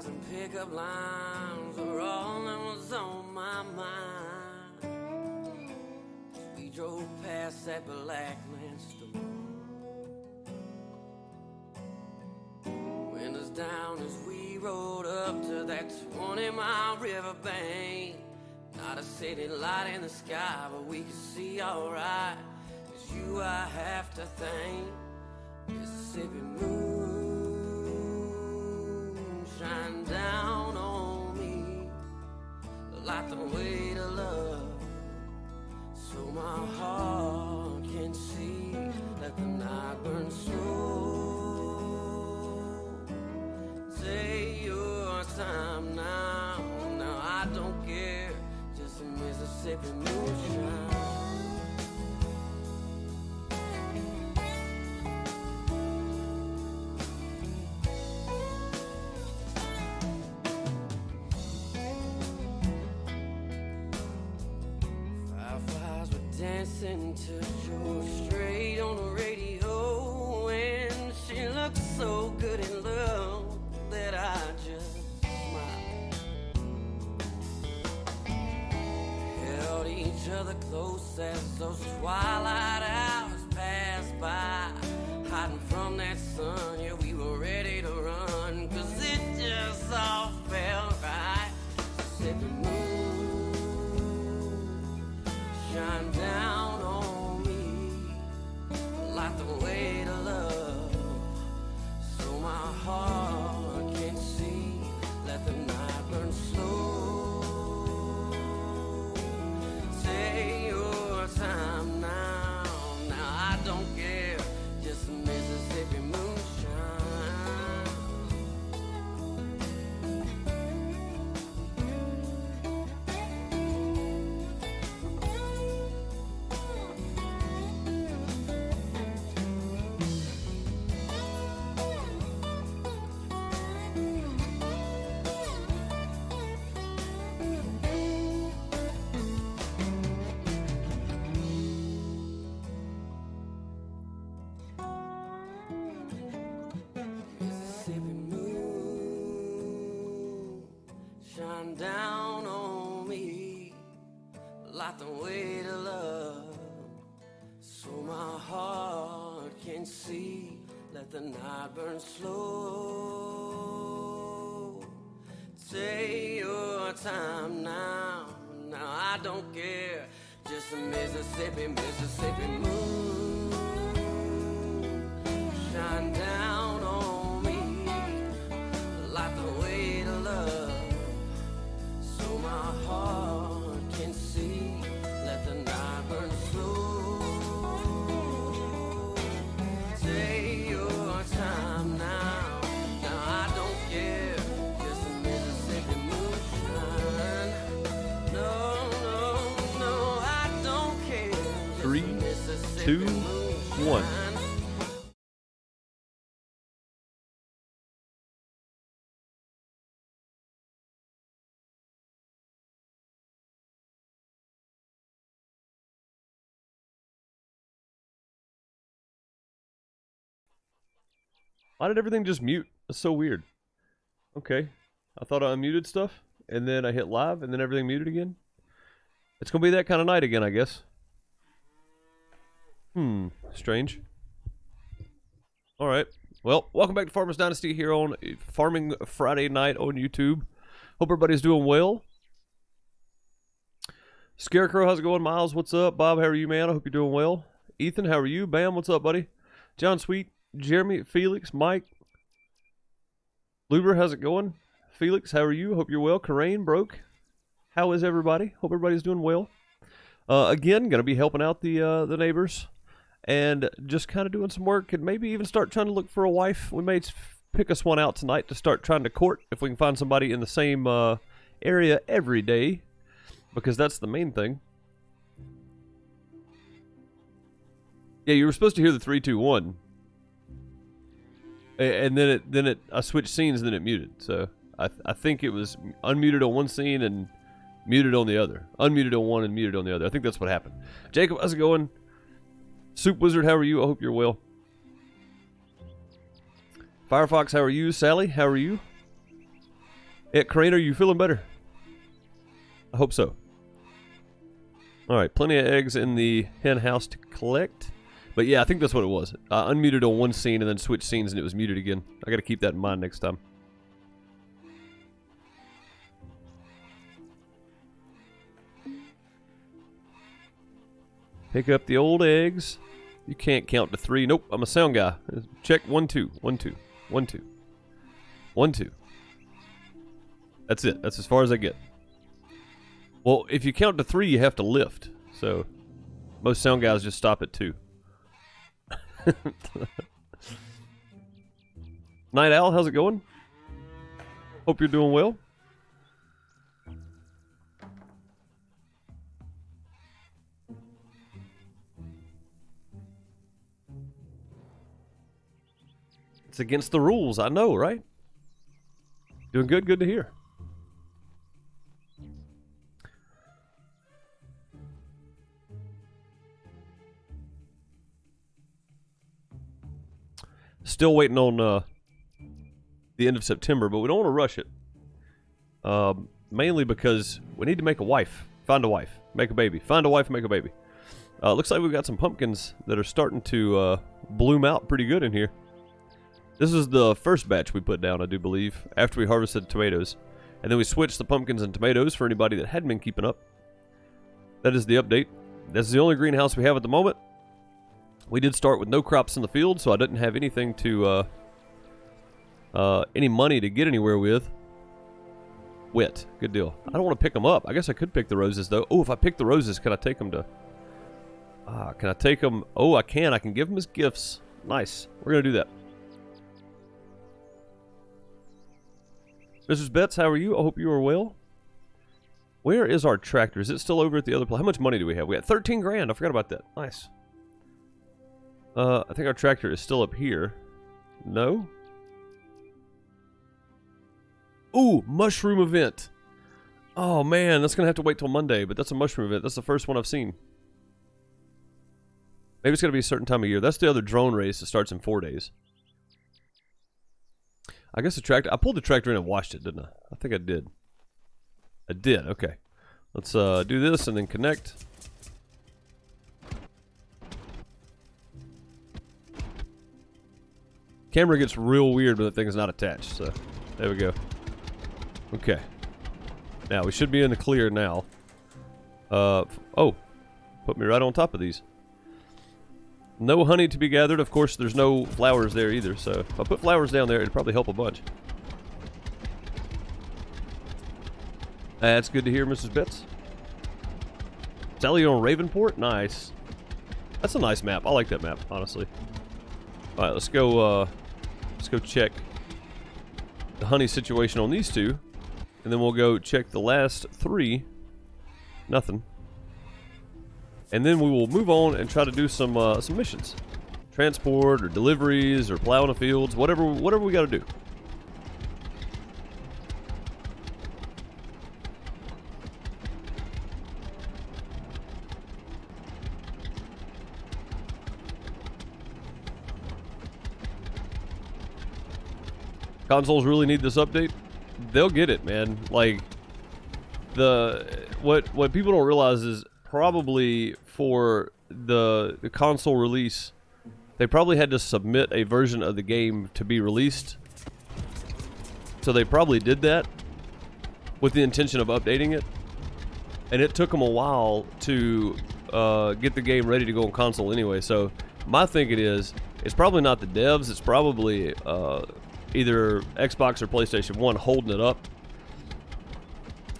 and pickup lines were all that was on my mind. We drove past that Blackland store. Windows down as we rode up to that 20-mile riverbank. Not a city light in the sky, but we could see alright. It's you I have to thank. Mississippi moon shine down on me like the weight of love, so my heart can see. Let the night burn slow. Take your time now, now I don't care. Just a Mississippi moonshine. 5 were dancing to George Strait on the radio, and she looked so good in love that I just smiled. Held each other close as those twilight hours passed by, hiding from that sun. Yeah, we were ready to run, 'cause it just all felt right. Mississippi moon shine down on me like the weight of love, so my heart can see. Let the night burn slow. Take your time now, now I don't care. Just a Mississippi moonshine. Mississippi moon shine down on me like the weight of love, so my heart can see. Let the night burn slow. Take your time now, now I don't care. Just a Mississippi moon shine down on me like the weight of love, so my heart can see. Let the night burn slow. Take your time now, now I don't care. Just a Mississippi moonshine. No, no, no, I don't care. Just 3, a Mississippi 2, moonshine. 1. Why did everything just mute? That's so weird. Okay. I thought I unmuted stuff, and then I hit live, and then everything muted again. It's going to be that kind of night again, I guess. Strange. Alright. Well, welcome back to Farmers Dynasty here on Farming Friday night on YouTube. Hope everybody's doing well. Scarecrow, how's it going? Miles, what's up? Bob, how are you, man? I hope you're doing well. Ethan, how are you? Bam, what's up, buddy? John Sweet, Jeremy, Felix, Mike, Luber, how's it going? Felix, how are you? Hope you're well. Corain, Broke, how is everybody? Hope everybody's doing well. Again, gonna be helping out the neighbors and just kind of doing some work, and maybe even start trying to look for a wife. We may pick us one out tonight to start trying to court if we can find somebody in the same area every day, because that's the main thing. Yeah, you were supposed to hear the 3, 2, 1. And then I switched scenes, and then it muted. So I think it was unmuted on one scene and muted on the other. Unmuted on one and muted on the other. I think that's what happened. Jacob, how's it going? Soup Wizard, how are you? I hope you're well. Firefox, how are you? Sally, how are you? Yeah, Crane, are you feeling better? I hope so. Alright, plenty of eggs in the hen house to collect. But yeah, I think that's what it was. I unmuted on one scene and then switched scenes and it was muted again. I gotta keep that in mind next time. Pick up the old eggs. You can't count to 3. Nope, I'm a sound guy. Check 1, 2, 1, 2, 1, 2, 1, 2. That's it. That's as far as I get. Well, if you count to 3, you have to lift. So, most sound guys just stop at 2. Night Owl, how's it going? Hope you're doing well. It's against the rules, I know, right? Doing good, good to hear. Still waiting on the end of September, but we don't want to rush it. Mainly because we need to make a wife. Find a wife. Make a baby. Find a wife and make a baby. Looks like we've got some pumpkins that are starting to bloom out pretty good in here. This is the first batch we put down, I do believe, after we harvested tomatoes. And then we switched the pumpkins and tomatoes for anybody that hadn't been keeping up. That is the update. That's the only greenhouse we have at the moment. We did start with no crops in the field, so I didn't have anything to, any money to get anywhere with. Wet. Good deal. I don't want to pick them up. I guess I could pick the roses, though. Oh, if I pick the roses, can I take them to... can I take them... Oh, I can. I can give them as gifts. Nice. We're going to do that. Mrs. Betts, how are you? I hope you are well. Where is our tractor? Is it still over at the other place? How much money do we have? We got 13 grand. I forgot about that. Nice. I think our tractor is still up here. No? Ooh, mushroom event. Oh, man. That's going to have to wait till Monday, but that's a mushroom event. That's the first one I've seen. Maybe it's going to be a certain time of year. That's the other drone race that starts in 4 days. I guess the tractor... I pulled the tractor in and washed it, didn't I? I think I did. I did, okay. Let's do this and then connect. Camera gets real weird when the thing is not attached, so there we go. Okay. Now, we should be in the clear now. Oh. Put me right on top of these. No honey to be gathered. Of course, there's no flowers there either, so if I put flowers down there, it'd probably help a bunch. That's good to hear, Mrs. Betts. Sally on Ravenport? Nice. That's a nice map. I like that map, honestly. Alright, let's go check the honey situation on these two. And then we'll go check the last 3. Nothing. And then we will move on and try to do some missions. Transport or deliveries or plowing the fields, whatever we got to do. Consoles really need this update. They'll get it, man. Like what people don't realize is probably for the console release, they probably had to submit a version of the game to be released. So they probably did that with the intention of updating it. And it took them a while to get the game ready to go on console anyway. So my thinking is, it's probably not the devs, it's probably either Xbox or PlayStation 1 holding it up.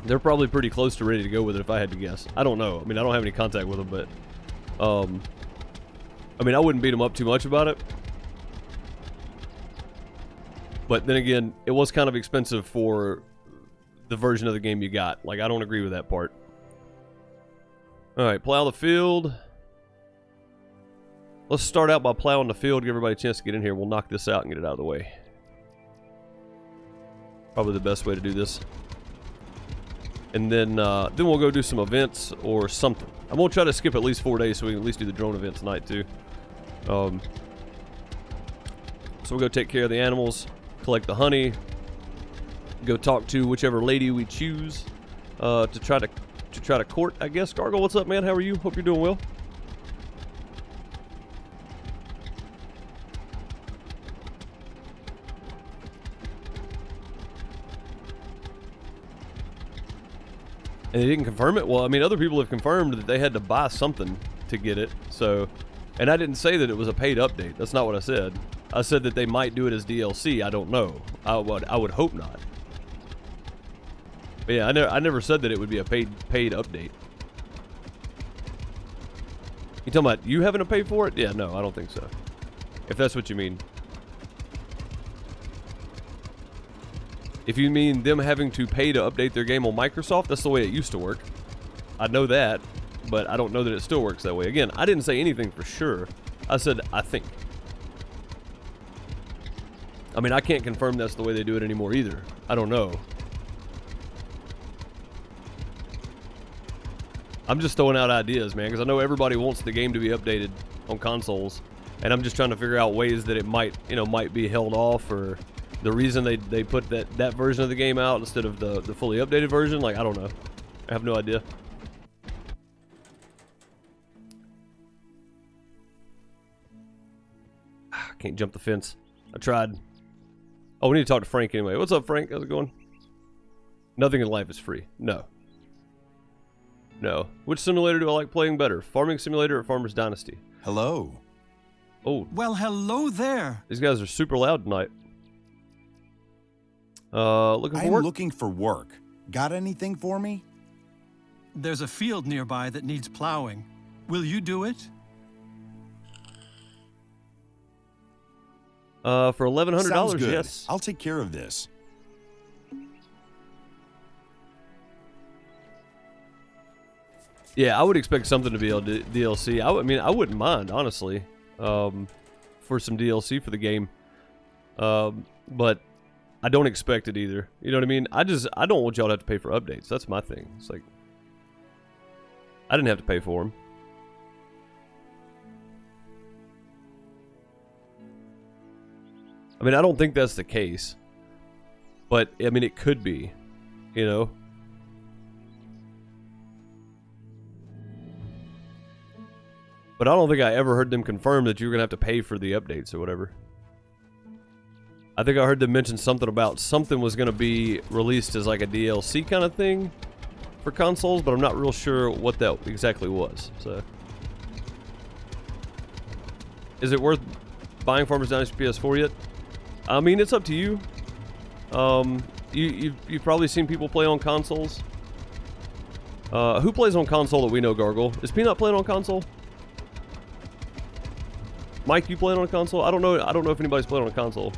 They're probably pretty close to ready to go with it if I had to guess. I don't know. I mean, I don't have any contact with them, but I mean, I wouldn't beat them up too much about it. But then again, it was kind of expensive for the version of the game you got. Like, I don't agree with that part. Alright, plow the field. Let's start out by plowing the field, give everybody a chance to get in here. We'll knock this out and get it out of the way. Probably the best way to do this. And then we'll go do some events or something. I'm going to try to skip at least 4 days so we can at least do the drone event tonight too. So we'll go take care of the animals, collect the honey, go talk to whichever lady we choose to try to court, I guess. Gargle, what's up, man? How are you? Hope you're doing well. And they didn't confirm it? Well, I mean, other people have confirmed that they had to buy something to get it. So, and I didn't say that it was a paid update. That's not what I said. I said that they might do it as DLC. I don't know. I would hope not. But yeah, I never said that it would be a paid update. You talking about you having to pay for it? Yeah, no, I don't think so. If that's what you mean. If you mean them having to pay to update their game on Microsoft, that's the way it used to work. I know that, but I don't know that it still works that way. Again, I didn't say anything for sure. I said, I think. I mean, I can't confirm that's the way they do it anymore either. I don't know. I'm just throwing out ideas, man, because I know everybody wants the game to be updated on consoles, and I'm just trying to figure out ways that it might be held off, or the reason they put that version of the game out instead of the fully updated version. Like, I don't know. I have no idea. I can't jump the fence. I tried. Oh, we need to talk to Frank anyway. What's up, Frank? How's it going? Nothing in life is free. No. No. Which simulator do I like playing better? Farming Simulator or Farmers Dynasty? Hello. Oh. Well, hello there. These guys are super loud tonight. Looking for work? I'm looking for work. Got anything for me? There's a field nearby that needs plowing. Will you do it? For $1,100, Sounds good. yes. I'll take care of this. Yeah, I would expect something to be able to DLC. I mean, I wouldn't mind, honestly, for some DLC for the game. But I don't expect it either. You know what I mean? I don't want y'all to have to pay for updates. That's my thing. It's like, I didn't have to pay for them. I mean, I don't think that's the case. But, I mean, it could be, you know? But I don't think I ever heard them confirm that you were going to have to pay for the updates or whatever. I think I heard them mention something about something was going to be released as like a DLC kind of thing for consoles, but I'm not real sure what that exactly was. So, is it worth buying Farmers Dynasty PS4 yet? I mean, it's up to you. You've probably seen people play on consoles. Who plays on console that we know, Gargle? Is Peanut playing on console? Mike, you playing on a console? I don't know if anybody's playing on a console.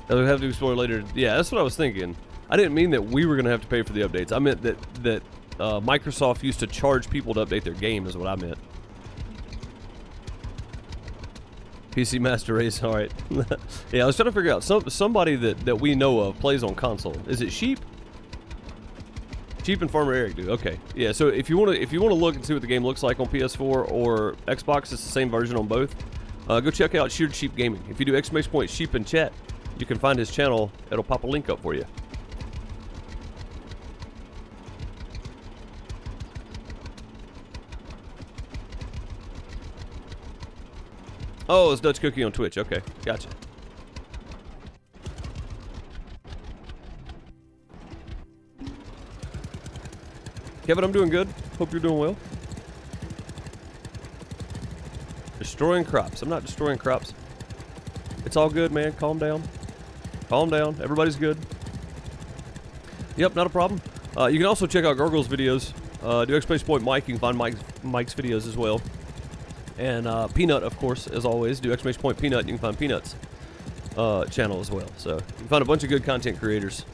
We'll have to explore later. Yeah, that's what I was thinking. I didn't mean that we were going to have to pay for the updates. I meant that Microsoft used to charge people to update their game is what I meant. PC Master Race, all right. Yeah, I was trying to figure out somebody that we know of plays on console. Is it Sheep? Sheep and Farmer Eric do. Okay, yeah. So if you want to look and see what the game looks like on PS4 or Xbox, it's the same version on both. Go check out Sheared Sheep Gaming. If you do !Sheep in chat, you can find his channel. It'll pop a link up for you. Oh, it's Dutch Cookie on Twitch. Okay, gotcha. Kevin, I'm doing good. Hope you're doing well. Destroying crops. I'm not destroying crops. It's all good, man. Calm down. Calm down. Everybody's good. Yep, not a problem. You can also check out Gargle's videos. Do !Mike. You can find Mike's videos as well. And Peanut, of course, as always. Do !Peanut. You can find Peanut's channel as well. So you can find a bunch of good content creators.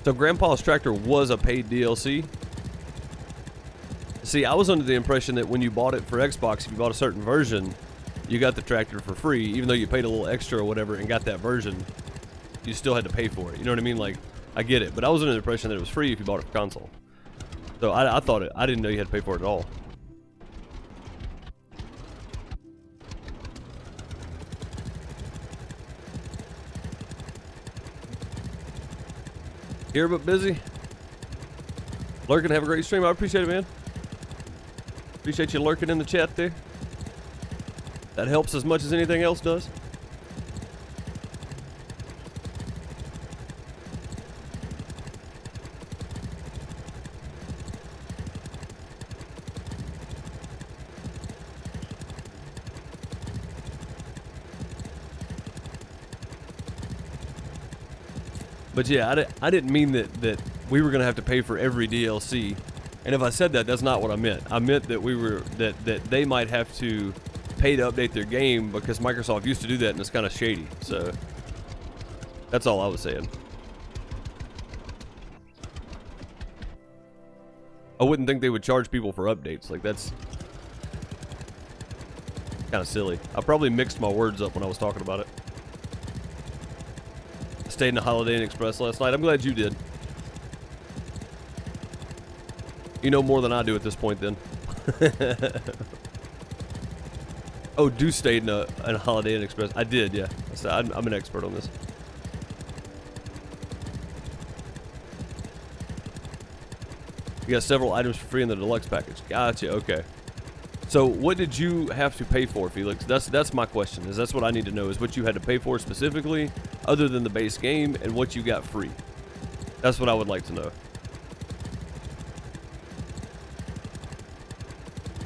So Grandpa's Tractor was a paid DLC. See, I was under the impression that when you bought it for Xbox, if you bought a certain version, you got the tractor for free, even though you paid a little extra or whatever and got that version. You still had to pay for it. You know what I mean? Like I get it, but I was under the impression that it was free if you bought it for console. So I thought I didn't know you had to pay for it at all. Here but busy. Lurking, have a great stream. I appreciate it, man. Appreciate you lurking in the chat there. That helps as much as anything else does. But yeah, I didn't mean that we were gonna have to pay for every DLC. And if I said that, that's not what I meant. I meant that that they might have to pay to update their game because Microsoft used to do that and it's kind of shady. So that's all I was saying. I wouldn't think they would charge people for updates. Like, that's kind of silly. I probably mixed my words up when I was talking about it. Stayed in the Holiday Inn Express last night. I'm glad you did. You know more than I do at this point then. Oh, do stay in a Holiday Inn Express. I did, yeah. I'm an expert on this. You got several items for free in the deluxe package. Gotcha, okay. So what did you have to pay for, Felix? That's my question. That's what I need to know, is what you had to pay for specifically, other than the base game, and what you got free. That's what I would like to know.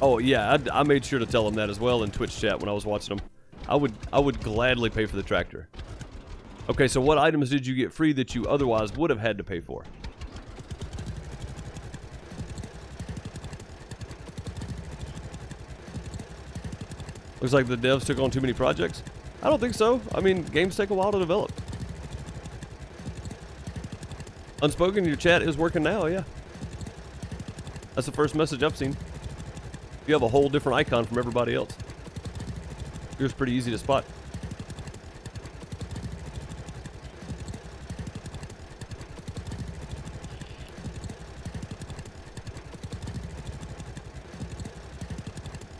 Oh yeah, I made sure to tell them that as well in Twitch chat when I was watching them. I would gladly pay for the tractor. Okay, so what items did you get free that you otherwise would have had to pay for? Looks like the devs took on too many projects. I don't think so. I mean, games take a while to develop. Unspoken, your chat is working now, yeah. That's the first message I've seen. You have a whole different icon from everybody else. Yours pretty easy to spot.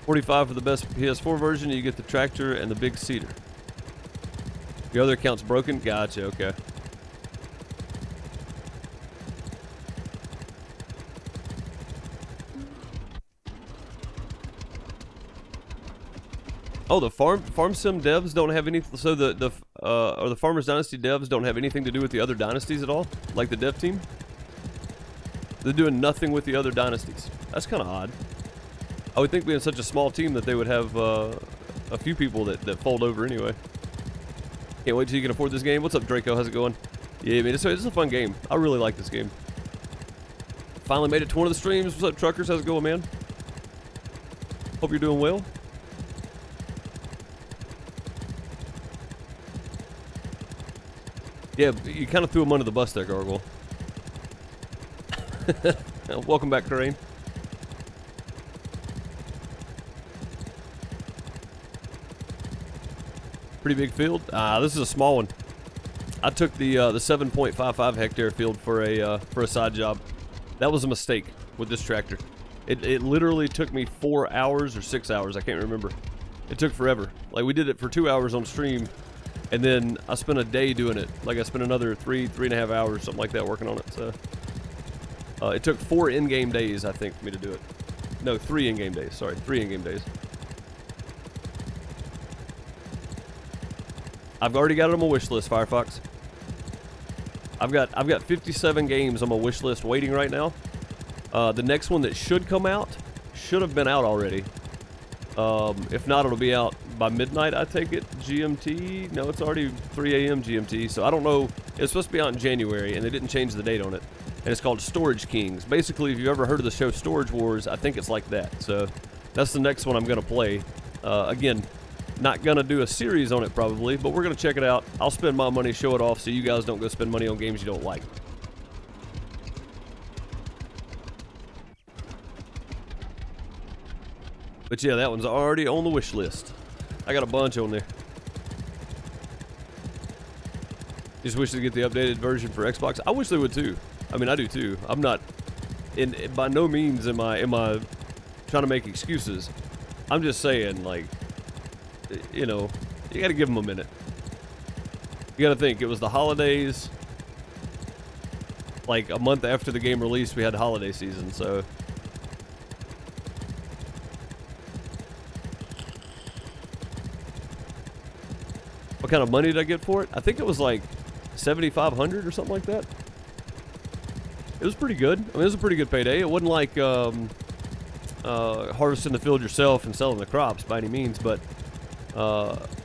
$45 for the best PS4 version. You get the tractor and the big seeder. Your other account's broken? Gotcha, okay. Oh, the farm sim devs don't have any. So the Farmers Dynasty devs don't have anything to do with the other dynasties at all, like the dev team. They're doing nothing with the other dynasties. That's kind of odd. I would think being such a small team that they would have a few people that fold over anyway. Can't wait till you can afford this game. What's up, Draco? How's it going? Yeah, man, it's a fun game. I really like this game. Finally made it to one of the streams. What's up, truckers? How's it going, man? Hope you're doing well. Yeah, you kind of threw him under the bus there, Gargoyle. Welcome back, Crane. Pretty big field. This is a small one. I took the 7.55 hectare field for a side job. That was a mistake with this tractor. It literally took me 4 hours or 6 hours. I can't remember. It took forever. Like, we did it for 2 hours on stream, and then I spent a day doing it. Like, I spent another three and a half hours, something like that, working on it. So it took 4 in-game days, I think, for me to do it. No, 3 in-game days. Sorry, 3 in-game days. I've already got it on my wish list, Firefox. I've got 57 games on my wish list waiting right now. The next one that should come out should have been out already. If not, it'll be out by midnight, I take it. GMT? No, it's already 3 a.m. GMT, so I don't know. It's supposed to be out in January, and they didn't change the date on it. And it's called Storage Kings. Basically, if you've ever heard of the show Storage Wars, I think it's like that. So that's the next one I'm going to play. Again, not going to do a series on it probably, but we're going to check it out. I'll spend my money, show it off, so you guys don't go spend money on games you don't like. But yeah, that one's already on the wish list. I got a bunch on there. Just wish to get the updated version for Xbox. I wish they would too. I mean, I do too. I'm not, by no means am I trying to make excuses. I'm just saying, like, you know, you got to give them a minute. You got to think, it was the holidays. Like a month after the game released, we had holiday season, so. What kind of money did I get for it? I think it was like $7,500 or something like that. It was pretty good. I mean, it was a pretty good payday. It wasn't like harvesting the field yourself and selling the crops by any means, but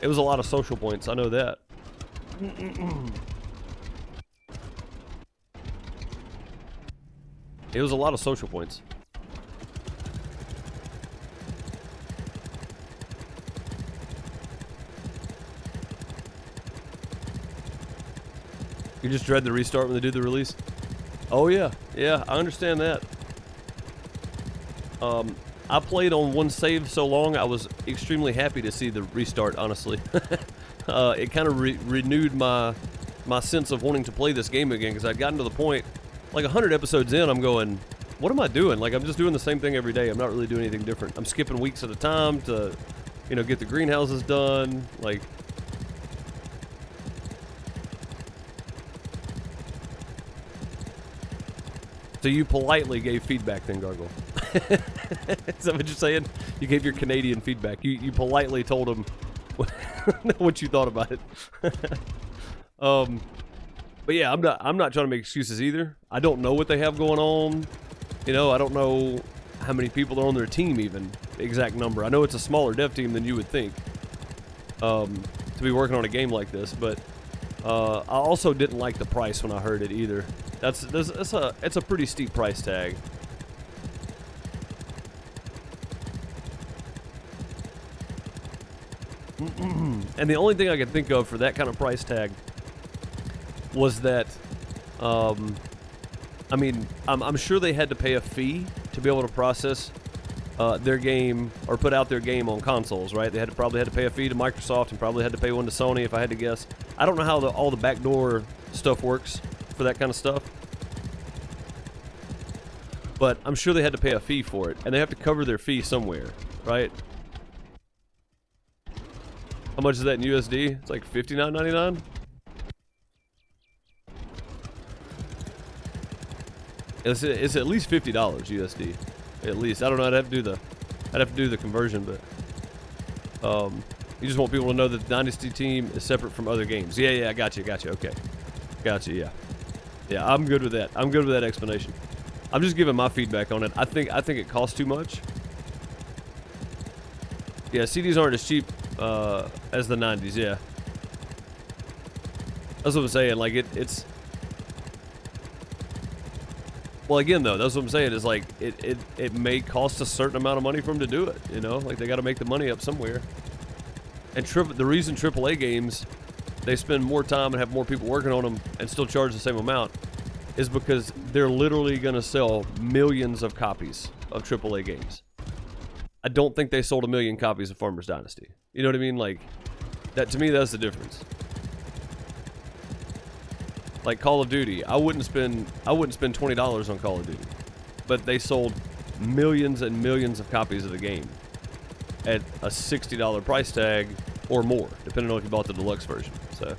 it was a lot of social points. I know that. It was a lot of social points. You just dread the restart when they do the release? Oh yeah, yeah, I understand that. I played on one save so long, I was extremely happy to see the restart, honestly. It kind of renewed my sense of wanting to play this game again, because I'd gotten to the point, like 100 episodes in, I'm going, what am I doing? Like, I'm just doing the same thing every day. I'm not really doing anything different. I'm skipping weeks at a time to, you know, get the greenhouses done, like... So you politely gave feedback then, Gargle? Is that what you're saying? You gave your Canadian feedback. You politely told them what you thought about it. But yeah, I'm not trying to make excuses either. I don't know what they have going on. You know, I don't know how many people are on their team even, the exact number. I know it's a smaller dev team than you would think to be working on a game like this, but I also didn't like the price when I heard it either. It's a pretty steep price tag. And the only thing I could think of for that kind of price tag was that, I mean, I'm sure they had to pay a fee to be able to process their game or put out their game on consoles, right? They probably had to pay a fee to Microsoft and probably had to pay one to Sony, if I had to guess. I don't know how all the backdoor stuff works for that kind of stuff, but I'm sure they had to pay a fee for it, and they have to cover their fee somewhere, right? How much is that in USD? It's like $59.99. It's at least $50 USD, at least. I don't know. I'd have to do the conversion, but you just want people to know that the Dynasty team is separate from other games. Yeah, I got you. Okay, got you. Yeah. I'm good with that. I'm good with that explanation. I'm just giving my feedback on it. I think it costs too much. Yeah, CDs aren't as cheap as the 90s. Yeah, that's what I'm saying. Like it's. Well, again, though, that's what I'm saying is like it may cost a certain amount of money for them to do it. You know, like they got to make the money up somewhere. And the reason AAA games, they spend more time and have more people working on them and still charge the same amount is because they're literally going to sell millions of copies of AAA games. I don't think they sold 1 million copies of Farmers Dynasty. You know what I mean? Like, that to me, that's the difference. Like Call of Duty, I wouldn't spend $20 on Call of Duty, but they sold millions and millions of copies of the game at a $60 price tag or more, depending on if you bought the deluxe version. So,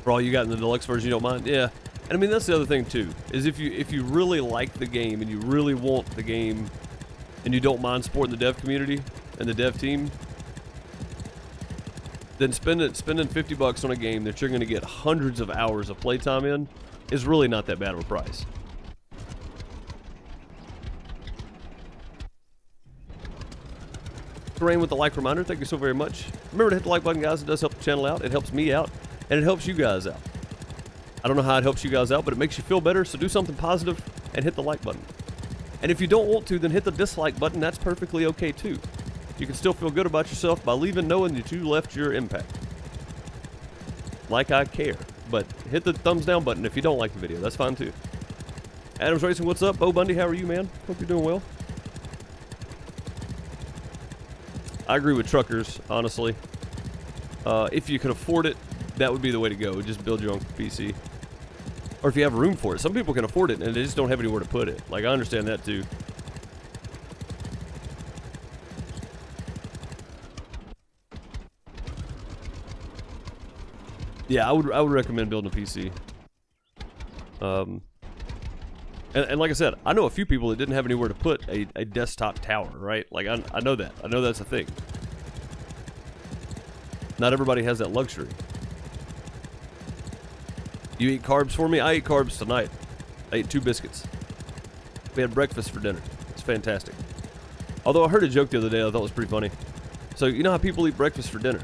for all you got in the deluxe version, you don't mind? Yeah. And I mean, that's the other thing too, is if you really like the game and you really want the game and you don't mind supporting the dev community and the dev team, then spending $50 on a game that you're going to get hundreds of hours of playtime in is really not that bad of a price. Rain with the like reminder, thank you so very much. Remember to hit the like button, guys. It does help the channel out. It helps me out, and it helps you guys out. I don't know how it helps you guys out, but it makes you feel better, so do something positive and hit the like button. And if you don't want to, then hit the dislike button. That's perfectly okay too. You can still feel good about yourself by leaving knowing that you left your impact. Like I care. But hit the thumbs down button if you don't like the video. That's fine too. Adams Racing, what's up? Bo Bundy, how are you, man? Hope you're doing well. I agree with truckers, honestly. If you can afford it, that would be the way to go. Just build your own PC. Or if you have room for it. Some people can afford it and they just don't have anywhere to put it. Like, I understand that too. Yeah, I would recommend building a PC. And like I said, I know a few people that didn't have anywhere to put a desktop tower, right? Like, I know that. I know that's a thing. Not everybody has that luxury. You eat carbs for me? I ate carbs tonight. I ate 2 biscuits. We had breakfast for dinner. It's fantastic. Although I heard a joke the other day I thought was pretty funny. So, you know how people eat breakfast for dinner?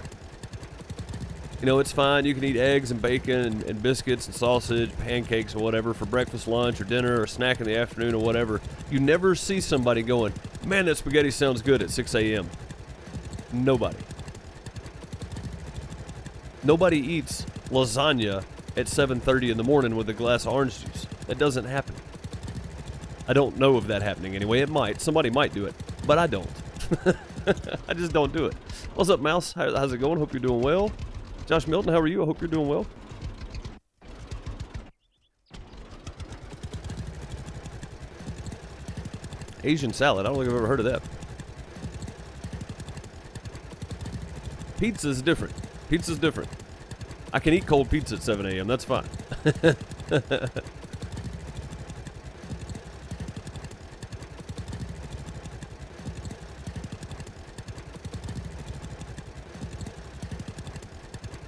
You know, it's fine. You can eat eggs and bacon and biscuits and sausage, pancakes or whatever for breakfast, lunch, or dinner, or snack in the afternoon or whatever. You never see somebody going, man, that spaghetti sounds good at 6 a.m. Nobody. Nobody eats lasagna at 7:30 in the morning with a glass of orange juice. That doesn't happen. I don't know of that happening anyway. It might. Somebody might do it, but I don't. I just don't do it. What's up, Mouse? How's it going? Hope you're doing well. Josh Milton, how are you? I hope you're doing well. Asian salad. I don't think I've ever heard of that. Pizza's different. Pizza's different. I can eat cold pizza at 7 a.m. That's fine.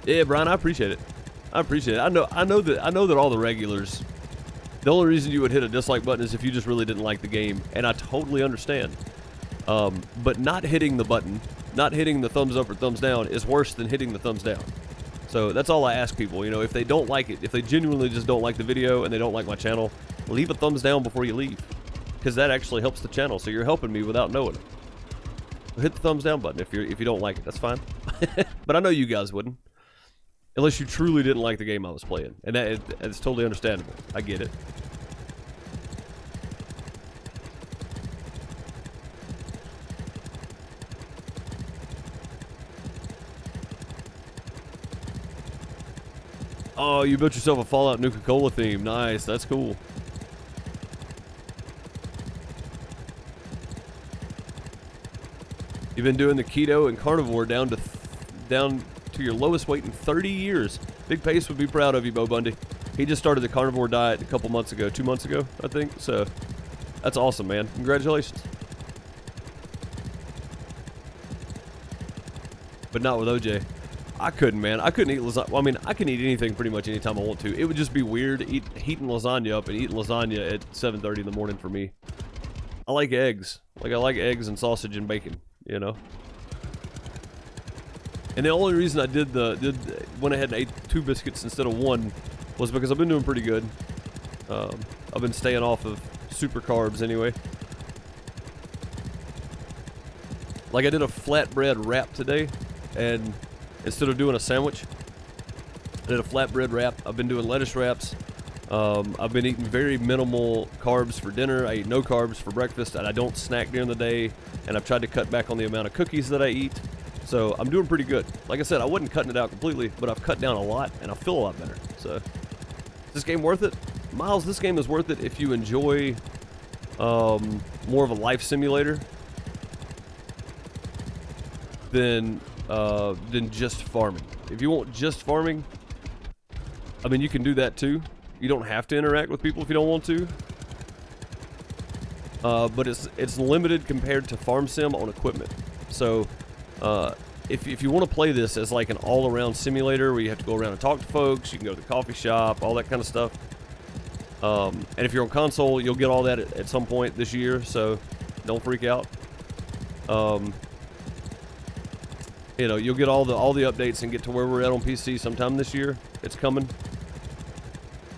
Yeah, Brian, I appreciate it. I appreciate it. I know that all the regulars, the only reason you would hit a dislike button is if you just really didn't like the game, and I totally understand. But not hitting the button, not hitting the thumbs up or thumbs down is worse than hitting the thumbs down. So that's all I ask people. You know, if they don't like it, if they genuinely just don't like the video and they don't like my channel, leave a thumbs down before you leave, because that actually helps the channel. So you're helping me without knowing it. Hit the thumbs down button if you don't like it. That's fine. But I know you guys wouldn't. Unless you truly didn't like the game I was playing. And that's totally understandable. I get it. Oh, you built yourself a Fallout Nuka-Cola theme. Nice. That's cool. You've been doing the keto and carnivore down to your lowest weight in 30 years. Big Pace would be proud of you, Bo Bundy. He just started the carnivore diet a couple months ago, 2 months ago, I think. So that's awesome, man. Congratulations. But not with OJ. I couldn't, man. I couldn't eat lasagna. Well, I mean, I can eat anything pretty much anytime I want to. It would just be weird heating lasagna up and eating lasagna at 7:30 in the morning for me. I like eggs. Like, I like eggs and sausage and bacon, you know? And the only reason I went ahead and ate 2 biscuits instead of 1 was because I've been doing pretty good. I've been staying off of super carbs anyway. Like, I did a flatbread wrap today, and instead of doing a sandwich, I did a flatbread wrap. I've been doing lettuce wraps. I've been eating very minimal carbs for dinner. I eat no carbs for breakfast, and I don't snack during the day. And I've tried to cut back on the amount of cookies that I eat. So I'm doing pretty good. Like I said, I wasn't cutting it out completely, but I've cut down a lot, and I feel a lot better. So, is this game worth it? Miles, this game is worth it if you enjoy more of a life simulator than just farming. If you want just farming, I mean, you can do that too. You don't have to interact with people if you don't want to. But it's limited compared to Farm Sim on equipment. So, if you want to play this as like an all-around simulator where you have to go around and talk to folks, you can go to the coffee shop, all that kind of stuff. And if you're on console, you'll get all that at some point this year, so don't freak out. You know, you'll get all the updates and get to where we're at on PC sometime this year. It's coming.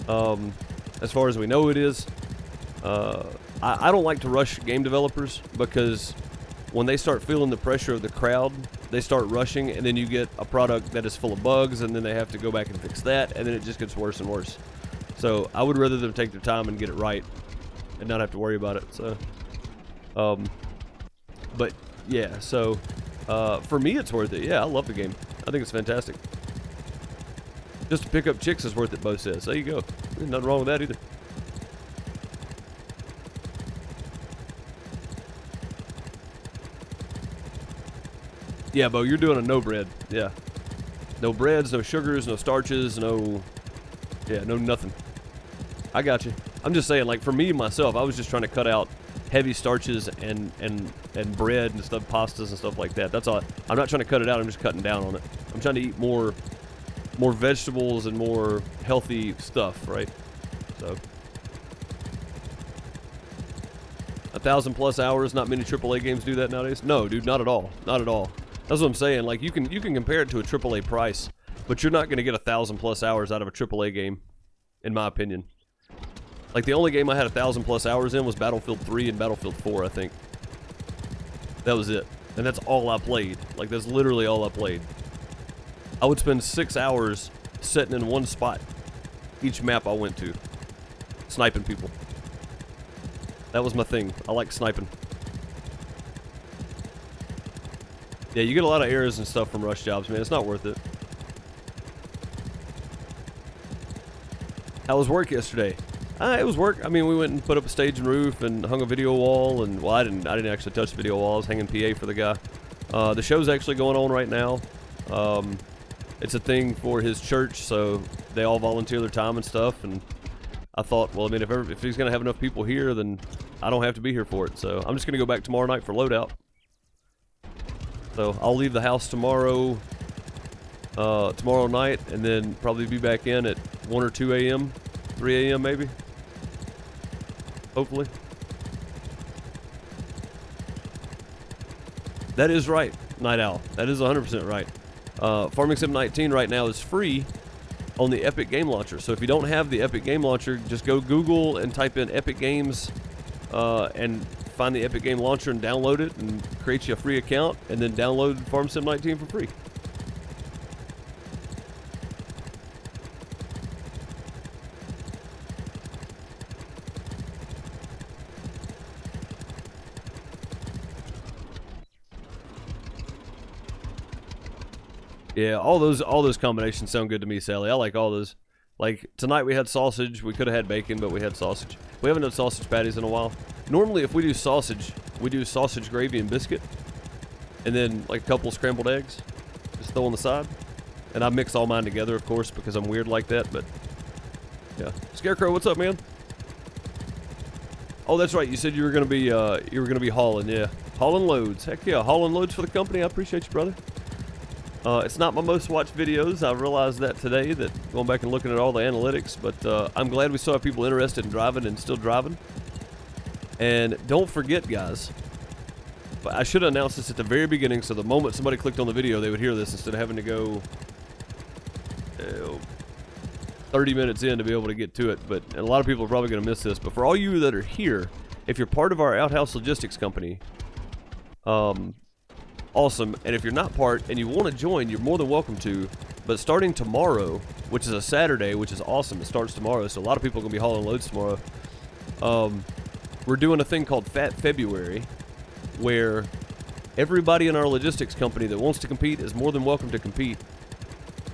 As far as we know, it is. I don't like to rush game developers because when they start feeling the pressure of the crowd, they start rushing, and then you get a product that is full of bugs, and then they have to go back and fix that, and then it just gets worse and worse. So I would rather them take their time and get it right and not have to worry about it. So, but yeah, so for me, it's worth it. Yeah, I love the game. I think it's fantastic. Just to pick up chicks is worth it, Bo says. There you go. There's nothing wrong with that either. Yeah, Bo, you're doing a no bread. Yeah. No breads, no sugars, no starches, no nothing. I got you. I'm just saying, like, for me, myself, I was just trying to cut out heavy starches and bread and stuff, pastas and stuff like that. That's all. I'm not trying to cut it out. I'm just cutting down on it. I'm trying to eat more vegetables and more healthy stuff, right? So 1,000+ hours. Not many AAA games do that nowadays. No, dude, not at all. Not at all. That's what I'm saying. Like, you can compare it to a AAA price, but you're not going to get 1,000+ hours out of a AAA game, in my opinion. Like, the only game I had 1,000+ hours in was Battlefield 3 and Battlefield 4, I think. That was it. And that's all I played. Like, that's literally all I played. I would spend 6 hours sitting in one spot each map I went to, sniping people. That was my thing. I like sniping. Yeah, you get a lot of errors and stuff from rush jobs, man. It's not worth it. How was work yesterday? It was work. I mean, we went and put up a stage and roof and hung a video wall, and well, I didn't actually touch the video wall. I was hanging PA for the guy. The show's actually going on right now. It's a thing for his church, so they all volunteer their time and stuff. And I thought, well, I mean, if he's gonna have enough people here, then I don't have to be here for it. So I'm just gonna go back tomorrow night for loadout. So I'll leave the house tomorrow night, and then probably be back in at 1 or 2 a.m., 3 a.m. maybe. Hopefully. That is right, Night Owl. That is 100% right. Farming Sim 19 right now is free on the Epic Game Launcher. So if you don't have the Epic Game Launcher, just go Google and type in Epic Games and find the Epic Game Launcher and download it and create you a free account, and then download Farm Sim 19 for free. Yeah, all those combinations sound good to me, Sally. I like all those. Like, tonight we had sausage. We could have had bacon, but we had sausage. We haven't done sausage patties in a while. Normally, if we do sausage, we do sausage gravy and biscuit, and then like a couple scrambled eggs, just throw on the side. And I mix all mine together, of course, because I'm weird like that. But yeah, Scarecrow, what's up, man? Oh, that's right. You said you were gonna be hauling, yeah, hauling loads. Heck yeah, hauling loads for the company. I appreciate you, brother. It's not my most watched videos. I realized that today, that going back and looking at all the analytics, but I'm glad we still have people interested in driving and still driving. And don't forget, guys, but I should have announced this at the very beginning, so the moment somebody clicked on the video, they would hear this instead of having to go 30 minutes in to be able to get to it. But and a lot of people are probably going to miss this. But for all you that are here, if you're part of our OutHouse Logistics Company, awesome. And if you're not part and you want to join, you're more than welcome to. But starting tomorrow, which is a Saturday, which is awesome, it starts tomorrow, so a lot of people are going to be hauling loads tomorrow. We're doing a thing called Fad February, where everybody in our logistics company that wants to compete is more than welcome to compete.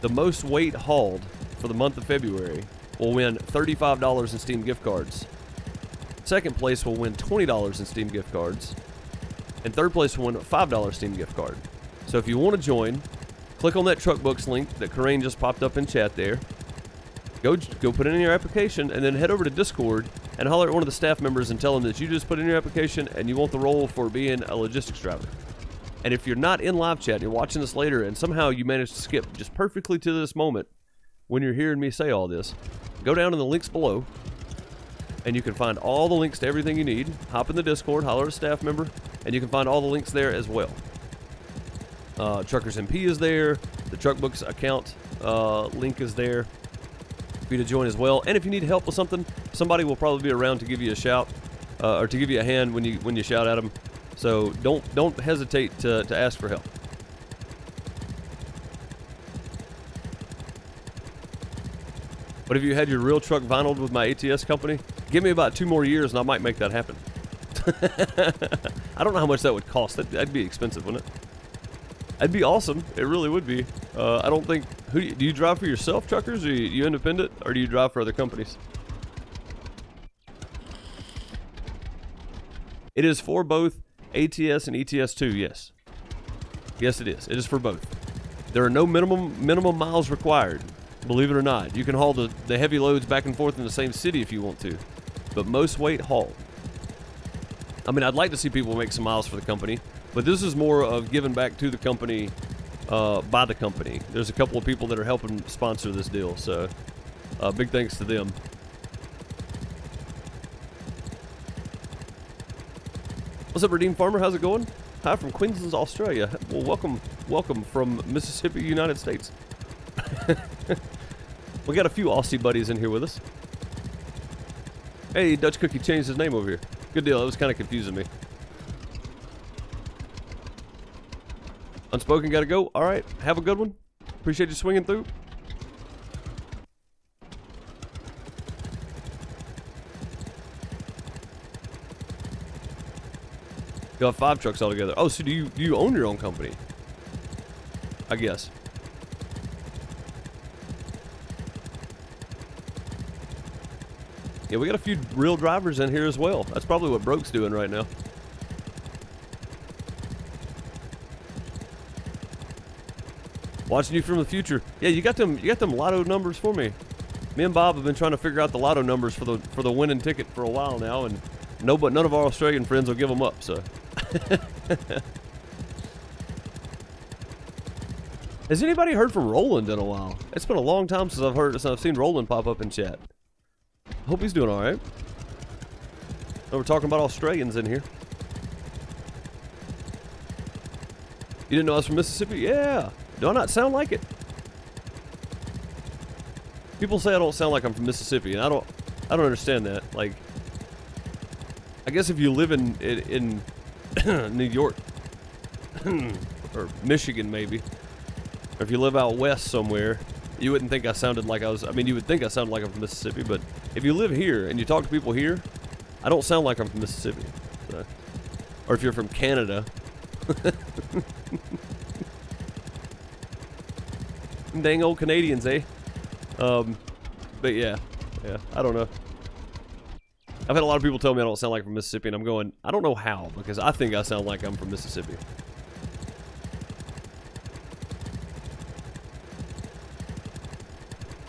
The most weight hauled for the month of February will win $35 in Steam gift cards. Second place will win $20 in Steam gift cards. And third place will win a $5 Steam gift card. So if you want to join, click on that Truckbooks link that Corinne just popped up in chat there. Go put it in your application, and then head over to Discord and holler at one of the staff members and tell them that you just put in your application and you want the role for being a logistics driver. And if you're not in live chat, you're watching this later, and somehow you managed to skip just perfectly to this moment when you're hearing me say all this, go down in the links below, and you can find all the links to everything you need. Hop in the Discord, holler at a staff member, and you can find all the links there as well. Truckers MP is there. The Truckbooks account link is there for you to join as well. And if you need help with something, somebody will probably be around to give you a shout or to give you a hand when you shout at them. So don't hesitate to ask for help. But if you had your real truck vinyled with my ATS company, give me about 2 more years and I might make that happen. I don't know how much that would cost. That'd be expensive, wouldn't it? That'd be awesome. It really would be. I don't think... do you drive for yourself, truckers? Or you independent? Or do you drive for other companies? It is for both ATS and ETS2, yes. Yes, it is. It is for both. There are no minimum miles required, believe it or not. You can haul the heavy loads back and forth in the same city if you want to, but most weight hauled. I mean, I'd like to see people make some miles for the company, but this is more of giving back to the company by the company. There's a couple of people that are helping sponsor this deal, so big thanks to them. What's up, Redeemed Farmer? How's it going? Hi from Queensland, Australia. Well, welcome from Mississippi, United States. We got a few Aussie buddies in here with us. Hey, Dutch Cookie changed his name over here. Good deal. That was kind of confusing me. Unspoken gotta go. All right. Have a good one. Appreciate you swinging through. You have 5 trucks altogether. Oh, so do you own your own company? I guess. Yeah, we got a few real drivers in here as well. That's probably what Broke's doing right now. Watching you from the future. Yeah, you got them lotto numbers for me. Me and Bob have been trying to figure out the lotto numbers for the winning ticket for a while now, and none of our Australian friends will give them up, so. Has anybody heard from Roland in a while? It's been a long time since I've seen Roland pop up in chat. Hope he's doing all right. Oh, we're talking about Australians in here. You didn't know I was from Mississippi? Yeah. Do I not sound like it? People say I don't sound like I'm from Mississippi, and I don't understand that. Like, I guess if you live in New York or Michigan, maybe, or if you live out west somewhere, you wouldn't think I sounded like I was. I mean, you would think I sounded like I'm from Mississippi, but if you live here and you talk to people here, I don't sound like I'm from Mississippi. So. Or if you're from Canada. Dang old Canadians, eh? But yeah, I don't know. I've had a lot of people tell me I don't sound like I'm from Mississippi, and I'm going, I don't know how, because I think I sound like I'm from Mississippi.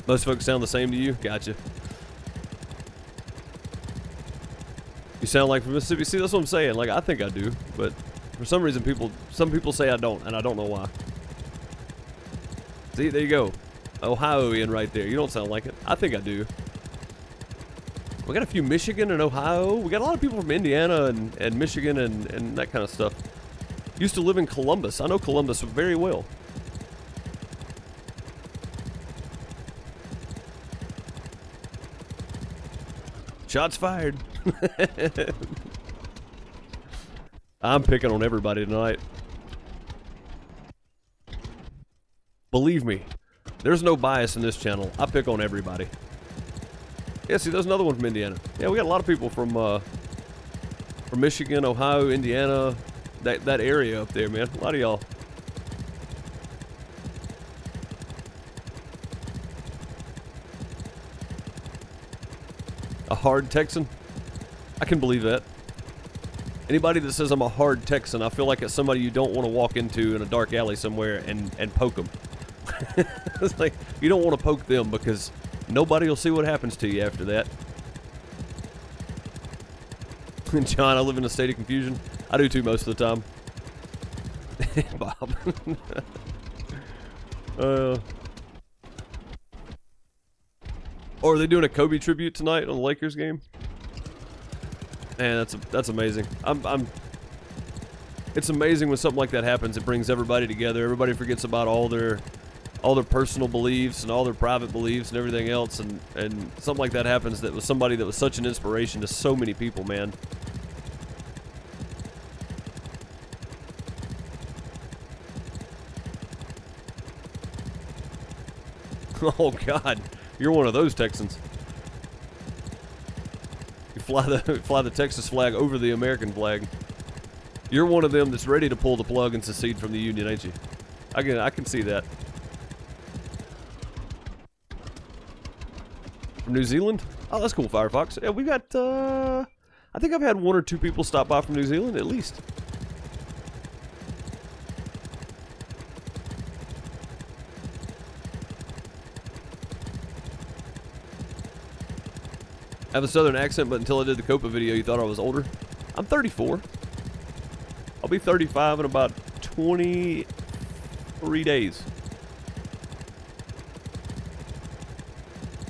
Most folks sound the same to you? Gotcha. You sound like from Mississippi? See, that's what I'm saying. Like, I think I do, but for some reason, some people say I don't, and I don't know why. See, there you go. Ohioian right there. You don't sound like it. I think I do. We got a few Michigan and Ohio. We got a lot of people from Indiana and Michigan and that kind of stuff. Used to live in Columbus. I know Columbus very well. Shots fired. I'm picking on everybody tonight. Believe me, there's no bias in this channel. I pick on everybody. Yeah, see, there's another one from Indiana. Yeah, we got a lot of people from Michigan, Ohio, Indiana, that area up there, man. A lot of y'all. A hard Texan? I can believe that. Anybody that says I'm a hard Texan, I feel like it's somebody you don't want to walk into in a dark alley somewhere and poke them. It's like, you don't want to poke them because nobody will see what happens to you after that. John, I live in a state of confusion. I do too most of the time. Bob. Or are they doing a Kobe tribute tonight on the Lakers game? Man, that's amazing. It's amazing when something like that happens. It brings everybody together. Everybody forgets about all their personal beliefs and all their private beliefs and everything else, and something like that happens that was somebody that was such an inspiration to so many people, man. Oh God, you're one of those Texans. You fly the Texas flag over the American flag. You're one of them that's ready to pull the plug and secede from the Union, ain't you? I can see that. From New Zealand? Oh, that's cool, Firefox. Yeah, we got, I think I've had 1 or 2 people stop by from New Zealand, at least. I have a southern accent, but until I did the Copa video, you thought I was older. I'm 34. I'll be 35 in about 23 days.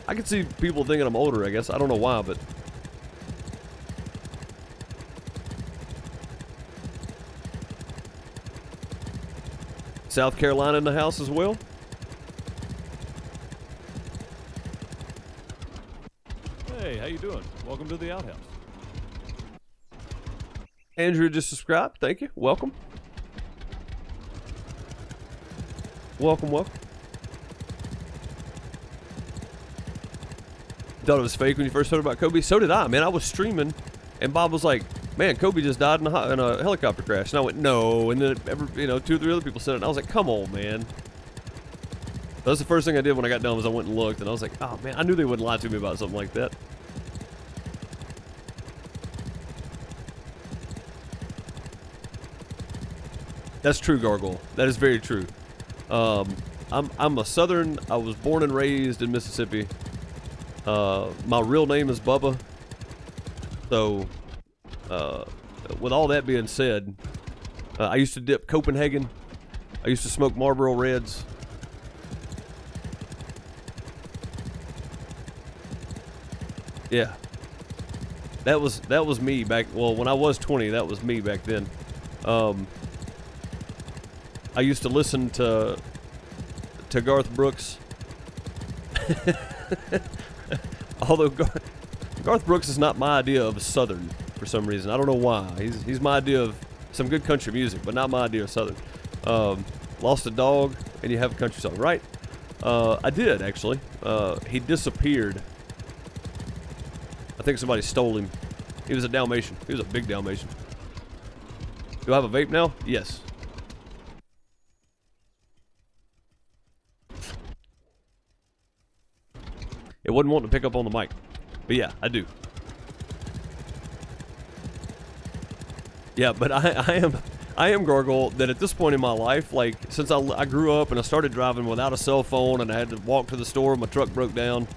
I can see people thinking I'm older, I guess. I don't know why, but... South Carolina in the house as well. Hey, how you doing? Welcome to the OutHouse. Andrew just subscribed. Thank you. Welcome. Welcome, welcome. Thought it was fake when you first heard about Kobe. So did I, man. I was streaming, and Bob was like, "Man, Kobe just died in a helicopter crash." And I went, "No." And then, 2 or 3 other people said it. And I was like, "Come on, man." That was the first thing I did when I got done. Was I went and looked, and I was like, "Oh man, I knew they wouldn't lie to me about something like that." That's true, Gargoyle. That is very true. I'm a Southern. I was born and raised in Mississippi. My real name is Bubba. So, with all that being said, I used to dip Copenhagen. I used to smoke Marlboro Reds. Yeah. That was me back, well, when I was 20, that was me back then. I used to listen to Garth Brooks. Although Garth Brooks is not my idea of a Southern for some reason. I don't know why. He's my idea of some good country music, but not my idea of Southern. Lost a dog, and you have a country song, right? I did, actually. He disappeared. I think somebody stole him. He was a Dalmatian. He was a big Dalmatian. Do I have a vape now? Yes. It wasn't wanting to pick up on the mic. But yeah, I do. Yeah, but I am Gargoyle that at this point in my life, like, since I grew up and I started driving without a cell phone and I had to walk to the store, my truck broke down,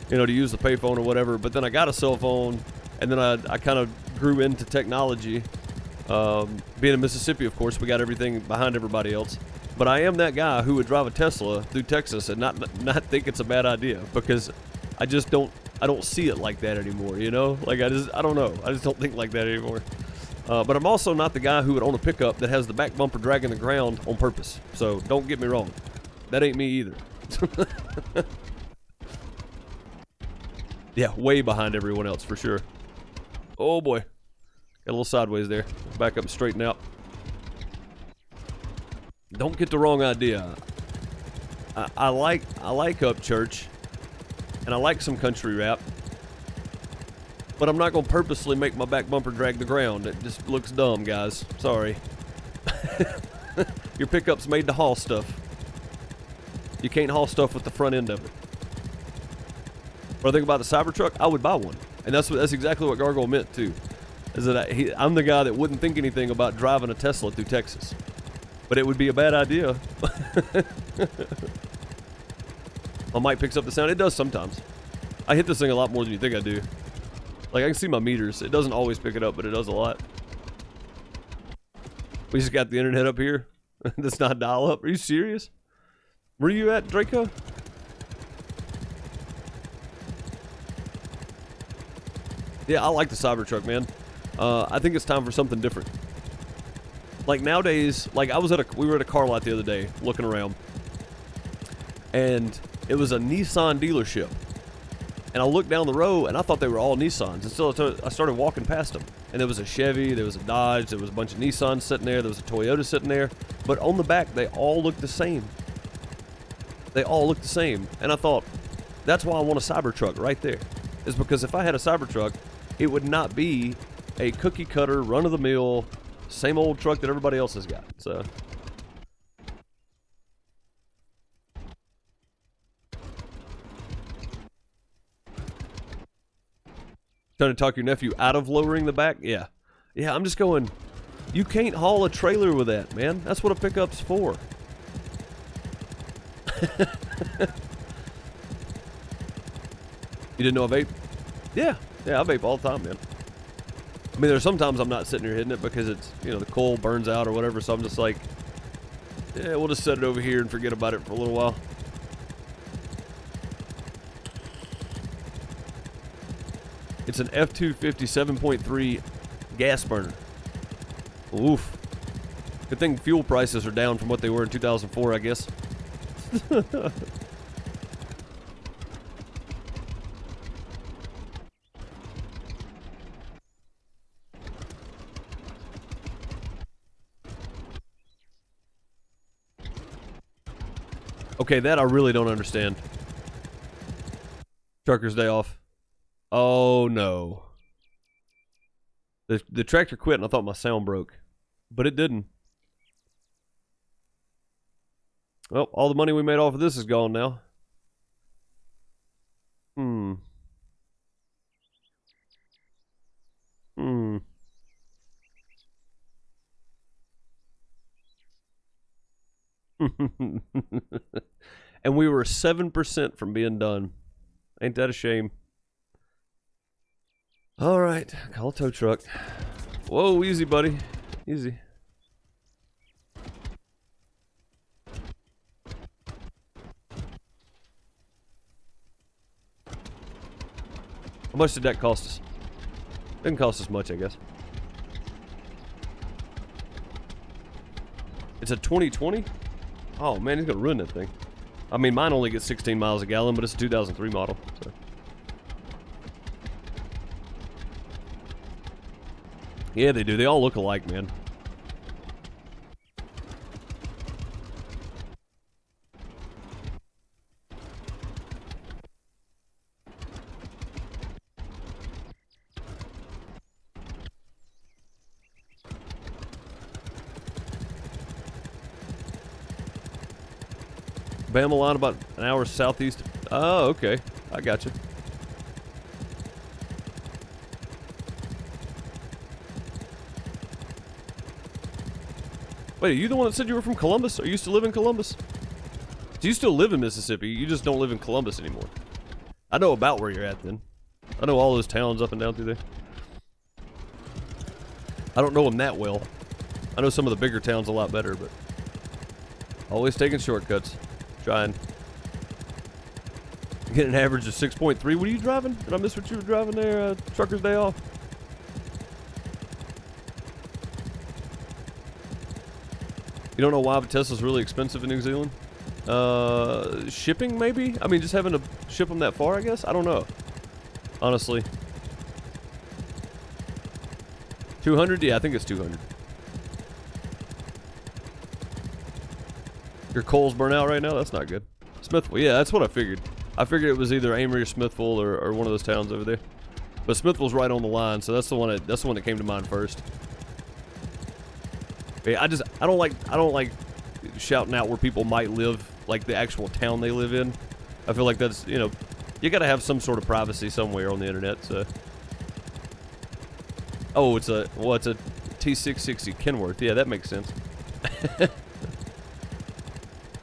you know, to use the payphone or whatever. But then I got a cell phone, and then I kind of grew into technology. Being in Mississippi, of course, we got everything behind everybody else. But I am that guy who would drive a Tesla through Texas and not think it's a bad idea, because I don't see it like that anymore, you know? Like, I don't know. I just don't think like that anymore. But I'm also not the guy who would own a pickup that has the back bumper dragging the ground on purpose. So don't get me wrong. That ain't me either. Yeah, way behind everyone else for sure. Oh boy. Got a little sideways there. Back up and straighten out. Don't get the wrong idea. I like Upchurch, and I like some country rap, but I'm not gonna purposely make my back bumper drag the ground. It just looks dumb, guys. Sorry. Your pickup's made to haul stuff. You can't haul stuff with the front end of it. What I think about the Cybertruck, I would buy one, and that's exactly what Gargoyle meant too. Is that I'm the guy that wouldn't think anything about driving a Tesla through Texas. But it would be a bad idea. My mic picks up the sound. It does sometimes. I hit this thing a lot more than you think I do. Like, I can see my meters. It doesn't always pick it up, but it does a lot. We just got the internet up here. That's not dial up. Are you serious? Where are you at, Draco? Yeah, I like the Cybertruck, man. I think it's time for something different. Like nowadays, like we were at a car lot the other day looking around, and it was a Nissan dealership. And I looked down the row and I thought they were all Nissans. And so I started walking past them, and there was a Chevy, there was a Dodge, there was a bunch of Nissans sitting there, there was a Toyota sitting there, but on the back they all looked the same. They all look the same. And I thought, that's why I want a Cybertruck right there. Is because if I had a Cybertruck, it would not be a cookie cutter, run-of-the-mill, same old truck that everybody else has got. So... trying to talk your nephew out of lowering the back? Yeah. Yeah, I'm just going, you can't haul a trailer with that, man. That's what a pickup's for. You didn't know I vape? Yeah. Yeah, I vape all the time, man. I mean, there's sometimes I'm not sitting here hitting it because it's, you know, the coal burns out or whatever, so I'm just like, yeah, we'll just set it over here and forget about it for a little while. It's an F-250 7.3 gas burner. Oof. Good thing fuel prices are down from what they were in 2004, I guess. Okay, that I really don't understand. Trucker's day off. Oh no. The tractor quit and I thought my sound broke. But it didn't. Well, all the money we made off of this is gone now. And we were 7% from being done. Ain't that a shame? All right, call a tow truck. Whoa, easy, buddy. Easy. How much did that cost us? Didn't cost us much, I guess. It's a 2020? Oh man, he's gonna ruin that thing. I mean, mine only gets 16 miles a gallon, but it's a 2003 model. So. Yeah, they do. They all look alike, man. Bama line about an hour southeast. Oh, okay. I got you. Wait, are you the one that said you were from Columbus? Or you used to live in Columbus? Do you still live in Mississippi? You just don't live in Columbus anymore. I know about where you're at then. I know all those towns up and down through there. I don't know them that well. I know some of the bigger towns a lot better, but always taking shortcuts. Trying. Get an average of 6.3. What are you driving? Did I miss what you were driving there? Trucker's day off. You don't know why Tesla's really expensive in New Zealand? Shipping maybe? I mean, just having to ship them that far, I guess? I don't know. Honestly. 200? Yeah, I think it's 200. Your coals burn out right now? That's not good. Smithville, yeah, that's what I figured. I figured it was either Amory or Smithville or one of those towns over there. But Smithville's right on the line, so that's the one that came to mind first. Yeah, I don't like shouting out where people might live, like the actual town they live in. I feel like that's, you know, you got to have some sort of privacy somewhere on the internet. So, oh, it's a T660 Kenworth. Yeah, that makes sense.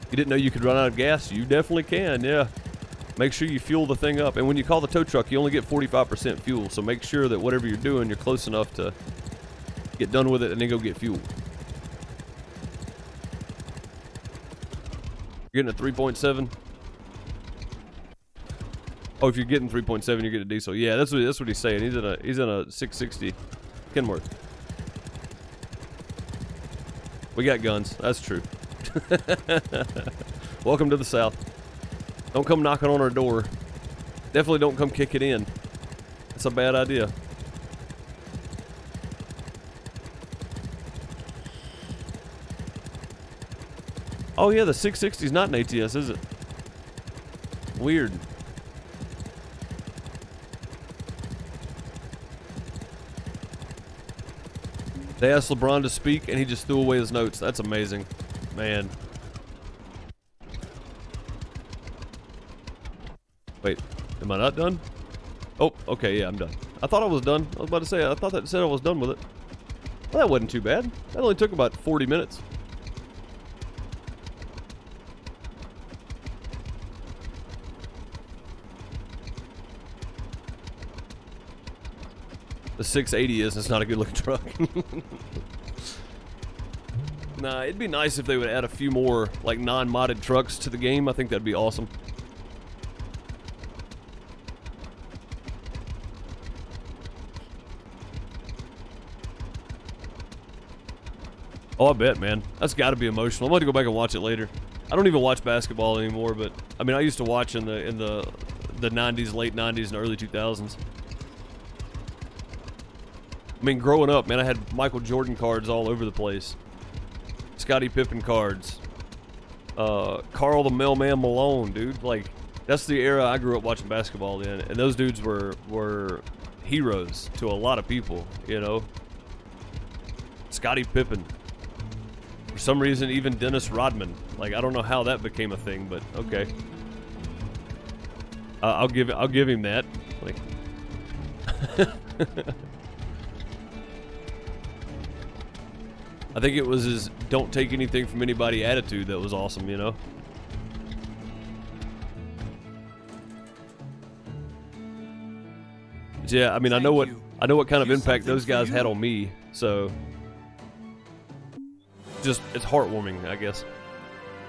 You didn't know you could run out of gas? You definitely can, yeah. Make sure you fuel the thing up. And when you call the tow truck, you only get 45% fuel. So make sure that whatever you're doing, you're close enough to get done with it and then go get fuel. You're getting a 3.7? Oh, if you're getting 3.7, you get a diesel. Yeah, that's what he's saying. He's in a 660 Kenworth. We got guns. That's true. Welcome to the South. Don't come knocking on our door. Definitely don't come kick it in. That's a bad idea. Oh yeah, the 660 is not an ATS, is it? Weird. They asked LeBron to speak, and he just threw away his notes. That's amazing. Man. Wait, am I not done? Oh, okay, yeah, I'm done. I thought I was done. I was about to say, I thought that said I was done with it. Well, that wasn't too bad. That only took about 40 minutes. The 680 is, it's not a good looking truck. Nah, it'd be nice if they would add a few more, like, non-modded trucks to the game. I think that'd be awesome. Oh, I bet, man. That's got to be emotional. I'm going to go back and watch it later. I don't even watch basketball anymore, but I mean, I used to watch in the 90s, late 90s, and early 2000s. I mean, growing up, man, I had Michael Jordan cards all over the place. Scottie Pippen cards. Carl the Mailman Malone, dude. Like, that's the era I grew up watching basketball in, and those dudes were heroes to a lot of people, you know. Scottie Pippen. For some reason, even Dennis Rodman. Like, I don't know how that became a thing, but okay. I'll give him that. Like, I think it was his "don't take anything from anybody" attitude that was awesome, you know. But yeah, I mean, I know what kind of impact those guys had on me, so. Just, it's heartwarming, I guess.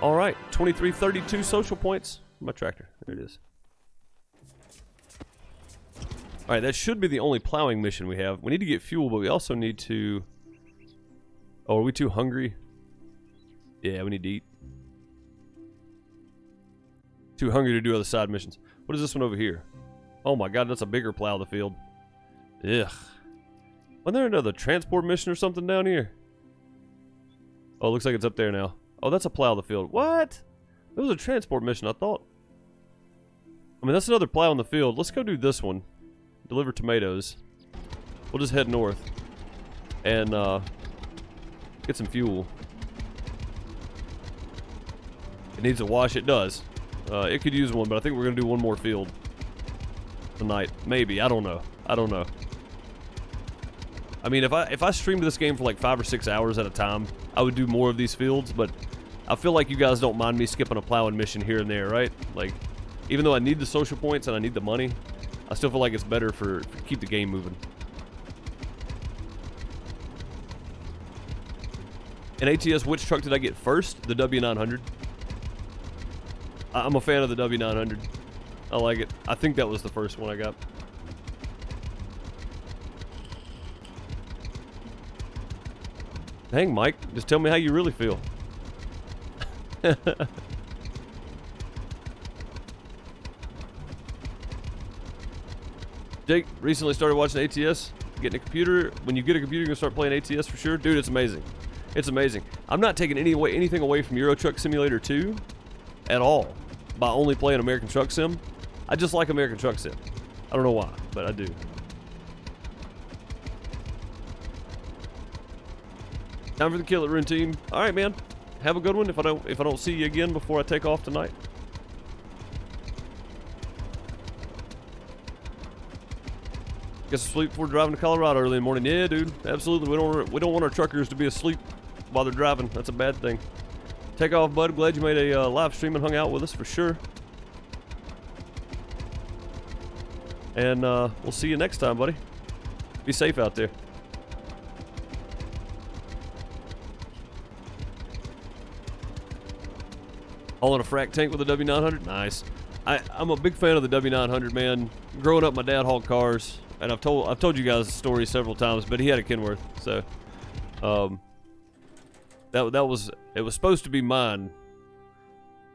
All right, 2332 social points. My tractor, there it is. All right, that should be the only plowing mission we have. We need to get fuel, but we also need to... Oh, are we too hungry? Yeah, we need to eat. Too hungry to do other side missions. What is this one over here? Oh my god, that's a bigger Plow the Field. Ugh. Wasn't there another transport mission or something down here? Oh, it looks like it's up there now. Oh, that's a Plow the Field. What? It was a transport mission, I thought. I mean, that's another Plow in the Field. Let's go do this one. Deliver tomatoes. We'll just head north. And, get some fuel. It needs a wash. It does. It could use one, but I think we're going to do one more field tonight. Maybe. I don't know. I don't know. I mean, if I streamed this game for like 5 or 6 hours at a time, I would do more of these fields, but I feel like you guys don't mind me skipping a plowing mission here and there, right? Like, even though I need the social points and I need the money, I still feel like it's better for keep the game moving. In ATS, which truck did I get first? The W900. I'm a fan of the W900. I like it. I think that was the first one I got. Dang, Mike, just tell me how you really feel. Jake recently started watching ATS, getting a computer. When you get a computer, you're gonna start playing ATS for sure. Dude, it's amazing. It's amazing. I'm not taking anything away from Euro Truck Simulator 2 at all by only playing American Truck Sim. I just like American Truck Sim. I don't know why, but I do. Time for the Kill It Run team. All right, man. Have a good one. If I don't see you again before I take off tonight. Get some sleep before driving to Colorado early in the morning. Yeah, dude. Absolutely. We don't want our truckers to be asleep while they're driving. That's a bad thing. Take off, bud. Glad you made a live stream and hung out with us for sure. And we'll see you next time, buddy. Be safe out there. All in a frac tank with a W900? Nice. I'm a big fan of the W900, man. Growing up, my dad hauled cars, and I've told you guys the story several times, but he had a Kenworth, so it was supposed to be mine.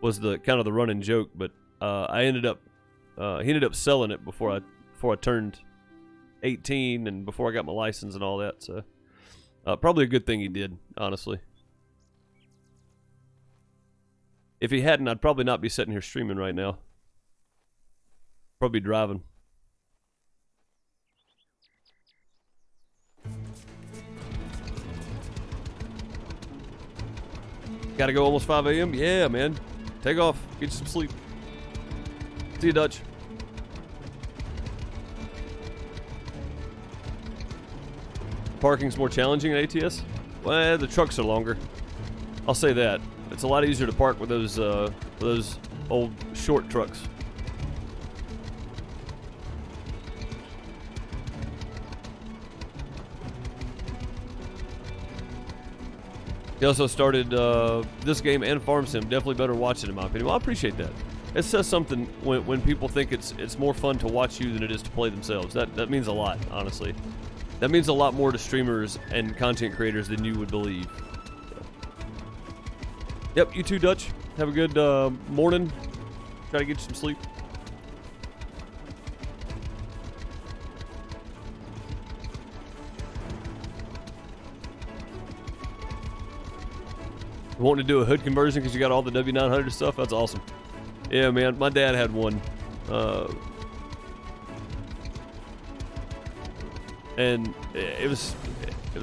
Was the kind of the running joke, but he ended up selling it before I turned 18 and before I got my license and all that. So probably a good thing he did, honestly. If he hadn't, I'd probably not be sitting here streaming right now. Probably driving. Gotta go almost 5 a.m.? Yeah, man. Take off. Get you some sleep. See you, Dutch. Parking's more challenging at ATS? Well, the trucks are longer. I'll say that. It's a lot easier to park with those old short trucks. He also started this game and Farm Sim. Definitely better watch it, in my opinion. Well, I appreciate that. It says something when people think it's more fun to watch you than it is to play themselves. That means a lot, honestly. That means a lot more to streamers and content creators than you would believe. So. Yep, you too, Dutch. Have a good morning. Try to get you some sleep. Wanting to do a hood conversion because you got all the W900 stuff? That's awesome. Yeah, man. My dad had one. And it was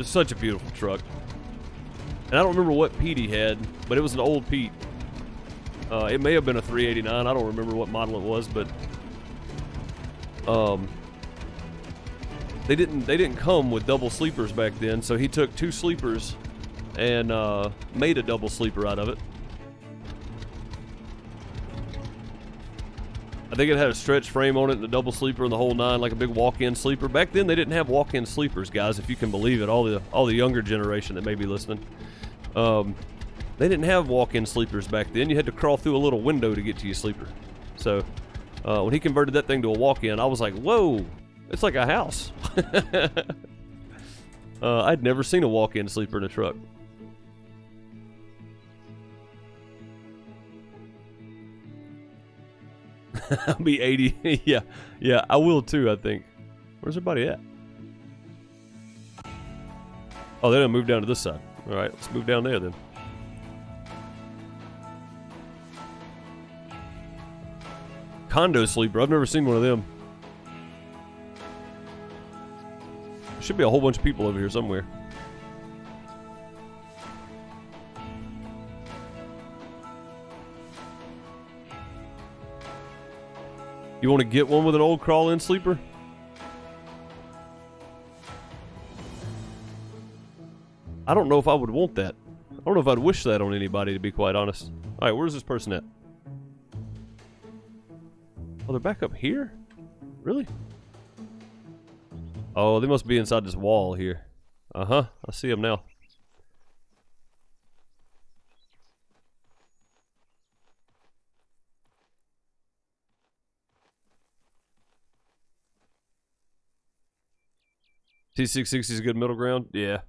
such a beautiful truck. And I don't remember what Pete he had, but it was an old Pete. It may have been a 389. I don't remember what model it was, but they didn't come with double sleepers back then. So he took 2 sleepers and made a double sleeper out of it. I think it had a stretch frame on it and a double sleeper and the whole nine, like a big walk-in sleeper. Back then, they didn't have walk-in sleepers, guys, if you can believe it. All the younger generation that may be listening, they didn't have walk-in sleepers back then. You had to crawl through a little window to get to your sleeper. So when he converted that thing to a walk-in, I was like, whoa, it's like a house. I'd never seen a walk-in sleeper in a truck. I'll be 80. yeah, I will too, I think. Where's everybody at? Oh, they done moved down to this side. All right, let's move down there then. Condo sleeper. I've never seen one of them. There should be a whole bunch of people over here somewhere. You want to get one with an old crawl-in sleeper? I don't know if I would want that. I don't know if I'd wish that on anybody, to be quite honest. All right, where's this person at? Oh, they're back up here? Really? Oh, they must be inside this wall here. Uh-huh, I see them now. T660 is a good middle ground? Yeah.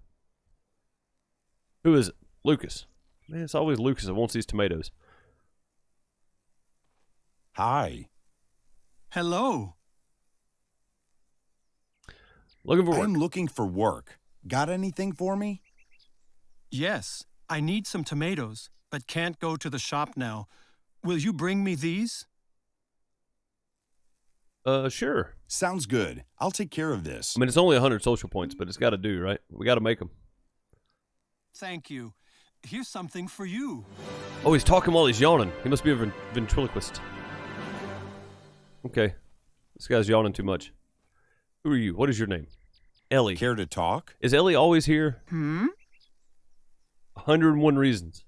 Who is it? Lucas. Man, it's always Lucas that wants these tomatoes. Hi. Hello. Looking for work. I'm looking for work. Got anything for me? Yes, I need some tomatoes, but can't go to the shop now. Will you bring me these? Sure. Sounds good. I'll take care of this. I mean, it's only 100 social points, but it's got to do, right? We got to make them. Thank you. Here's something for you. Oh, he's talking while he's yawning. He must be a ventriloquist. Okay. This guy's yawning too much. Who are you? What is your name? Ellie. Care to talk? Is Ellie always here? 101 reasons.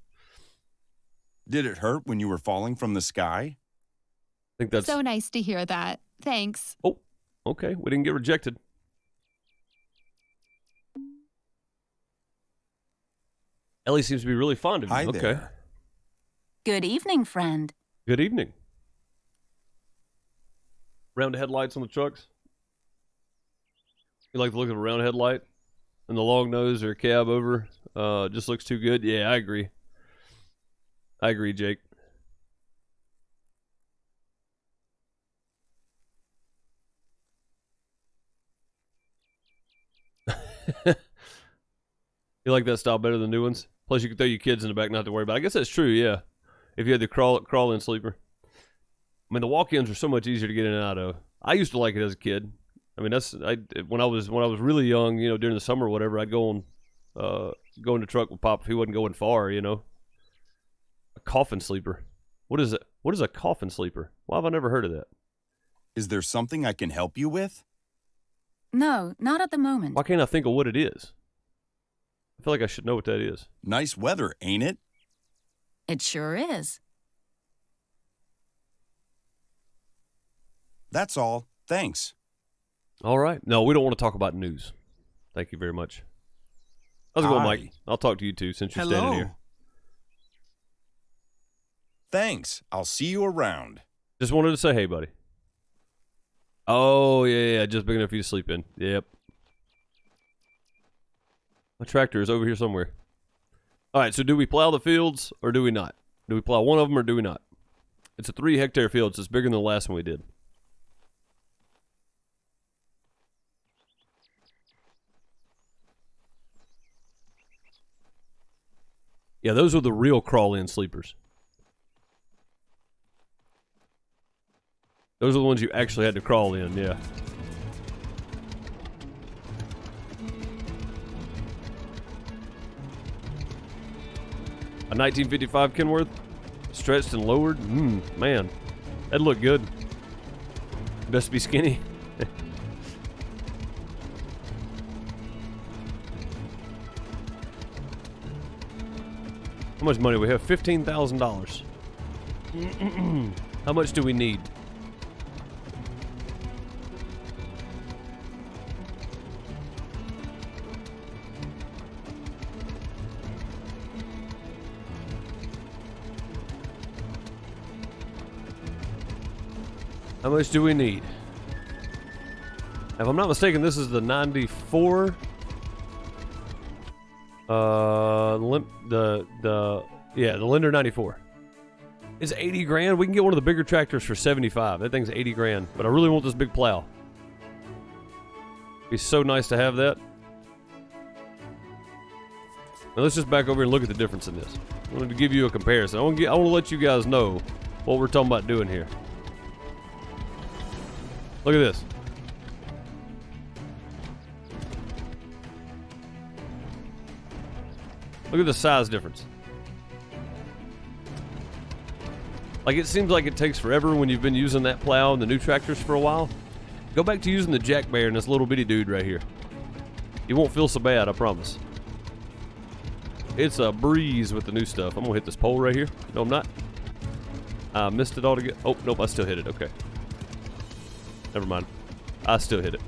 Did it hurt when you were falling from the sky? I think that's... So nice to hear that. Thanks. Oh, okay. We didn't get rejected. Ellie seems to be really fond of you. Hi Okay. there. Good evening, friend. Good evening. Round headlights on the trucks? You like the look of a round headlight? And the long nose or cab over? Just looks too good? Yeah, I agree. I agree, Jake. You like that style better than new ones? Plus, you can throw your kids in the back, not to worry about it. I guess that's true, yeah. If you had the crawl-in sleeper. I mean, the walk-ins are so much easier to get in and out of. I used to like it as a kid. I mean, when I was really young, you know, during the summer or whatever, I'd go in the truck with Pop if he wasn't going far, you know. A coffin sleeper. What is it? What is a coffin sleeper? Why have I never heard of that? Is there something I can help you with? No, not at the moment. Why can't I think of what it is? I feel like I should know what that is. Nice weather, ain't it? It sure is. That's all. Thanks. All right. No, we don't want to talk about news. Thank you very much. How's it going, Mike? Aye. I'll talk to you too since you're standing here. Thanks. I'll see you around. Just wanted to say hey, buddy. Oh, yeah, just big enough for you to sleep in. Yep. My tractor is over here somewhere. All right, so do we plow the fields or do we not? Do we plow one of them or do we not? It's a 3-hectare field, so it's bigger than the last one we did. Yeah, those are the real crawl-in sleepers. Those are the ones you actually had to crawl in, yeah. A 1955 Kenworth, stretched and lowered. Man, that'd look good. Best be skinny. How much money we have? $15,000. How much do we need? How much do we need? If I'm not mistaken, this is the 94. The Lender 94. It's 80 grand. We can get one of the bigger tractors for 75. That thing's 80 grand. But I really want this big plow. It'd be so nice to have that. Now let's just back over and look at the difference in this. I wanted to give you a comparison. I want to let you guys know what we're talking about doing here. Look at this. Look at the size difference. Like, it seems like it takes forever when you've been using that plow and the new tractors for a while. Go back to using the Jack Bear and this little bitty dude right here. You won't feel so bad, I promise. It's a breeze with the new stuff. I'm gonna hit this pole right here. No, I'm not. I missed it all together. Oh, nope, I still hit it. Okay. Never mind. I still hit it.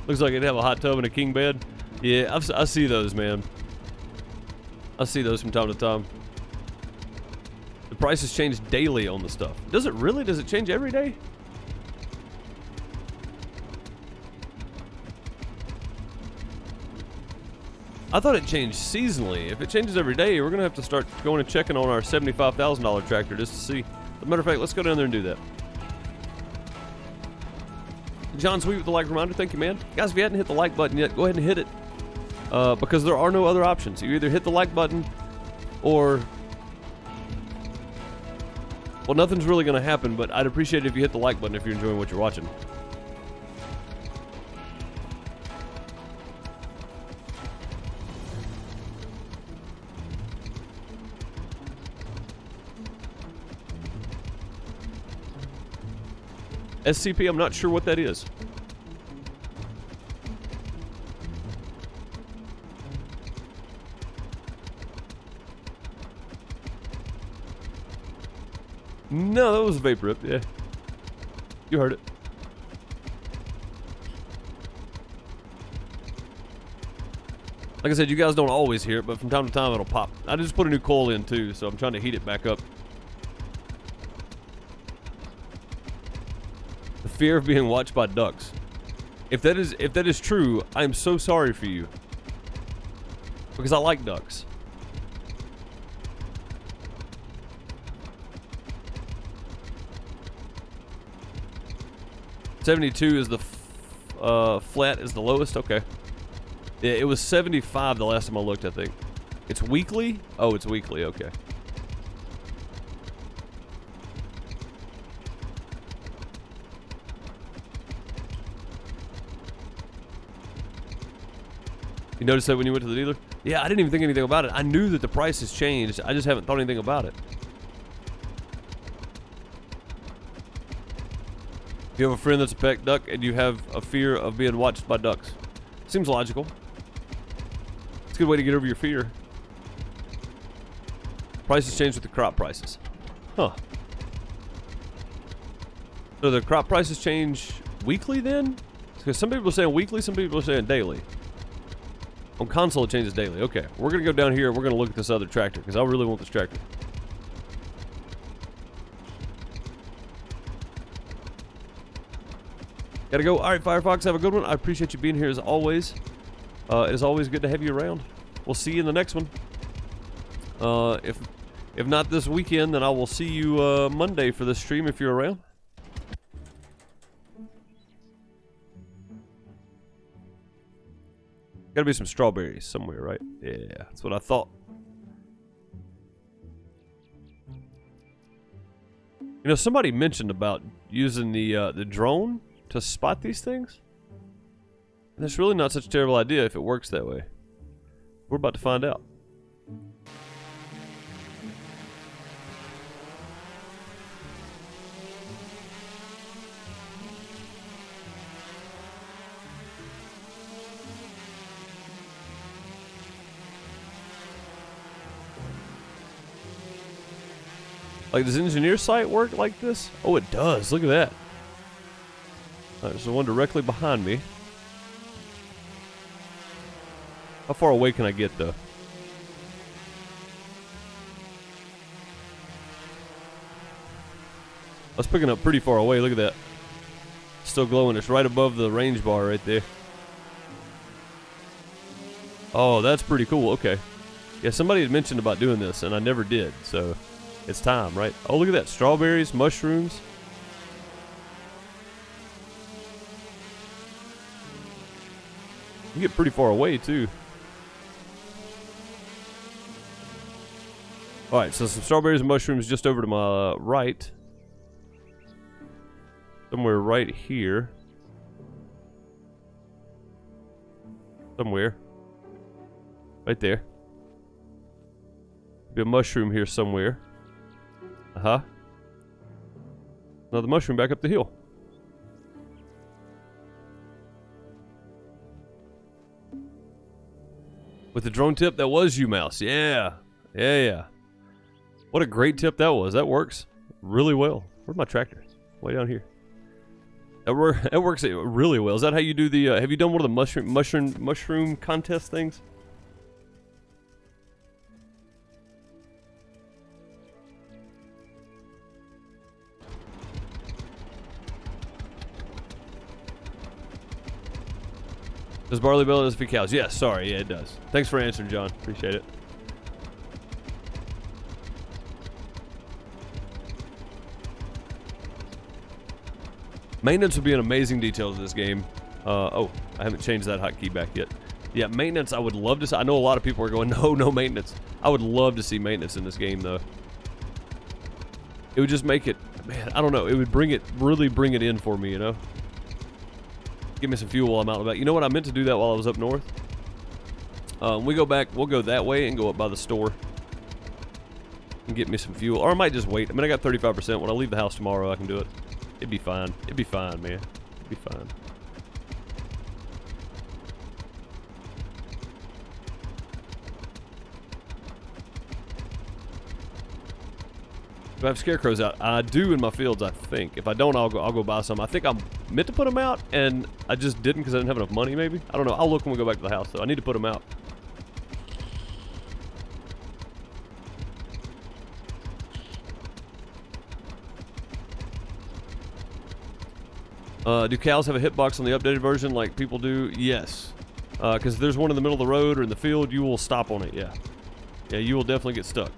Looks like it'd have a hot tub and a king bed. Yeah, I see those, man. I see those from time to time. The prices change daily on the stuff. Does it really? Does it change every day? I thought it changed seasonally. If it changes every day, we're going to have to start going and checking on our $75,000 tractor just to see. As a matter of fact, let's go down there and do that. John Sweet with the like reminder. Thank you, man. Guys, if you hadn't hit the like button yet, go ahead and hit it. Because there are no other options. You either hit the like button or... well, nothing's really going to happen, but I'd appreciate it if you hit the like button if you're enjoying what you're watching. SCP, I'm not sure what that is. No, that was a vapor rip, yeah. You heard it. Like I said, you guys don't always hear it, but from time to time it'll pop. I just put a new coil in too, so I'm trying to heat it back up. The fear of being watched by ducks. If that is true, I am so sorry for you. Because I like ducks. $72 is the flat is the lowest. Okay. Yeah, it was 75 the last time I looked, I think. It's weekly? Oh, it's weekly, okay. You noticed that when you went to the dealer? Yeah, I didn't even think anything about it. I knew that the price has changed. I just haven't thought anything about it. If you have a friend that's a pet duck and you have a fear of being watched by ducks. Seems logical. It's a good way to get over your fear. Prices change with the crop prices. Huh. So the crop prices change weekly then? Because some people are saying weekly, some people are saying daily. On console, it changes daily. Okay, we're going to go down here and we're going to look at this other tractor because I really want this tractor. Gotta go. All right, Firefox, have a good one. I appreciate you being here as always. It is always good to have you around. We'll see you in the next one. If not this weekend, then I will see you Monday for this stream if you're around. Gotta be some strawberries somewhere, right? Yeah, that's what I thought. You know, somebody mentioned about using the drone to spot these things. And it's really not such a terrible idea if it works that way. We're about to find out. Like, does Engineer Site work like this? Oh, it does. Look at that. There's the one directly behind me. How far away can I get, though? I was picking up pretty far away. Look at that. Still glowing. It's right above the range bar right there. Oh, that's pretty cool. Okay. Yeah, somebody had mentioned about doing this, and I never did, so it's time, right? Oh, look at that. Strawberries, mushrooms. You get pretty far away, too. Alright, so some strawberries and mushrooms just over to my right. Somewhere right here. Somewhere. Right there. Be a mushroom here somewhere. Uh-huh. Another mushroom back up the hill. With the drone tip, that was you, Mouse. Yeah. Yeah. What a great tip that was. That works really well. Where's my tractor? Way down here. That works really well. Is that how you do the, have you done one of the mushroom contest things? Does barley bell does feed cows? Yes, sorry, yeah, it does. Thanks for answering, John. Appreciate it. Maintenance would be an amazing detail to this game. Oh, I haven't changed that hotkey back yet. Yeah, maintenance, I would love to see. I know a lot of people are going, no maintenance. I would love to see maintenance in this game, though. It would just make it, man, I don't know. It would really bring it in for me, you know? Give me some fuel while I'm out and about. You know what? I meant to do that while I was up north. We go back, we'll go that way and go up by the store. And get me some fuel. Or I might just wait. I mean, I got 35%. When I leave the house tomorrow, I can do it. It'd be fine. It'd be fine, man. It'd be fine. Do I have scarecrows out? I do in my fields, I think. If I don't, I'll go buy some. I think I'm meant to put them out, and I just didn't because I didn't have enough money, maybe? I don't know. I'll look when we go back to the house, though. I need to put them out. Do cows have a hitbox on the updated version like people do? Yes. Because if there's one in the middle of the road or in the field, you will stop on it, yeah. Yeah, you will definitely get stuck.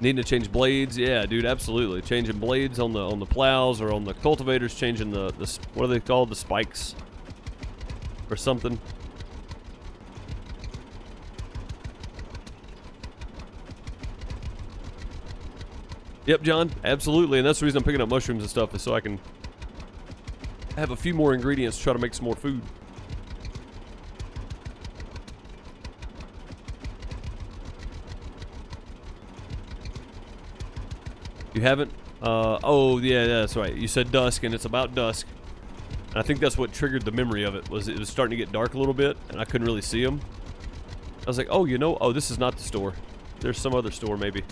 Needing to change blades, yeah, dude, absolutely. Changing blades on the plows or on the cultivators, changing the what are they called, the spikes or something. Yep, John, absolutely, and that's the reason I'm picking up mushrooms and stuff, is so I can have a few more ingredients to try to make some more food. You haven't? Oh, yeah, that's right. You said dusk, and it's about dusk. And I think that's what triggered the memory of it, was it was starting to get dark a little bit, and I couldn't really see them. I was like, oh, you know, oh, this is not the store. There's some other store, maybe.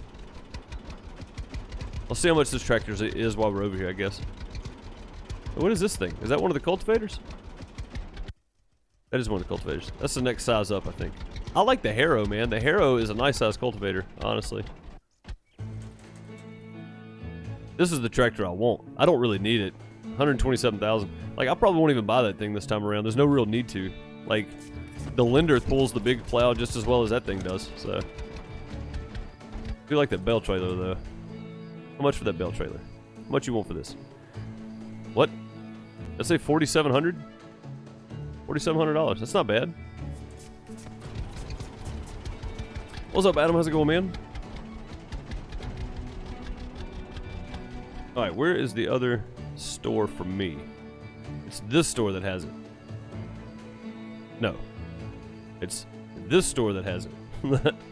I'll see how much this tractor is while we're over here, I guess. What is this thing? Is that one of the cultivators? That is one of the cultivators. That's the next size up, I think. I like the Harrow, man. The Harrow is a nice size cultivator, honestly. This is the tractor I want. I don't really need it. 127,000. Like, I probably won't even buy that thing this time around. There's no real need to. Like, the Lender pulls the big plow just as well as that thing does, so. I do like that bell trailer, though. How much for that bell trailer? How much you want for this? What? Let's say $4,700? $4,700. That's not bad. What's up, Adam? How's it going, man? Alright, where is the other store for me? It's this store that has it. No. It's this store that has it.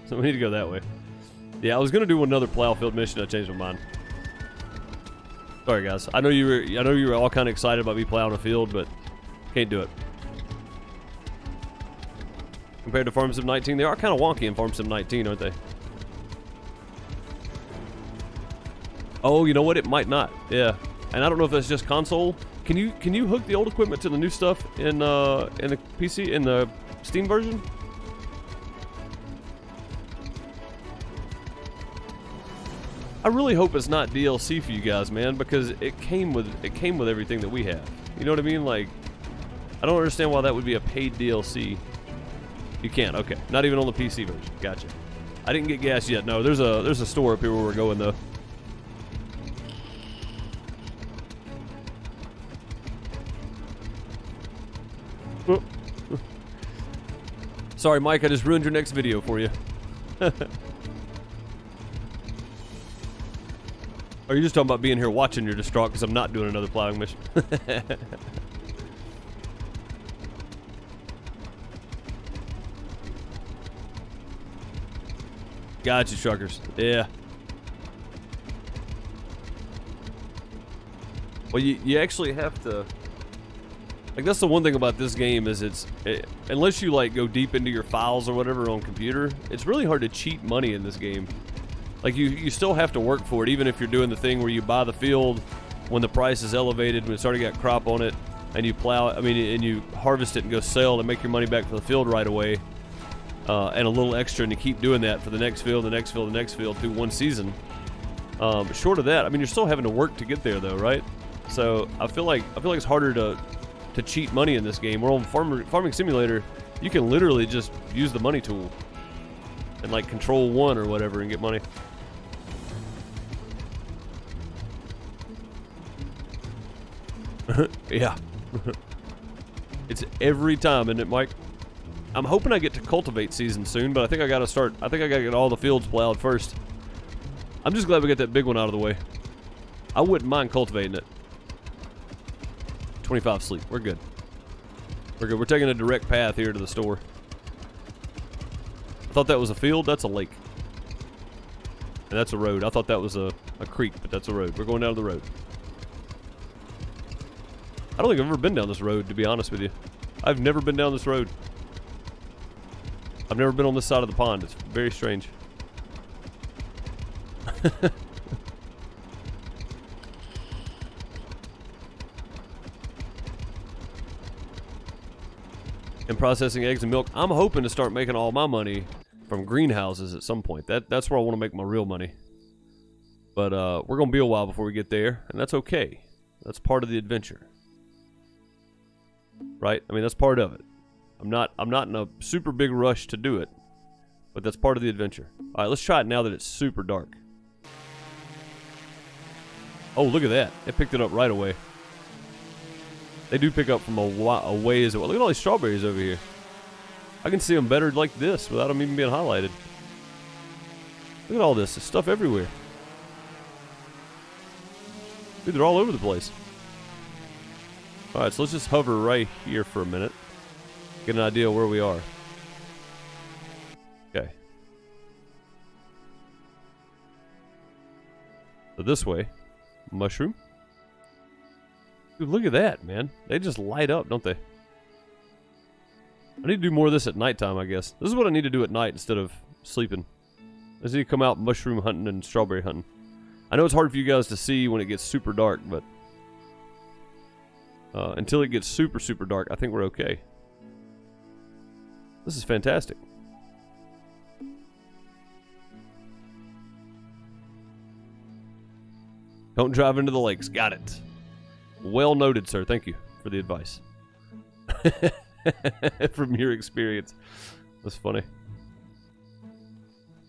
So we need to go that way. Yeah, I was gonna do another plow field mission. I changed my mind. Sorry, guys. I know you were all kind of excited about me plowing a field, but can't do it. Compared to Farm Sim 19, they are kind of wonky in Farm Sim 19, aren't they? Oh, you know what? It might not. Yeah, and I don't know if that's just console. Can you hook the old equipment to the new stuff in the PC, in the Steam version? I really hope it's not DLC for you guys, man, because it came with everything that we have. You know what I mean? Like, I don't understand why that would be a paid DLC. You can't. Okay, not even on the PC version. Gotcha. I didn't get gas yet. No, there's a store up here where we're going though. Sorry, Mike, I just ruined your next video for you. Are you just talking about being here watching you're distraught because I'm not doing another plowing mission? Gotcha, truckers. Yeah. Well, you actually have to... Like, that's the one thing about this game is unless you, like, go deep into your files or whatever on computer, it's really hard to cheat money in this game. Like, you still have to work for it, even if you're doing the thing where you buy the field when the price is elevated, when it's already got crop on it, and you plow it, and you harvest it and go sell and make your money back for the field right away, and a little extra, and you keep doing that for the next field, the next field, the next field through one season. But short of that, I mean, you're still having to work to get there, though, right? So I feel like it's harder to cheat money in this game. Where on Farming Simulator, you can literally just use the money tool and like control one or whatever and get money. Yeah. It's every time, isn't it, Mike? I'm hoping I get to cultivate season soon, but I think I gotta get all the fields plowed first. I'm just glad we got that big one out of the way. I wouldn't mind cultivating it. 25 sleep. We're good. We're good. We're taking a direct path here to the store. I thought that was a field. That's a lake. And that's a road. I thought that was a creek, but that's a road. We're going down the road. I don't think I've ever been down this road, to be honest with you. I've never been down this road. I've never been on this side of the pond. It's very strange. And processing eggs and milk. I'm hoping to start making all my money from greenhouses at some point. That's where I want to make my real money. But we're going to be a while before we get there, and that's okay. That's part of the adventure. Right? I mean, that's part of it. I'm not in a super big rush to do it, but that's part of the adventure. All right, let's try it now that it's super dark. Oh, look at that. They picked it up right away. They do pick up from a ways away. Look at all these strawberries over here. I can see them better like this without them even being highlighted. Look at all this. There's stuff everywhere. Dude, they're all over the place. Alright, so let's just hover right here for a minute. Get an idea of where we are. Okay. So this way. Mushroom. Dude, look at that, man. They just light up, don't they? I need to do more of this at nighttime, I guess. This is what I need to do at night instead of sleeping. I just need to come out mushroom hunting and strawberry hunting. I know it's hard for you guys to see when it gets super dark, but until it gets super, super dark, I think we're okay. This is fantastic. Don't drive into the lakes. Got it. Well noted, sir. Thank you for the advice. From your experience. That's funny.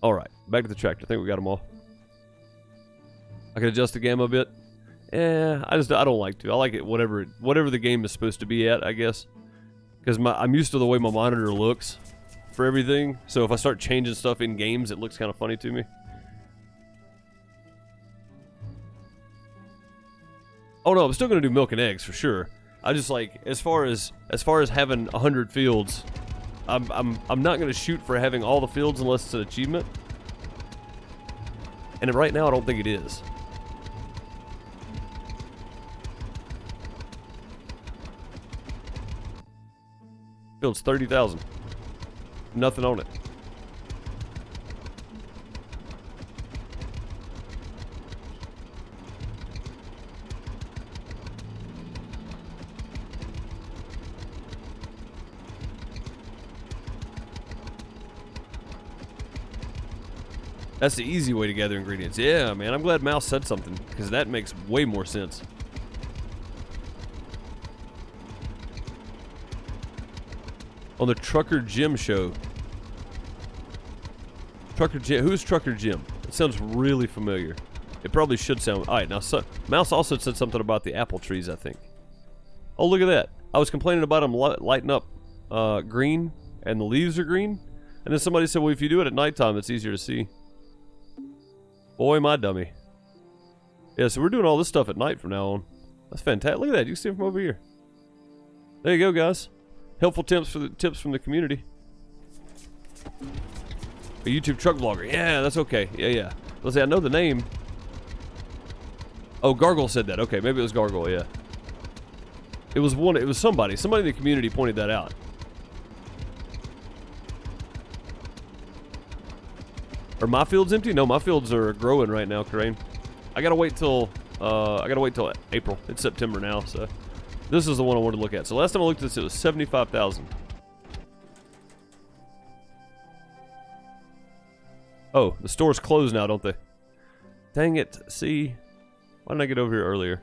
Alright, back to the tractor. I think we got them all. I can adjust the gamma a bit. I don't like to. I like it whatever the game is supposed to be at, I guess. Because I'm used to the way my monitor looks for everything. So if I start changing stuff in games, it looks kind of funny to me. Oh no, I'm still gonna do milk and eggs for sure. I just like as far as having 100 fields, I'm not gonna shoot for having all the fields unless it's an achievement. And right now I don't think it is. Field's 30,000. Nothing on it. That's the easy way to gather ingredients. Yeah, man, I'm glad Mouse said something, because that makes way more sense. On the Trucker Jim show. Trucker Jim, who's Trucker Jim? It sounds really familiar. It probably should sound, alright, now Mouse also said something about the apple trees, I think. Oh, look at that. I was complaining about them lighting up green, and the leaves are green, and then somebody said, well, if you do it at nighttime, it's easier to see. Boy, my dummy. Yeah, so we're doing all this stuff at night from now on. That's fantastic. Look at that. You can see it from over here. There you go, guys. Helpful tips from the community. A YouTube truck vlogger. Yeah, that's okay. Yeah. Let's see, I know the name. Oh, Gargle said that. Okay, maybe it was Gargle, yeah. It was somebody. Somebody in the community pointed that out. Are my fields empty? No, my fields are growing right now, Crane. I gotta wait till April. It's September now, so this is the one I wanted to look at. So last time I looked at this, it was 75,000. Oh, the store's closed now, don't they? Dang it! See, why didn't I get over here earlier?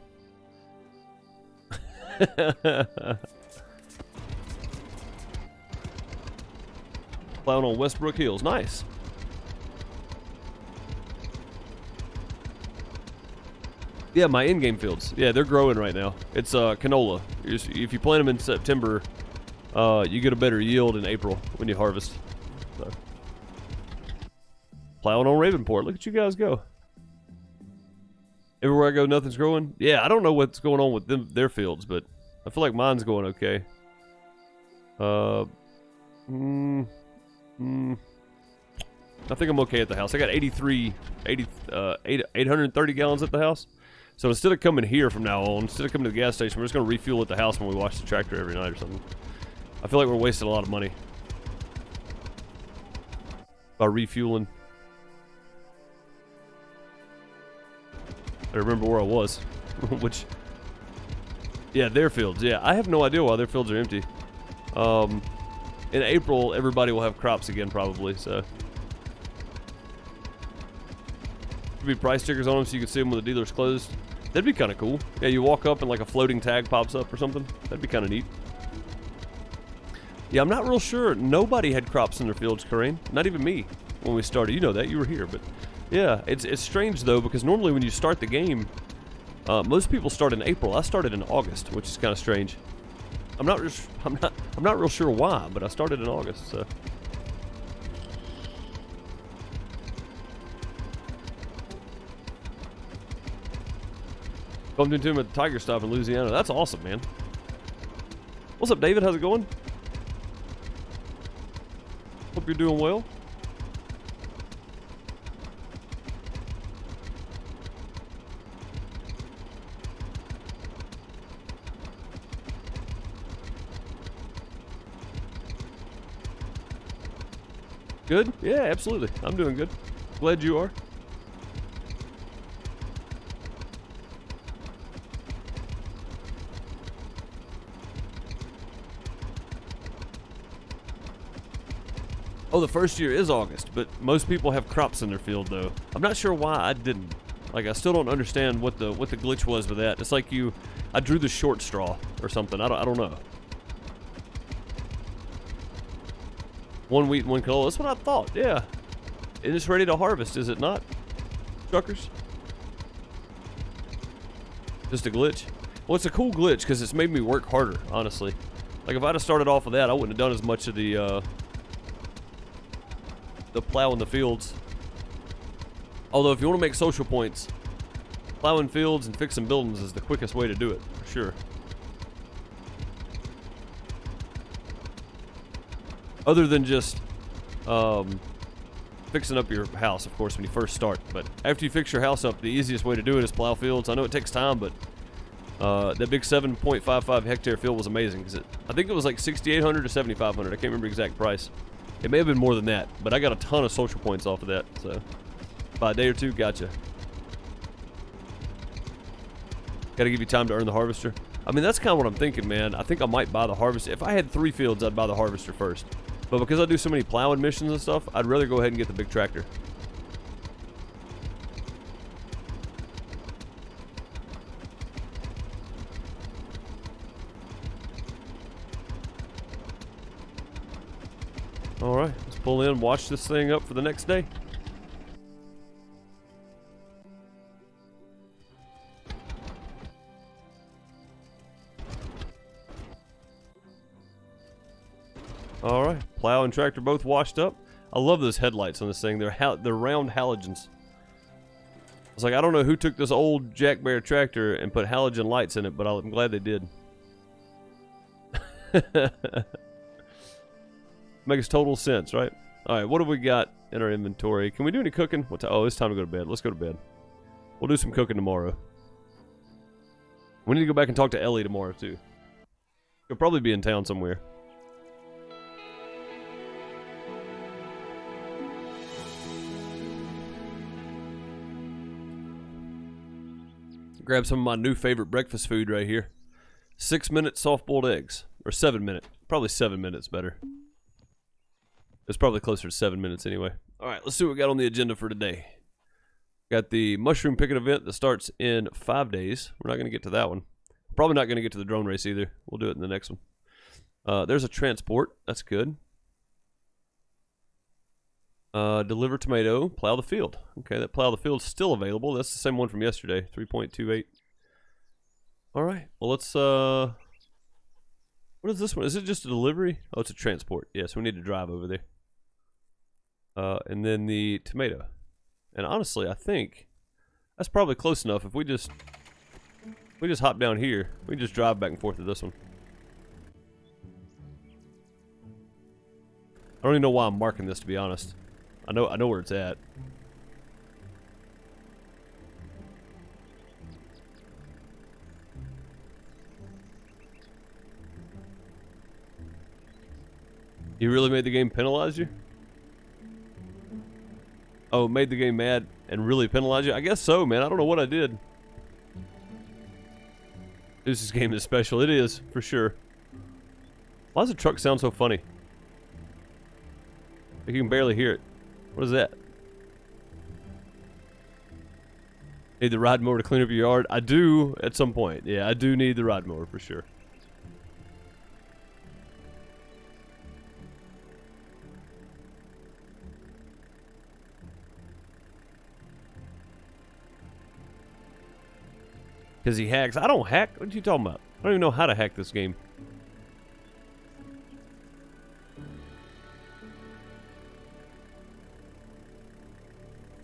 Plowing on Westbrook Hills, nice. Yeah, my in-game fields. Yeah, they're growing right now. It's canola. If you plant them in September, you get a better yield in April when you harvest. So. Plowing on Ravenport. Look at you guys go. Everywhere I go, nothing's growing. Yeah, I don't know what's going on with their fields, but I feel like mine's going okay. I think I'm okay at the house. I got 830 gallons at the house. So instead of coming here from now on, instead of coming to the gas station, we're just going to refuel at the house when we wash the tractor every night or something. I feel like we're wasting a lot of money by refueling. I remember where I was. Which, yeah, their fields. Yeah, I have no idea why their fields are empty. In April, everybody will have crops again probably, so. Be price stickers on them so you can see them when the dealer's closed. That'd be kind of cool. Yeah, you walk up and like a floating tag pops up or something. That'd be kind of neat. Yeah, I'm not real sure. Nobody had crops in their fields, Corinne. Not even me when we started. You know that. You were here. But yeah, it's strange though because normally when you start the game, Most people start in April. I started in August, which is kind of strange. I'm not real sure why, but I started in August. So. Bumped into him at the Tiger Stop in Louisiana. That's awesome, man. What's up, David? How's it going? Hope you're doing well. Good? Yeah, absolutely. I'm doing good. Glad you are. Oh, the first year is August, but most people have crops in their field, though. I'm not sure why I didn't. Like, I still don't understand what the glitch was with that. It's like I drew the short straw or something. I don't know. One wheat and one canola. That's what I thought. Yeah, and it's ready to harvest, is it not, truckers? Just a glitch. Well, it's a cool glitch because it's made me work harder. Honestly, like if I'd have started off with that, I wouldn't have done as much of the plowing the fields. Although if you want to make social points, plowing fields and fixing buildings is the quickest way to do it, for sure. Other than just fixing up your house, of course, when you first start. But after you fix your house up, the easiest way to do it is plow fields. I know it takes time, but that big 7.55 hectare field was amazing. Because I think it was like 6,800 or 7,500. I can't remember the exact price. It may have been more than that, but I got a ton of social points off of that. So by a day or two, gotcha. Got to give you time to earn the harvester. I mean, that's kind of what I'm thinking, man. I think I might buy the harvester. If I had 3 fields, I'd buy the harvester first. But because I do so many plowing missions and stuff, I'd rather go ahead and get the big tractor. Alright, let's pull in, watch this thing up for the next day. Alright, plow and tractor both washed up. I love those headlights on this thing. They're round halogens. I was like, I don't know who took this old Jack Bear tractor and put halogen lights in it, but I'm glad they did. Makes total sense, right? Alright, what do we got in our inventory? Can we do any cooking? Oh, it's time to go to bed. Let's go to bed. We'll do some cooking tomorrow. We need to go back and talk to Ellie tomorrow, too. He'll probably be in town somewhere. Grab some of my new favorite breakfast food right here. 6-minute soft-boiled eggs. Or 7-minute. Probably 7 minutes better. It's probably closer to 7 minutes anyway. Alright, let's see what we got on the agenda for today. Got the mushroom picking event that starts in 5 days. We're not going to get to that one. Probably not going to get to the drone race either. We'll do it in the next one. There's a transport. That's good. Deliver tomato. Plow the field. Okay, that plow the field's still available. That's the same one from yesterday. 3.28. Alright, well let's what is this one? Is it just a delivery? Oh, it's a transport. Yes, we need to drive over there. And then the tomato. And honestly, I think that's probably close enough. If we just hop down here, we just drive back and forth to this one. I don't even know why I'm marking this, to be honest. I know where it's at. You really made the game penalize you? Oh, made the game mad and really penalize you? I guess so, man. I don't know what I did. This game is special. It is, for sure. Why does the truck sound so funny? Like you can barely hear it. What is that? Need the ride mower to clean up your yard? I do at some point. Yeah, I do need the ride mower for sure. Because he hacks. I don't hack. What are you talking about? I don't even know how to hack this game.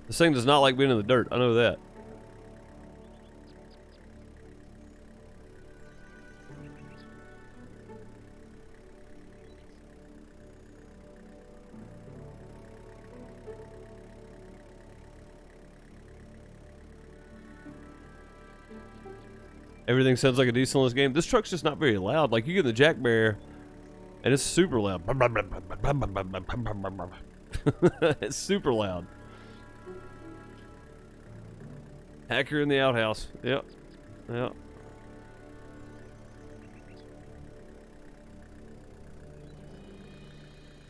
This thing does not like being in the dirt. I know that. Everything sounds like a decent in this game. This truck's just not very loud. Like, you get in the Jack Bear, and it's super loud. It's super loud. Hacker in the outhouse. Yep. Yep.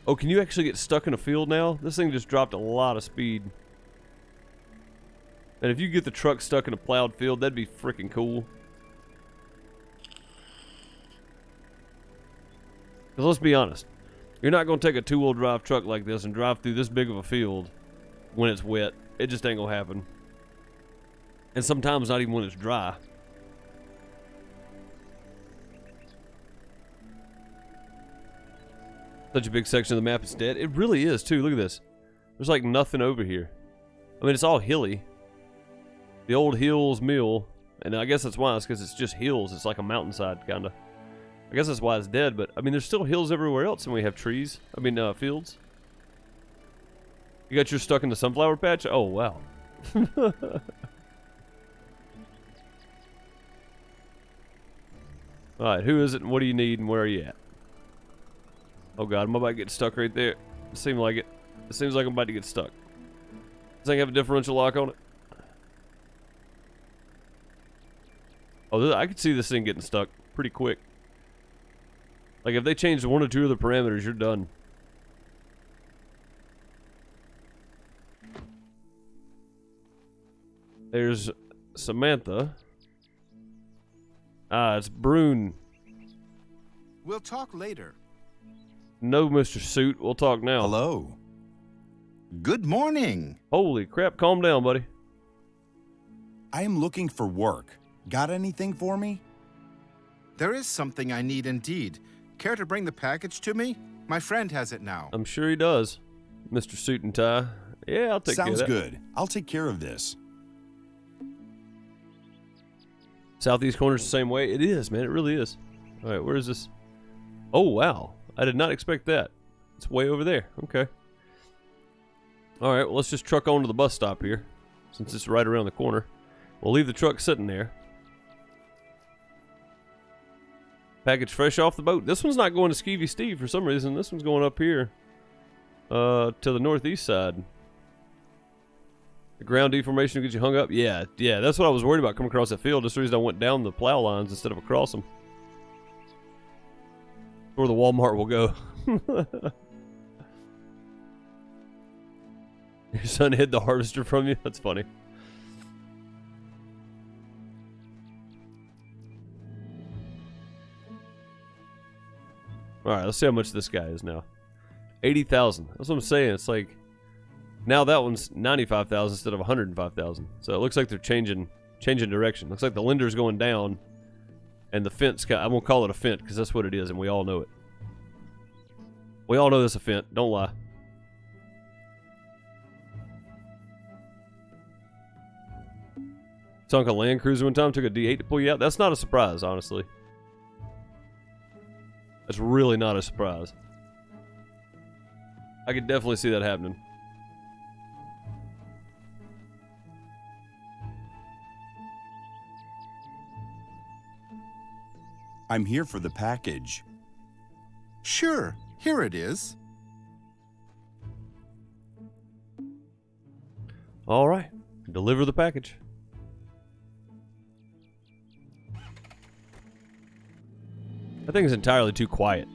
Oh, can you actually get stuck in a field now? This thing just dropped a lot of speed. And if you get the truck stuck in a plowed field, that'd be freaking cool. Because let's be honest, you're not going to take a two-wheel drive truck like this and drive through this big of a field when it's wet. It just ain't going to happen. And sometimes not even when it's dry. Such a big section of the map is dead. It really is, too. Look at this. There's like nothing over here. I mean, it's all hilly. The old Hills Mill. And I guess that's why. It's because it's just hills. It's like a mountainside, kind of. I guess that's why it's dead, but I mean, there's still hills everywhere else, and we have trees. I mean, fields. You got yours stuck in the sunflower patch? Oh, wow. Alright, who is it, and what do you need, and where are you at? Oh, God, I'm about to get stuck right there. It seems like it. It seems like I'm about to get stuck. Does thing have a differential lock on it? Oh, I could see this thing getting stuck pretty quick. Like, if they change one or two of the parameters, you're done. There's Samantha. Ah, it's Brune. We'll talk later. No, Mr. Suit. We'll talk now. Hello. Good morning. Holy crap. Calm down, buddy. I am looking for work. Got anything for me? There is something I need indeed. Care to bring the package to me? My friend has it now. I'm sure he does, Mr. Suit and Tie. Yeah, I'll take care of that. Sounds good. I'll take care of this. Southeast corner's the same way? It is, man. It really is. All right, where is this? Oh, wow. I did not expect that. It's way over there. Okay. All right, well, let's just truck on to the bus stop here, since it's right around the corner. We'll leave the truck sitting there. Package fresh off the boat. This one's not going to Skeevy Steve for some reason. This one's going up here to the northeast side. The ground deformation will get you hung up. Yeah, that's what I was worried about coming across that field. That's the reason I went down the plow lines instead of across them. Where the Walmart will go. Your son hid the harvester from you? That's funny. Alright, let's see how much this guy is now. 80,000. That's what I'm saying. It's like, now that one's 95,000 instead of 105,000. So it looks like they're changing direction. Looks like the lender's going down, and the fence, I won't call it a fence because that's what it is, and we all know it. We all know this is a fence. Don't lie. Sunk a Land Cruiser one time, took a D8 to pull you out. That's not a surprise, honestly. That's really not a surprise. I could definitely see that happening. I'm here for the package. Sure, here it is. All right, deliver the package. That thing's entirely too quiet.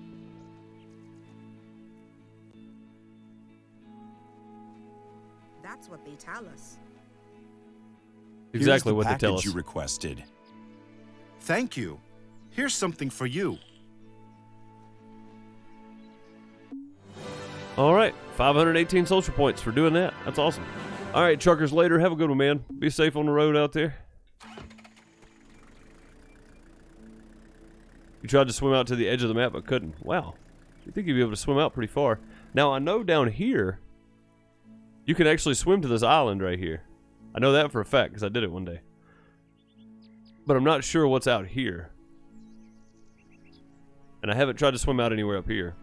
That's what they tell us. Exactly Here's what the they tell package us. you requested. Thank you. Here's something for you. All right, 518 social points for doing that. That's awesome. All right, truckers, later. Have a good one, man. Be safe on the road out there. You tried to swim out to the edge of the map but couldn't. Wow. You think you'd be able to swim out pretty far. Now, I know down here, you can actually swim to this island right here. I know that for a fact because I did it one day. But I'm not sure what's out here. And I haven't tried to swim out anywhere up here.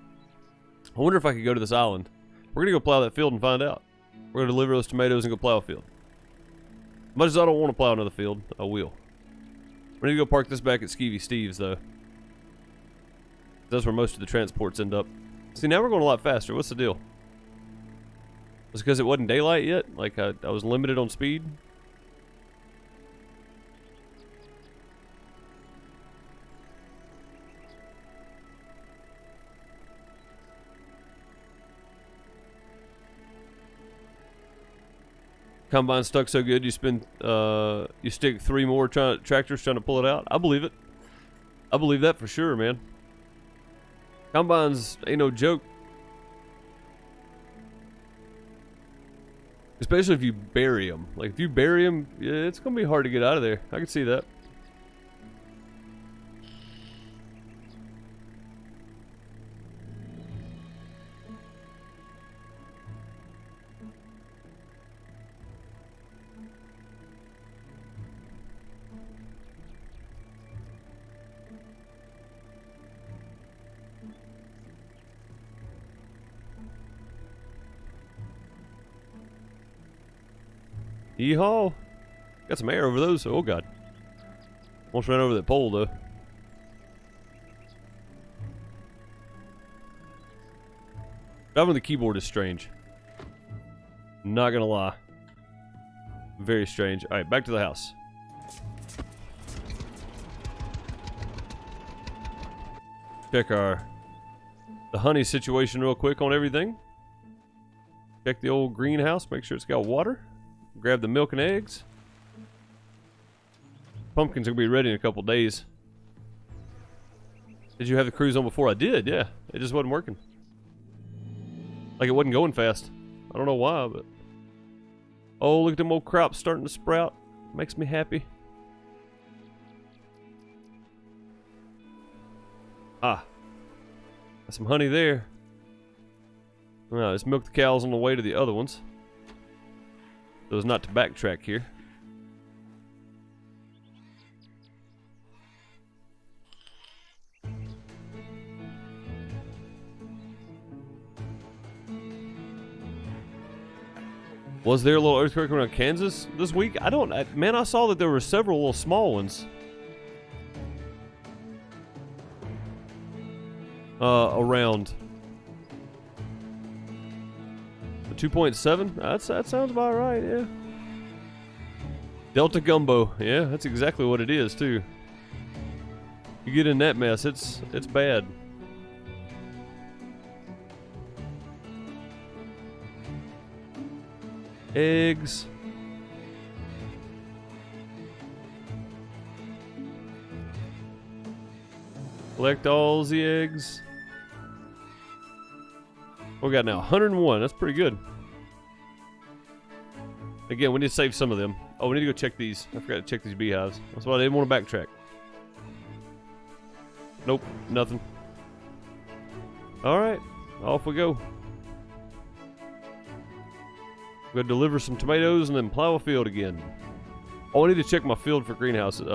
I wonder if I could go to this island. We're going to go plow that field and find out. We're going to deliver those tomatoes and go plow a field. As much as I don't want to plow another field, I will. We need to go park this back at Skeevy Steve's, though. That's where most of the transports end up. See, now we're going a lot faster. What's the deal? Was it because it wasn't daylight yet? Like, I was limited on speed? Combine stuck so good you you stick 3 more tractors trying to pull it out. I believe it. I believe that for sure, man. Combines ain't no joke. Especially if you bury them. Like, if you bury them, yeah, it's gonna be hard to get out of there. I can see that. Yeehaw! Got some air over those. Oh god. Almost ran over that pole though. Driving the keyboard is strange. Not gonna lie. Very strange. Alright, back to the house. Check the honey situation real quick on everything. Check the old greenhouse, make sure it's got water. Grab the milk and eggs. Pumpkins will be ready in a couple days. Did you have the cruise on before? I did, yeah. It just wasn't working. Like, it wasn't going fast. I don't know why, but... Oh, look at them old crops starting to sprout. Makes me happy. Ah. Got some honey there. Now, let's milk the cows on the way to the other ones. So as not to backtrack here. Was there a little earthquake around Kansas this week? Man, I saw that there were several little small ones. Around. 2.7? That sounds about right, yeah. Delta Gumbo. Yeah, that's exactly what it is, too. You get in that mess, it's bad. Eggs. Collect all the eggs. What we got now? 101. That's pretty good. Again, we need to save some of them. Oh, we need to go check these. I forgot to check these beehives. That's why I didn't want to backtrack. Nope, nothing. Alright, off we go. We're going to deliver some tomatoes and then plow a field again. Oh, I need to check my field for greenhouses,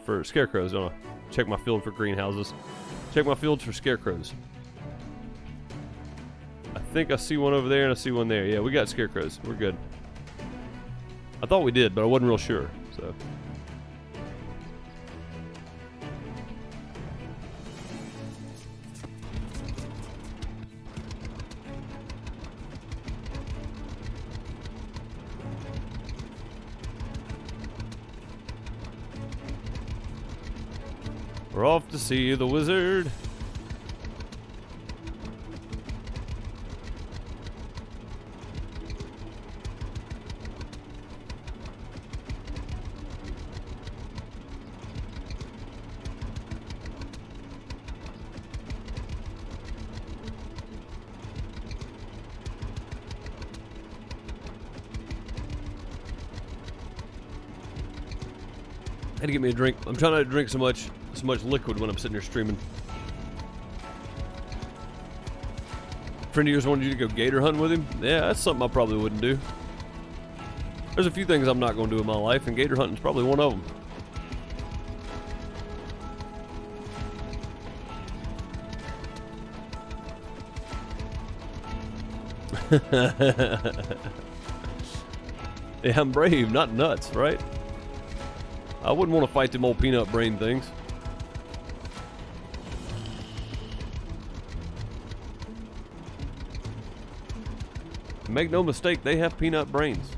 for scarecrows, don't I? Check my field for greenhouses. Check my fields for scarecrows. I think I see one over there and I see one there. Yeah, we got scarecrows. We're good. I thought we did, but I wasn't real sure, so. We're off to see the wizard. I had to get me a drink. I'm trying not to drink so much liquid when I'm sitting here streaming. Friend of yours wanted you to go gator hunting with him? Yeah, that's something I probably wouldn't do. There's a few things I'm not going to do in my life, and gator hunting's probably one of them. Yeah, I'm brave, not nuts, right? I wouldn't want to fight them old peanut brain things. Make no mistake, they have peanut brains.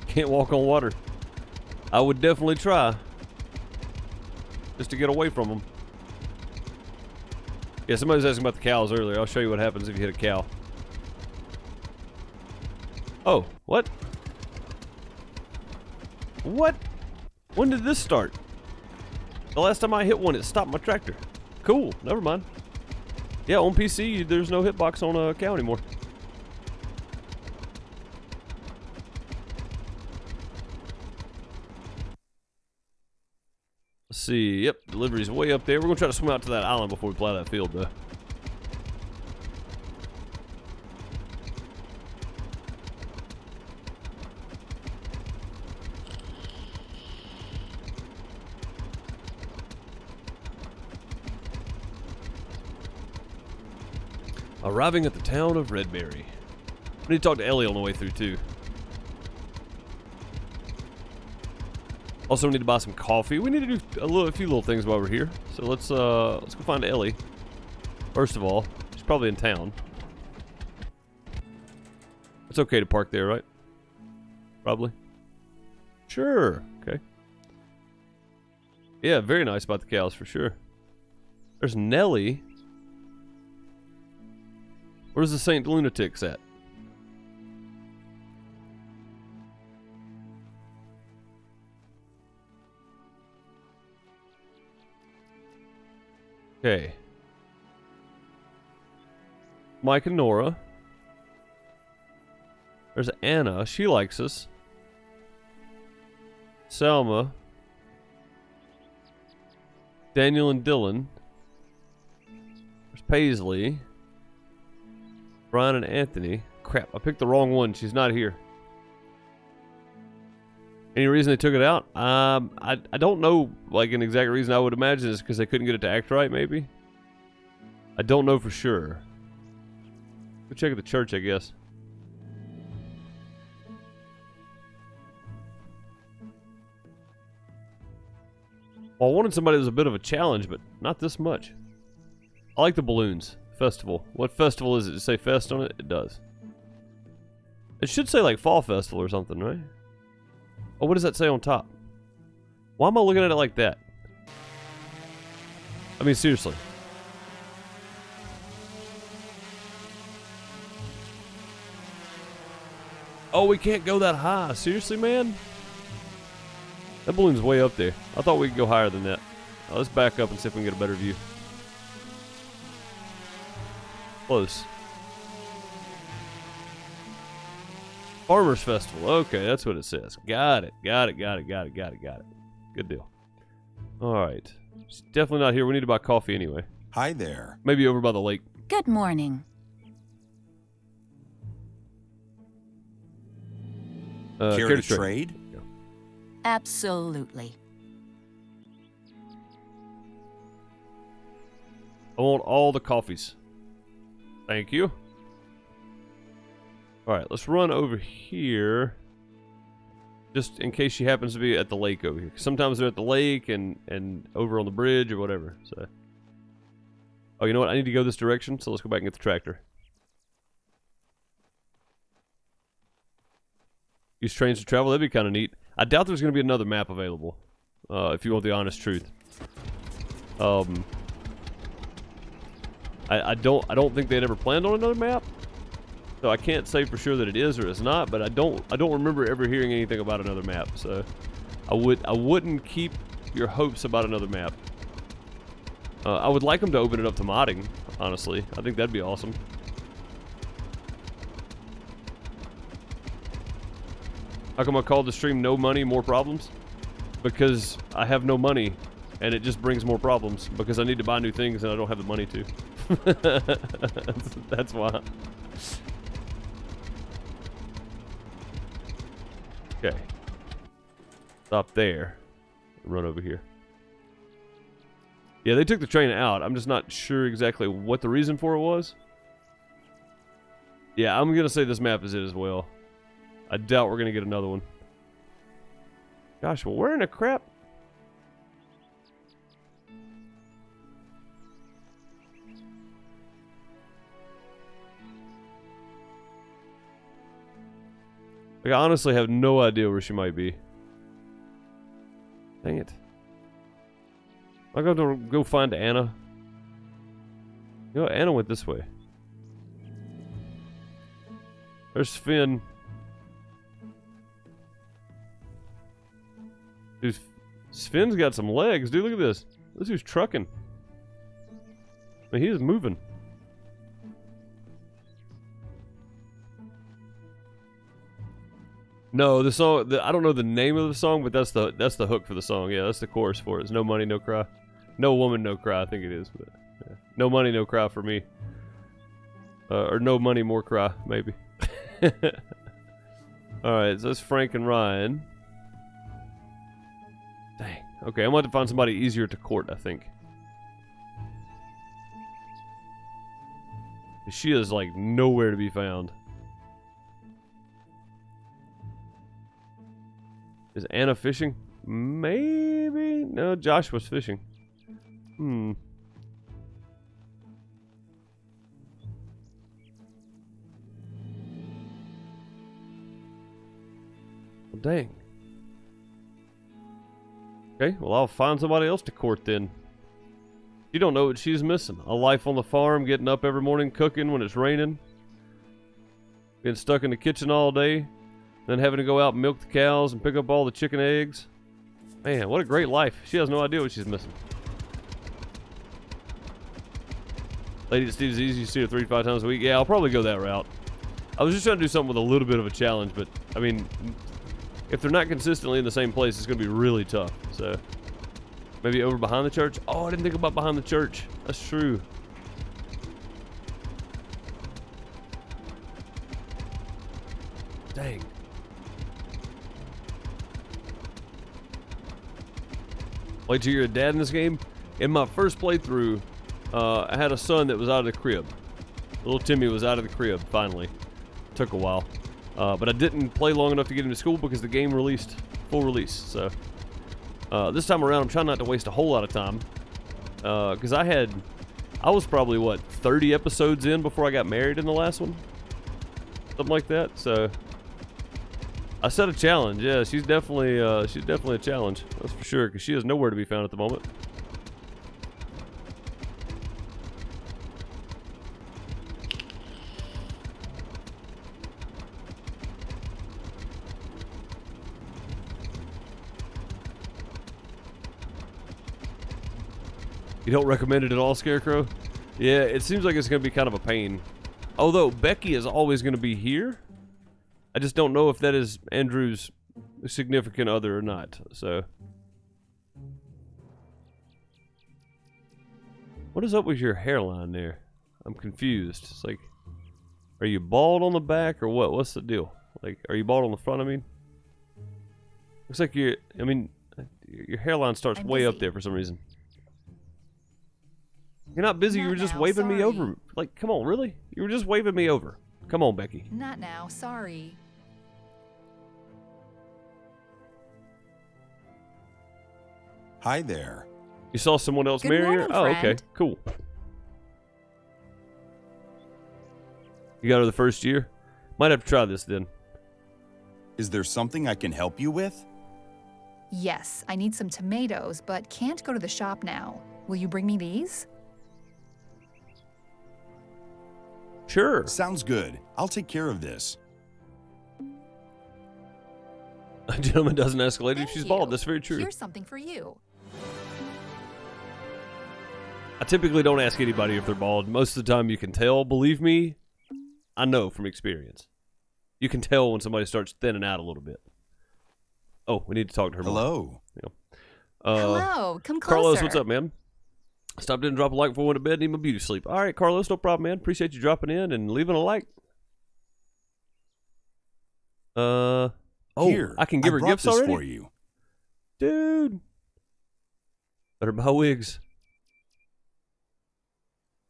Can't walk on water. I would definitely try. Just to get away from them. Yeah, somebody was asking about the cows earlier. I'll show you what happens if you hit a cow. Oh, what? What? When did this start? The last time I hit one, it stopped my tractor. Cool, never mind. Yeah, on PC, there's no hitbox on a cow anymore. Let's see, yep, delivery's way up there. We're gonna try to swim out to that island before we plow that field, though. Arriving at the town of RedBerry. We need to talk to Ellie on the way through, too. Also, we need to buy some coffee. We need to do a few little things while we're here. So let's go find Ellie. First of all, she's probably in town. It's okay to park there, right? Probably. Sure. Okay. Yeah, very nice about the cows for sure. There's Nellie. Where's the St. Lunatics at? Okay. Mike and Nora. There's Anna. She likes us. Selma. Daniel and Dylan. There's Paisley. Brian and Anthony. Crap, I picked the wrong one. She's not here. Any reason they took it out? I don't know, like, an exact reason. I would imagine it's because they couldn't get it to act right, maybe. I don't know for sure. Go check at the church, I guess. Well, I wanted somebody that was a bit of a challenge, but not this much. I like the balloons. Festival. What festival is it? Does it say fest on it? It does. It should say like fall festival or something, right? Oh, what does that say on top? Why am I looking at it like that? I mean, seriously. Oh, we can't go that high. Seriously, man? That balloon's way up there. I thought we could go higher than that. Let's back up and see if we can get a better view. Close. Farmers Festival. Okay, that's what it says. Got it. Got it. Good deal. Alright. It's definitely not here. We need to buy coffee anyway. Hi there. Maybe over by the lake. Good morning. Care to trade? Yeah. Absolutely. I want all the coffees. Thank you. Alright, let's run over here. Just in case she happens to be at the lake over here. Sometimes they're at the lake and over on the bridge or whatever. So. Oh, you know what? I need to go this direction, so let's go back and get the tractor. Use trains to travel. That'd be kind of neat. I doubt there's going to be another map available. If you want the honest truth. I don't think they'd ever planned on another map. So I can't say for sure that it is or it's not, but I don't remember ever hearing anything about another map. So I wouldn't keep your hopes about another map. I would like them to open it up to modding, honestly. I think that'd be awesome. How come I called the stream No Money, More Problems? Because I have no money, and it just brings more problems because I need to buy new things and I don't have the money to. That's why. Okay. Stop there. Run over here. Yeah, they took the train out. I'm just not sure exactly what the reason for it was. Yeah, I'm gonna say this map is it as well. I doubt we're gonna get another one. Gosh, well, where in the crap? Like, I honestly have no idea where she might be. Dang it. I'm gonna go find Anna. You know, Anna went this way. There's Finn. Dude, Finn's got some legs. Dude, look at this. This dude's trucking. I mean, he is moving. No, the song. I don't know the name of the song, but that's the hook for the song. Yeah, that's the chorus for it. It's No Money, No Cry. No Woman, No Cry. I think it is. But yeah. No Money, No Cry for me. Or No Money, More Cry, maybe. All right, so that's Frank and Ryan. Dang. Okay, I'm going to find somebody easier to court, I think. She is like nowhere to be found. Is Anna fishing? Maybe? No, Josh was fishing. Well, dang. Okay, well, I'll find somebody else to court then. You don't know what she's missing. A life on the farm, getting up every morning, cooking when it's raining. Getting stuck in the kitchen all day. Then having to go out and milk the cows and pick up all the chicken eggs. Man, what a great life. She has no idea what she's missing. Lady at Steve's Easy, you see her 3 to 5 times a week. Yeah, I'll probably go that route. I was just trying to do something with a little bit of a challenge, but, I mean, if they're not consistently in the same place, it's going to be really tough. So, maybe over behind the church. Oh, I didn't think about behind the church. That's true. Dang. Wait till you're a dad in this game. In my first playthrough, I had a son that was out of the crib. Little Timmy was out of the crib, finally. Took a while. But I didn't play long enough to get him to school because the game released full release. So this time around, I'm trying not to waste a whole lot of time. Because I was probably, what, 30 episodes in before I got married in the last one? Something like that, so... I set a challenge. Yeah, she's definitely a challenge. That's for sure, because she is nowhere to be found at the moment. You don't recommend it at all, Scarecrow? Yeah, it seems like it's going to be kind of a pain. Although Becky is always going to be here. I just don't know if that is Andrew's significant other or not, so. What is up with your hairline there? I'm confused. It's like, are you bald on the back or what? What's the deal? Like, are you bald on the front, I mean? Looks like your hairline starts way up there for some reason. You're not busy, you were just waving me over. Like, come on, really? You were just waving me over. Come on, Becky. Not now, sorry. Hi there. You saw someone else Good marry her? morning, Oh, okay, friend. cool. You got her the first year? Might have to try this then. Is there something I can help you with? Yes, I need some tomatoes, but can't go to the shop now. Will you bring me these? Sure. Sounds good. I'll take care of this. A gentleman doesn't escalate if Thank she's you. bald. That's very true. Here's something for you. I typically don't ask anybody if they're bald. Most of the time you can tell. Believe me, I know from experience. You can tell when somebody starts thinning out a little bit. Oh, we need to talk to her more. Hello. Yeah. Hello. Come closer. Carlos, what's up, man? Stopped in and dropped a like before I went to bed. Need my beauty sleep. All right, Carlos, no problem, man. Appreciate you dropping in and leaving a like. Here, I can give her brought gifts this already? for you. Dude. Better buy wigs.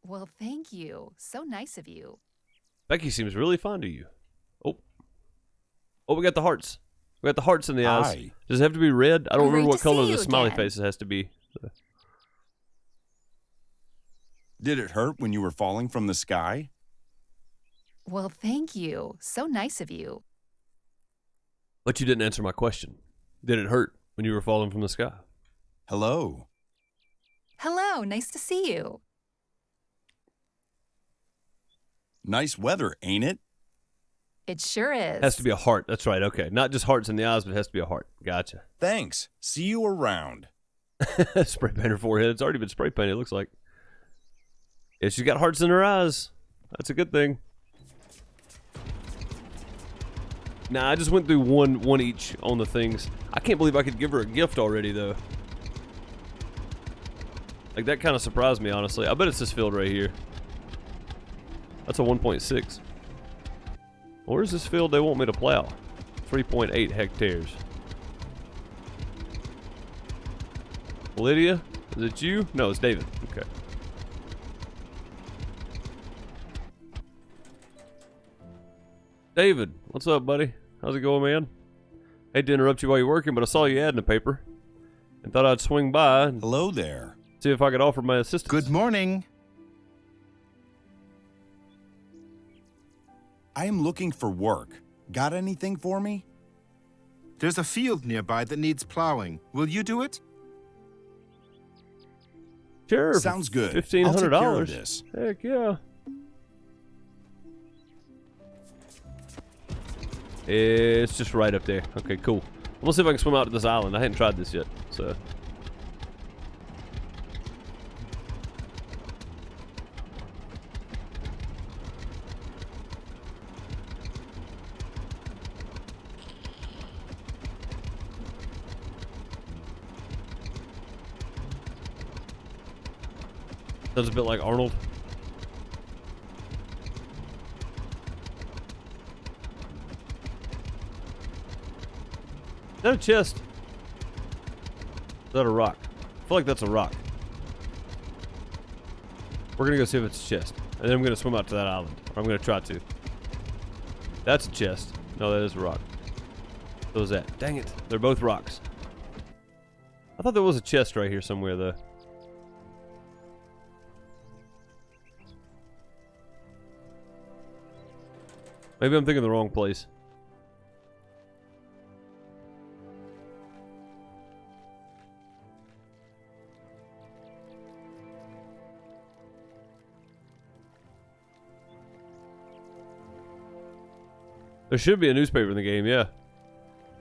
Well, thank you. So nice of you. Becky seems really fond of you. Oh, we got the hearts. We got the hearts in the eyes. Aye. Does it have to be red? I don't Great remember what to color see the you smiley again. face has to be. Did it hurt when you were falling from the sky? Well, thank you. So nice of you. But you didn't answer my question. Did it hurt when you were falling from the sky? Hello. Hello. Nice to see you. Nice weather, ain't it? It sure is. Has to be a heart. That's right. Okay. Not just hearts in the eyes, but it has to be a heart. Gotcha. Thanks. See you around. Spray paint her forehead. It's already been spray painted, it looks like. Yeah, she's got hearts in her eyes. That's a good thing. Nah, I just went through one each on the things. I can't believe I could give her a gift already, though. Like, that kind of surprised me, honestly. I bet it's this field right here. That's a 1.6. Where's this field they want me to plow? 3.8 hectares. Lydia? Is it you? No, it's David. Okay. David, what's up, buddy? How's it going, man? Hate to interrupt you while you're working, but I saw you ad in the paper and thought I'd swing by and Hello there. see if I could offer my assistance. Good morning. I am looking for work. Got anything for me? There's a field nearby that needs plowing. Will you do it? Sure. Sounds good. $1,500. I'll take care of this. Heck yeah. It's just right up there. Okay, cool. We'll see if I can swim out to this island. I hadn't tried this yet, so. Sounds a bit like Arnold. Is that a chest? Is that a rock? I feel like that's a rock. We're gonna go see if it's a chest. And then I'm gonna swim out to that island. Or I'm gonna try to. That's a chest. No, that is a rock. So is that. Dang it. They're both rocks. I thought there was a chest right here somewhere, though. Maybe I'm thinking the wrong place. There should be a newspaper in the game, yeah.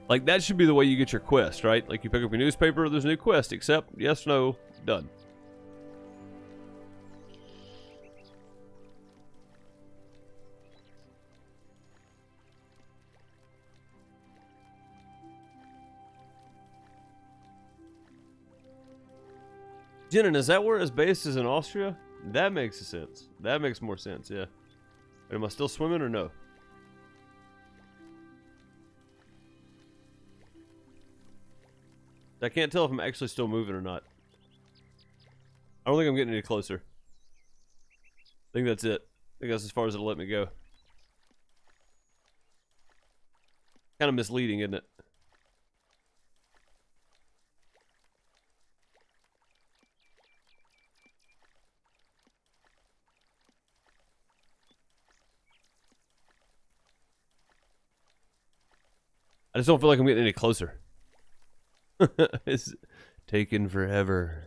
Like, that should be the way you get your quest, right? Like, you pick up your newspaper, there's a new quest, accept, yes, no, done. Jenin, is that where it's based, is in Austria? That makes sense. That makes more sense, yeah. But am I still swimming or no? I can't tell if I'm actually still moving or not. I don't think I'm getting any closer. I think that's it. I think that's as far as it'll let me go. Kind of misleading, isn't it? I just don't feel like I'm getting any closer. It's taking forever.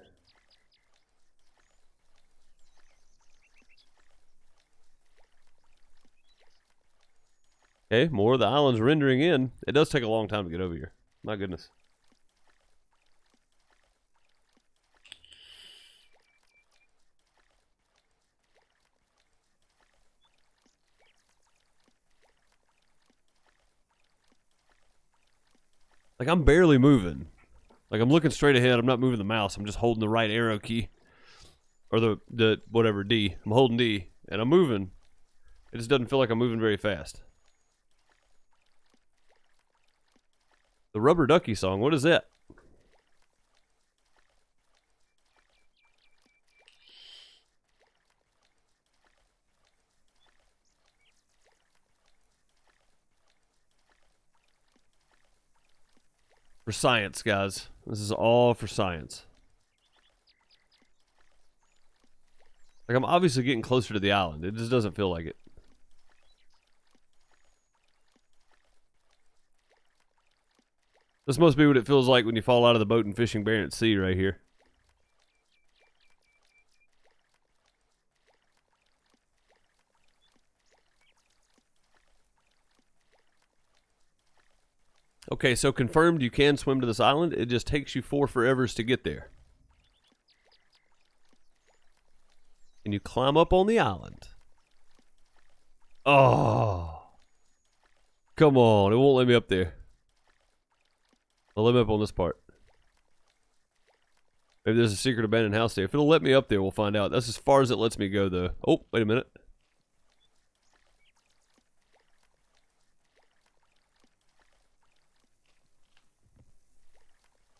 Okay, more of the island's rendering in. It does take a long time to get over here. My goodness. Like, I'm barely moving. Like, I'm looking straight ahead. I'm not moving the mouse. I'm just holding the right arrow key. Or the whatever, D. I'm holding D. And I'm moving. It just doesn't feel like I'm moving very fast. The Rubber Ducky song. What is that? For science, guys. This is all for science. Like, I'm obviously getting closer to the island. It just doesn't feel like it. This must be what it feels like when you fall out of the boat and fishing Barents Sea right here. Okay, so confirmed you can swim to this island. It just takes you 4 forevers to get there. And you climb up on the island. Oh. Come on, it won't let me up there. I'll let me up on this part. Maybe there's a secret abandoned house there. If it'll let me up there, we'll find out. That's as far as it lets me go, though. Oh, wait a minute.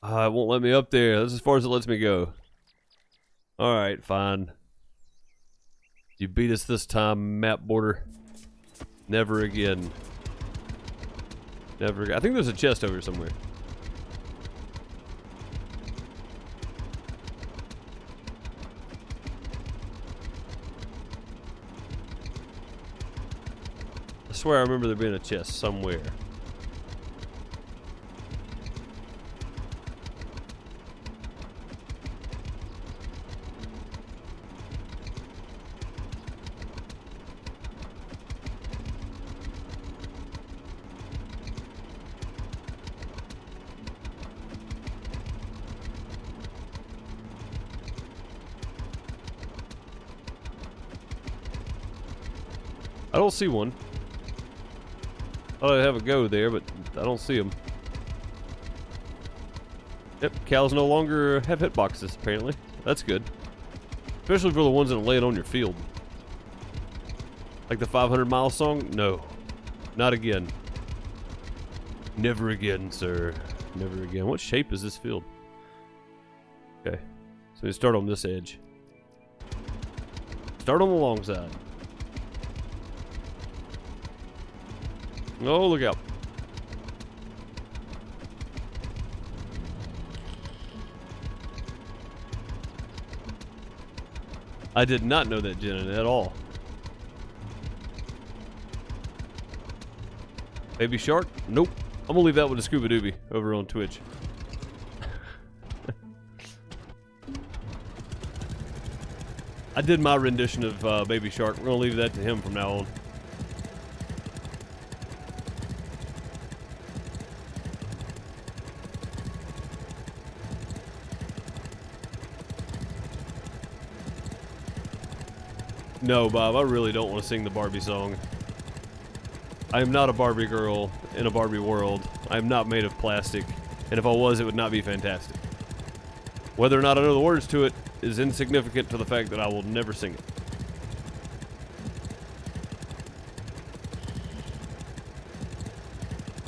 It won't let me up there. That's as far as it lets me go. Alright, fine. You beat us this time, map border. Never again. Never again. I think there's a chest over somewhere. I swear I remember there being a chest somewhere. I don't see one. Thought I'd have a go there, but I don't see them. Yep, cows no longer have hitboxes, apparently. That's good. Especially for the ones that lay it on your field. Like the 500-mile song? No. Not again. Never again, sir. Never again. What shape is this field? Okay. So we start on this edge. Start on the long side. Oh, look out. I did not know that, Jenna, at all. Baby shark? Nope. I'm gonna leave that one to Scuba Doobie over on Twitch. I did my rendition of Baby Shark. We're gonna leave that to him from now on. No, Bob, I really don't want to sing the Barbie song. I am not a Barbie girl in a Barbie world. I am not made of plastic, and if I was, it would not be fantastic. Whether or not I know the words to it is insignificant to the fact that I will never sing it.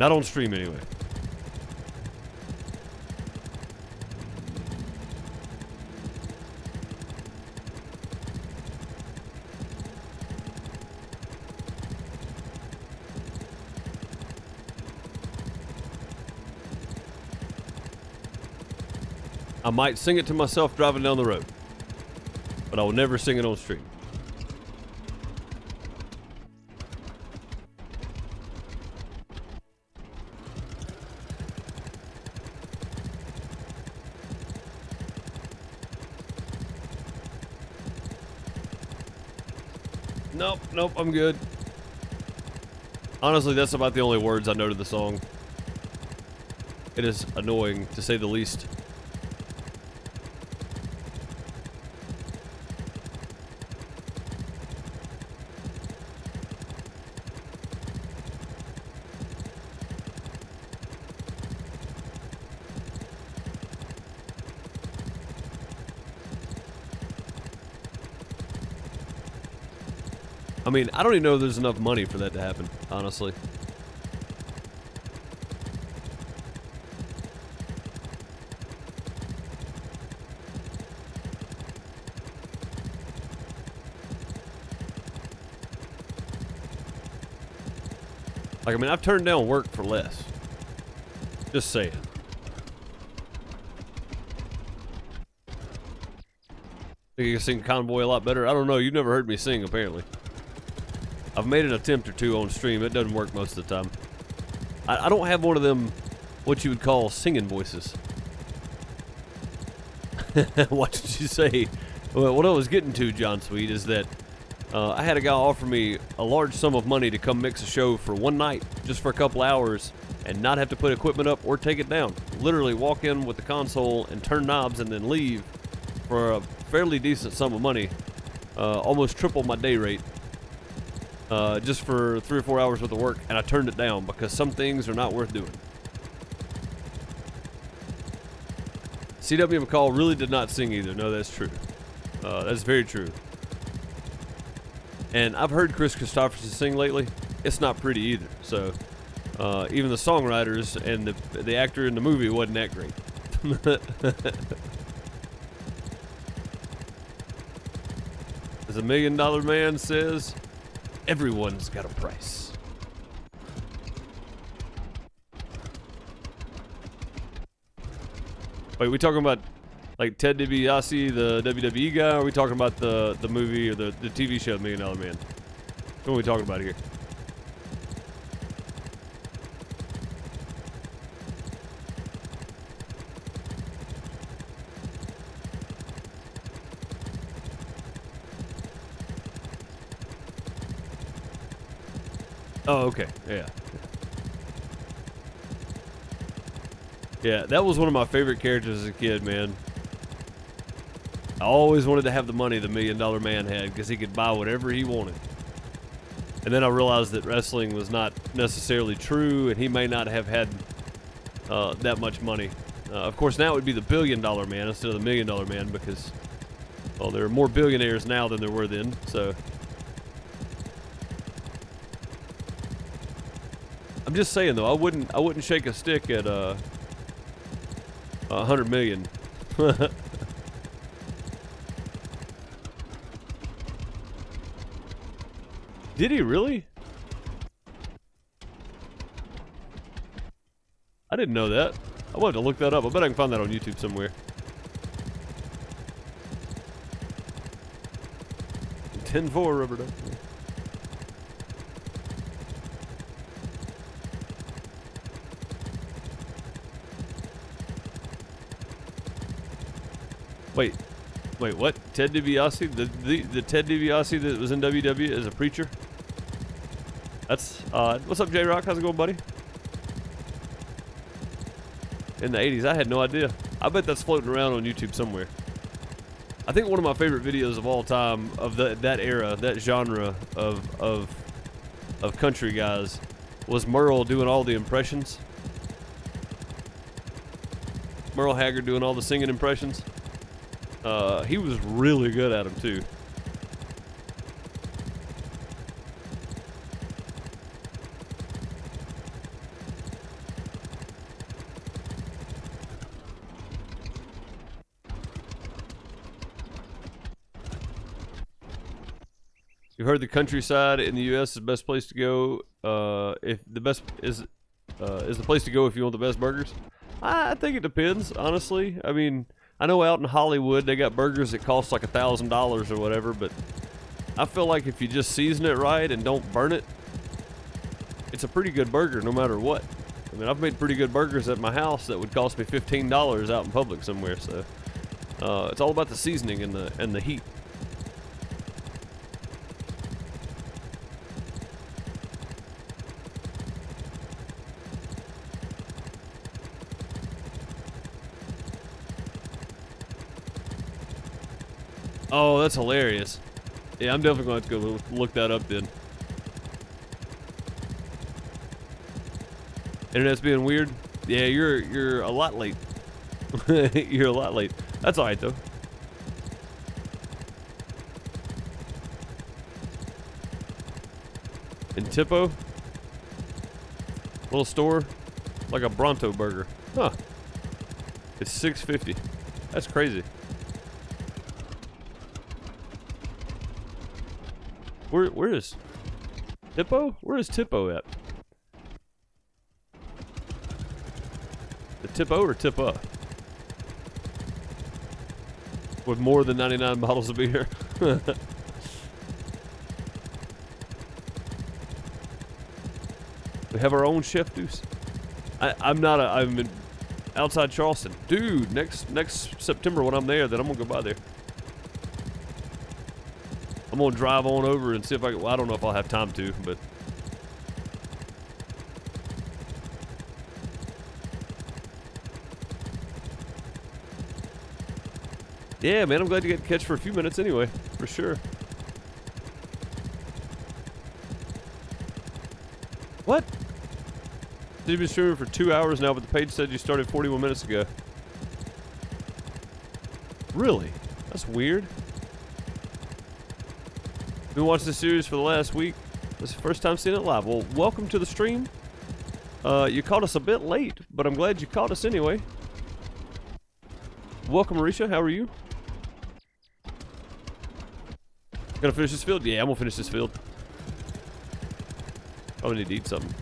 Not on stream, anyway. I might sing it to myself driving down the road, but I will never sing it on stream. Nope, nope, I'm good. Honestly, that's about the only words I know to the song. It is annoying, to say the least. I mean, I don't even know if there's enough money for that to happen, honestly. Like, I mean, I've turned down work for less. Just saying. Think you can sing Convoy a lot better? I don't know. You've never heard me sing, apparently. I've made an attempt or two on stream. It doesn't work most of the time. I don't have one of them, what you would call singing voices. What did you say? Well, what I was getting to, John Sweet, is that I had a guy offer me a large sum of money to come mix a show for one night, just for a couple hours, and not have to put equipment up or take it down. Literally walk in with the console and turn knobs and then leave for a fairly decent sum of money. Almost triple my day rate. Just for 3 or 4 hours worth of work, and I turned it down because some things are not worth doing. C.W. McCall really did not sing either. No, that's true. That's very true. And I've heard Chris Christopherson sing lately. It's not pretty either. So, even the songwriters and the actor in the movie wasn't that great. As a $1 Million Man says, everyone's got a price. Wait, we talking about like Ted DiBiase, the WWE guy, or are we talking about the movie or the TV show $1 Million Man? What are we talking about here? Oh, okay. Yeah. Yeah, that was one of my favorite characters as a kid, man. I always wanted to have the money the $1 Million Man had because he could buy whatever he wanted. And then I realized that wrestling was not necessarily true, and he may not have had that much money. Of course, now it would be the $1 Billion Man instead of the $1 Million Man because, well, there are more billionaires now than there were then, so... I'm just saying though, I wouldn't shake a stick at 100 million. Did he really? I didn't know that. I wanted to look that up. I bet I can find that on YouTube somewhere. 10-4 rubber duck. Wait, what? Ted DiBiase? The Ted DiBiase that was in WWE as a preacher? That's odd. What's up, J-Rock? How's it going, buddy? In the 80s, I had no idea. I bet that's floating around on YouTube somewhere. I think one of my favorite videos of all time of that era, that genre of country guys, was Merle doing all the impressions. Merle Haggard doing all the singing impressions. He was really good at them too. You've heard the countryside in the U.S. is the best place to go. If the best is the place to go if you want the best burgers. I think it depends, honestly. I mean, I know out in Hollywood they got burgers that cost like $1,000 or whatever, but I feel like if you just season it right and don't burn it, it's a pretty good burger no matter what. I mean, I've made pretty good burgers at my house that would cost me $15 out in public somewhere. So it's all about the seasoning and the heat. Oh, that's hilarious. Yeah, I'm definitely going to have to go look that up then. Internet's being weird? Yeah, you're a lot late. You're a lot late. That's alright though. In Tippo? Little store? Like a Bronto burger. Huh. It's $6.50. That's crazy. Where is Tippo? Where is Tippo at? The Tippo or Tippa? With more than 99 bottles of beer. We have our own Chef Deuce. I'm in outside Charleston. Dude, next September when I'm there, then I'm gonna go by there. I'm gonna drive on over and see if I can, well, I don't know if I'll have time to, but yeah, man, I'm glad you got to catch for a few minutes anyway, for sure. What? You've been streaming for 2 hours now, but the page said you started 41 minutes ago. Really? That's weird. Been watching this series for the last week. This is the first time seeing it live. Well, welcome to the stream. You caught us a bit late, but I'm glad you caught us anyway. Welcome, Marisha. How are you? Gonna finish this field? Yeah, I'm gonna finish this field. Probably need to eat something.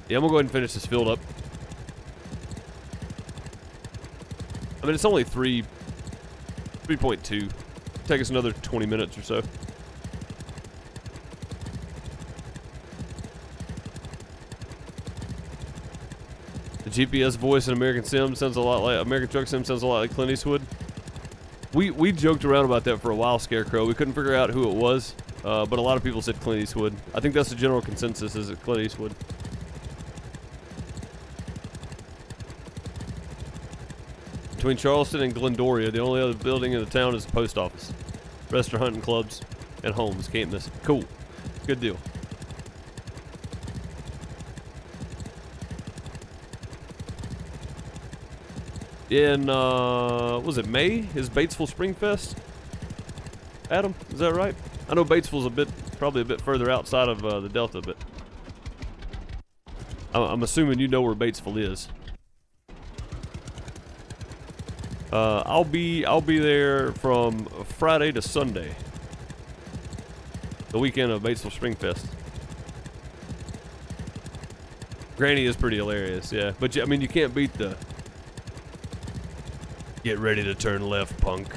Yeah, I'm gonna go ahead and finish this field up. I mean, it's only 3.2. Take us another 20 minutes or so. The GPS voice in American Sim sounds a lot like American Truck Sim sounds a lot like Clint Eastwood. We joked around about that for a while, Scarecrow. We couldn't figure out who it was, but a lot of people said Clint Eastwood. I think that's the general consensus, is it Clint Eastwood. Between Charleston and Glendoria, the only other building in the town is the post office. Restaurant and clubs and homes. Can't miss it. Cool. Good deal. In, was it May? Is Batesville Spring Fest? Adam, is that right? I know Batesville's probably a bit further outside of the Delta, but I'm assuming you know where Batesville is. I'll be there from Friday to Sunday. The weekend of Batesville Spring Fest. Granny is pretty hilarious, yeah. But I mean, you can't beat the "Get ready to turn left, punk."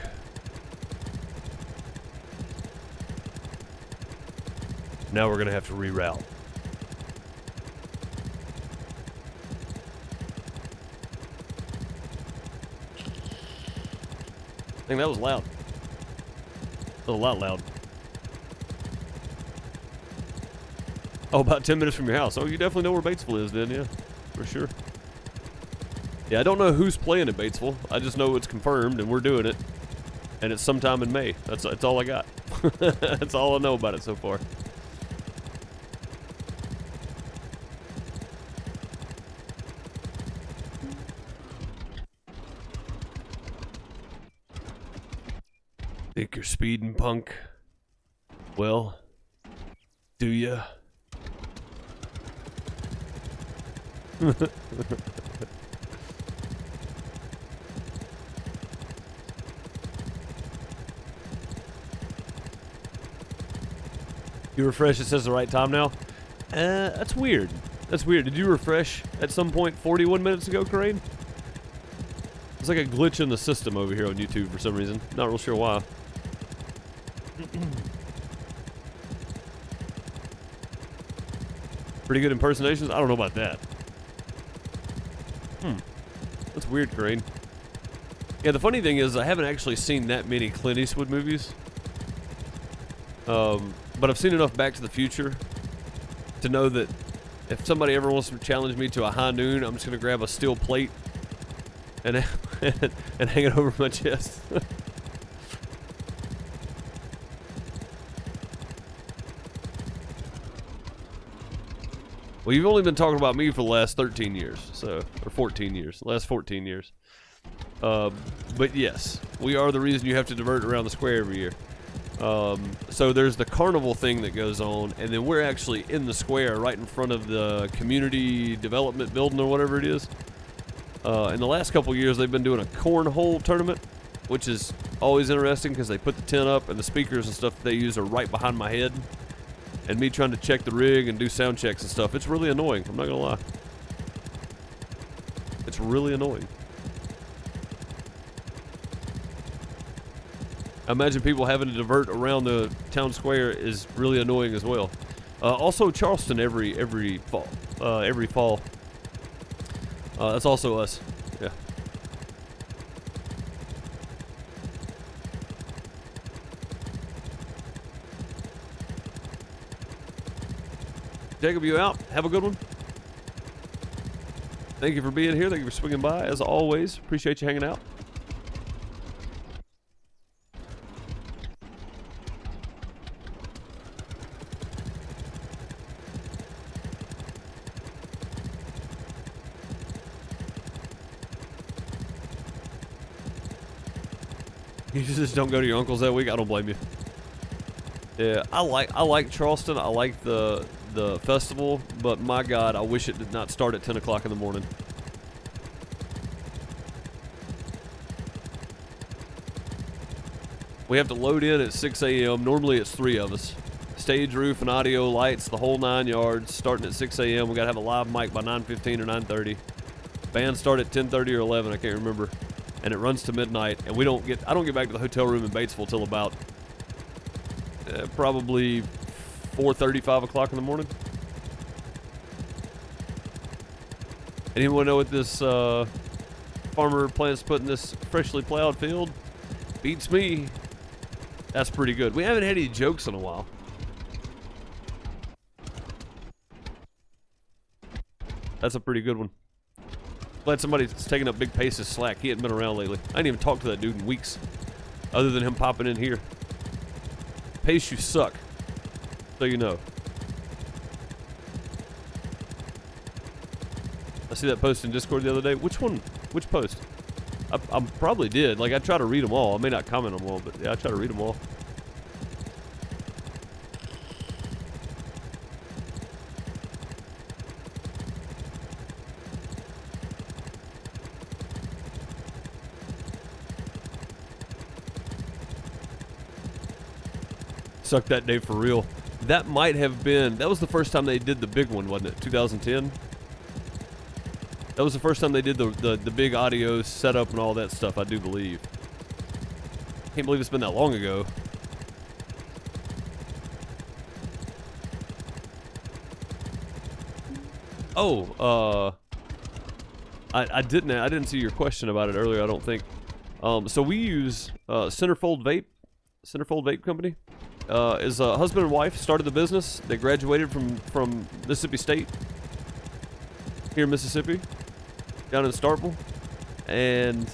Now we're gonna have to reroute. I think that was loud. That was a lot loud. Oh, about 10 minutes from your house. Oh, you definitely know where Batesville is then, yeah. For sure. Yeah, I don't know who's playing at Batesville. I just know it's confirmed and we're doing it. And it's sometime in May. That's all I got. That's all I know about it so far. Think you're speeding, punk? Well, do ya? You refresh, it says the right time now? That's weird. That's weird. Did you refresh at some point 41 minutes ago, Crane? It's like a glitch in the system over here on YouTube for some reason. Not real sure why. Pretty good impersonations? I don't know about that. That's weird, Crane. Yeah, the funny thing is I haven't actually seen that many Clint Eastwood movies. But I've seen enough Back to the Future to know that if somebody ever wants to challenge me to a high noon, I'm just going to grab a steel plate and and hang it over my chest. Well, you've only been talking about me for the last 13 years, so, or 14 years, the last 14 years. But yes, we are the reason you have to divert around the square every year. So there's the carnival thing that goes on, and then we're actually in the square right in front of the community development building or whatever it is. In the last couple years, they've been doing a cornhole tournament, which is always interesting because they put the tent up and the speakers and stuff that they use are right behind my head. And me trying to check the rig and do sound checks and stuff, it's really annoying. I'm not gonna lie. It's really annoying. I imagine people having to divert around the town square is really annoying as well. Also Charleston every fall. That's also us. Yeah. Jacob, you out? Have a good one. Thank you for being here. Thank you for swinging by. As always, appreciate you hanging out. You just don't go to your uncle's that week? I don't blame you. Yeah, I like Charleston. I like the festival, but my God, I wish it did not start at 10 o'clock in the morning. We have to load in at 6 a.m. Normally it's 3 of us. Stage, roof, and audio, lights, the whole 9 yards. Starting at 6 a.m. We got to have a live mic by 9:15 or 9:30. Band start at 10:30 or 11. I can't remember. And it runs to midnight. And I don't get back to the hotel room in Batesville till about probably 4:30, 5 o'clock in the morning. Anyone know what this farmer plans to put in this freshly plowed field? Beats me. That's pretty good. We haven't had any jokes in a while. That's a pretty good one. Glad somebody's taking up Big Pace's slack. He hadn't been around lately. I didn't even talk to that dude in weeks, other than him popping in here. Pace, you suck. So you know. I see that post in Discord the other day. Which one? Which post? I probably did. Like, I try to read them all. I may not comment on them all, but yeah, I try to read them all. Suck that day for real. That might have been, that was the first time they did the big one, wasn't it? 2010? That was the first time they did the big audio setup and all that stuff, I do believe. Can't believe it's been that long ago. Oh, I didn't see your question about it earlier, I don't think. So we use Centerfold Vape Company. Is a husband and wife, started the business. They graduated from Mississippi State here in Mississippi, down in Starkville, and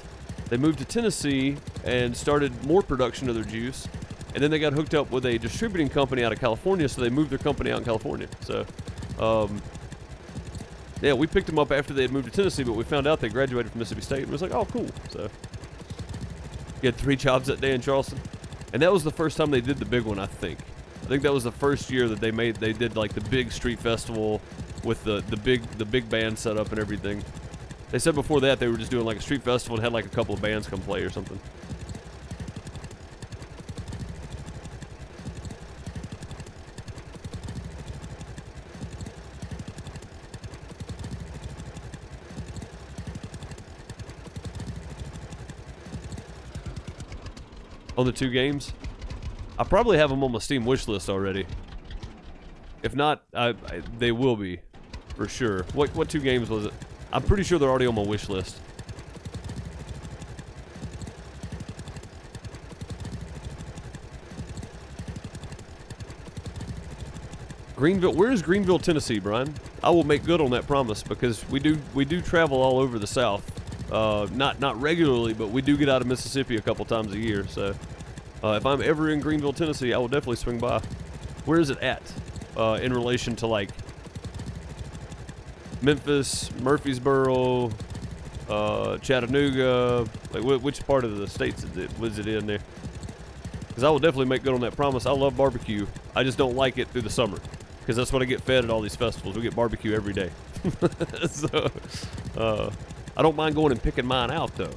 they moved to Tennessee and started more production of their juice, and then they got hooked up with a distributing company out of California, so they moved their company out in California. So yeah, we picked them up after they had moved to Tennessee, but we found out they graduated from Mississippi State, and it was like, oh, cool. So he had 3 jobs that day in Charleston. And that was the first time they did the big one, I think. I think that was the first year that they did like the big street festival with the big band setup and everything. They said before that they were just doing like a street festival and had like a couple of bands come play or something. On the 2 games, I probably have them on my Steam wish list already. If not, they will be, for sure. What 2 games was it? I'm pretty sure they're already on my wish list. Greenville, where is Greenville, Tennessee, Brian? I will make good on that promise because we do travel all over the South. Not regularly, but we do get out of Mississippi a couple times a year. So if I'm ever in Greenville, Tennessee, I will definitely swing by. Where is it at in relation to like Memphis, Murfreesboro, Chattanooga? Like which part of the states was it in there? Because I will definitely make good on that promise. I love barbecue. I just don't like it through the summer. Because that's what I get fed at all these festivals. We get barbecue every day. So, I don't mind going and picking mine out, though.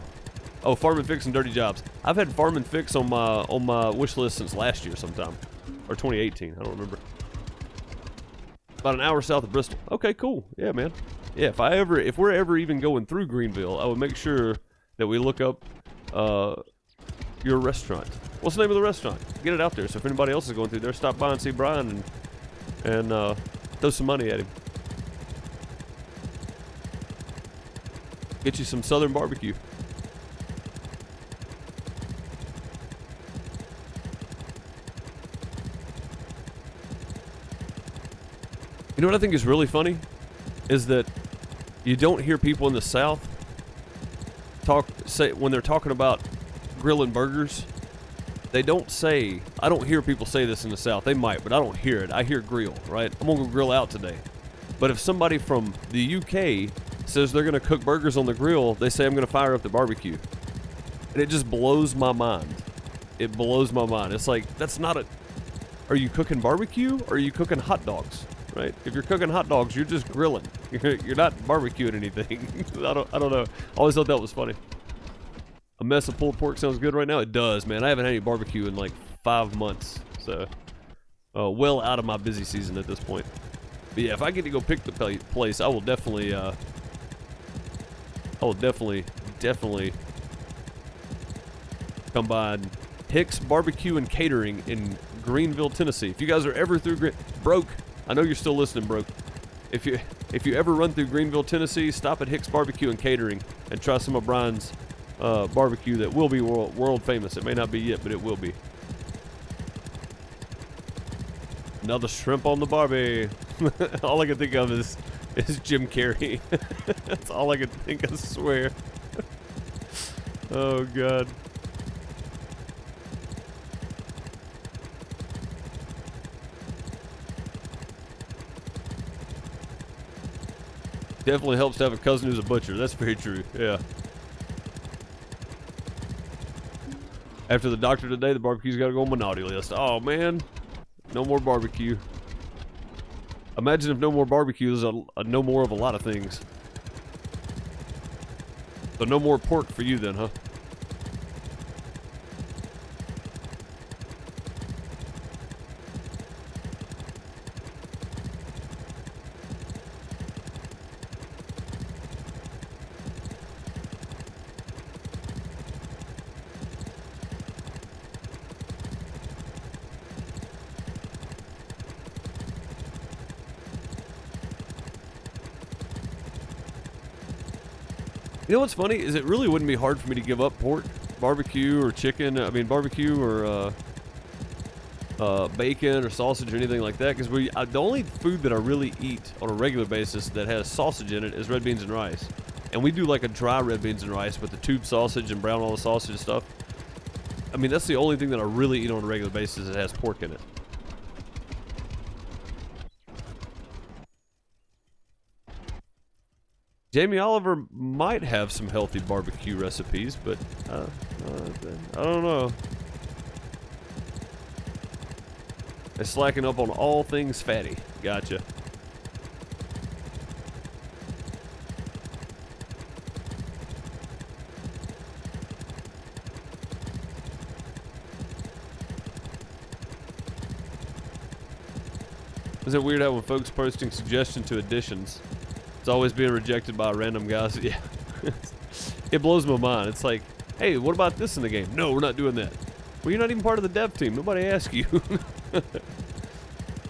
Oh, Farm and Fix and Dirty Jobs. I've had Farm and Fix on my wish list since last year sometime. Or 2018. I don't remember. About an hour south of Bristol. Okay, cool. Yeah, man. Yeah, if we're ever even going through Greenville, I would make sure that we look up your restaurant. What's the name of the restaurant? Get it out there, so if anybody else is going through there, stop by and see Brian and throw some money at him. Get you some southern barbecue. You know what I think is really funny? Is that you don't hear people in the South say when they're talking about grilling burgers, they don't say, I don't hear people say this in the South. They might, but I don't hear it. I hear grill, right? I'm gonna go grill out today. But if somebody from the UK says they're gonna cook burgers on the grill, they say I'm gonna fire up the barbecue. And it just blows my mind. It blows my mind. It's like, that's not a, are you cooking barbecue or are you cooking hot dogs? Right? If you're cooking hot dogs, you're just grilling. You're not barbecuing anything. I don't know. I always thought that was funny. A mess of pulled pork sounds good right now. It does, man. I haven't had any barbecue in like 5 months, so well out of my busy season at this point. But yeah, if I get to go pick the place, I will definitely come by and Hicks Barbecue and Catering in Greenville, Tennessee. If you guys are ever through Broke, I know you're still listening, Broke. If you ever run through Greenville, Tennessee, stop at Hicks Barbecue and Catering and try some of Brian's barbecue that will be world famous. It may not be yet, but it will be. Another shrimp on the barbie. All I can think of is Jim Carrey. That's all I can think, I swear. Oh, God. Definitely helps to have a cousin who's a butcher. That's very true. Yeah. After the doctor today, the barbecue's got to go on my naughty list. Oh, man. No more barbecue. Imagine if no more barbecue is a no more of a lot of things. So no more pork for you then, huh? You know what's funny is it really wouldn't be hard for me to give up pork, barbecue, or chicken. I mean barbecue or bacon or sausage or anything like that. Because the only food that I really eat on a regular basis that has sausage in it is red beans and rice. And we do like a dry red beans and rice with the tube sausage and brown all the sausage and stuff. I mean that's the only thing that I really eat on a regular basis that has pork in it. Jamie Oliver might have some healthy barbecue recipes, but I don't know. They're slacking up on all things fatty. Gotcha. Is it weird how when folks posting suggestions to additions, it's always being rejected by random guys? Yeah. It blows my mind. It's like, hey, what about this in the game? No, we're not doing that. Well, you're not even part of the dev team. Nobody asked you.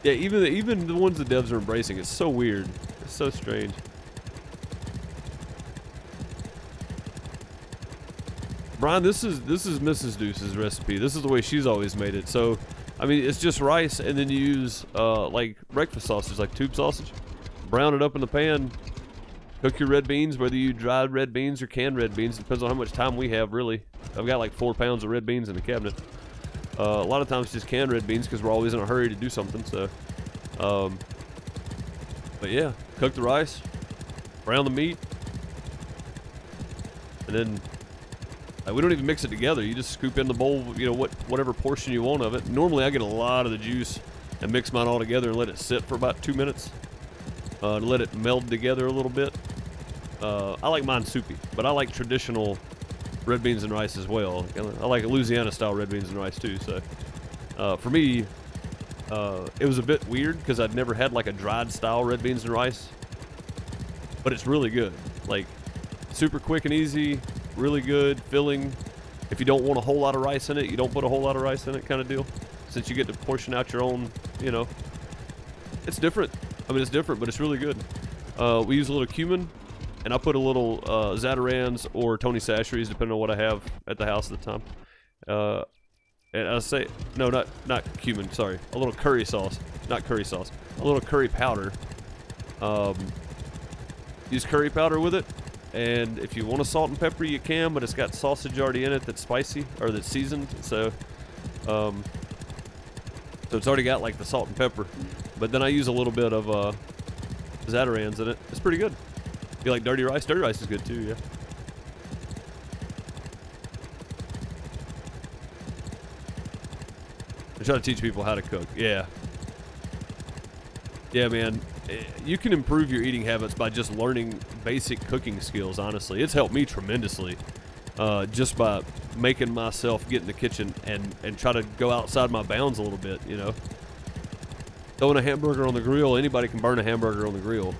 Yeah, even the ones the devs are embracing. It's so weird. It's so strange. Brian, this is Mrs. Deuce's recipe. This is the way she's always made it. So, I mean, it's just rice, and then you use like breakfast sausage, like tube sausage. Brown it up in the pan. Cook your red beans, whether you dried red beans or canned red beans. Depends on how much time we have, really. I've got like 4 pounds of red beans in the cabinet. A lot of times just canned red beans because we're always in a hurry to do something. So, but yeah, cook the rice, brown the meat, and then We don't even mix it together. You just scoop in the bowl, you know, whatever portion you want of it. Normally I get a lot of the juice and mix mine all together and let it sit for about 2 minutes to let it meld together a little bit. I like mine soupy, but I like traditional red beans and rice as well. I like Louisiana style red beans and rice too. So for me, it was a bit weird because I'd never had like a dried style red beans and rice, but it's really good. Like super quick and easy, really good, filling. If you don't want a whole lot of rice in it, you don't put a whole lot of rice in it, kind of deal. Since you get to portion out your own, you know, it's different. I mean, it's different, but it's really good. We use a little cumin, and I put a little Zatarans or Tony Chachere's, depending on what I have at the house at the time. And I say, no, not cumin, sorry. A little curry sauce, not curry sauce. A little curry powder. Use curry powder with it. And if you want a salt and pepper, you can, but it's got sausage already in it that's spicy, or that's seasoned. So it's already got like the salt and pepper. But then I use a little bit of Zatarans in it. It's pretty good. You like dirty rice? Dirty rice is good too, yeah. I try to teach people how to cook. Yeah. Yeah, man. You can improve your eating habits by just learning basic cooking skills, honestly. It's helped me tremendously. Just by making myself get in the kitchen and try to go outside my bounds a little bit, you know. Throwing a hamburger on the grill, anybody can burn a hamburger on the grill.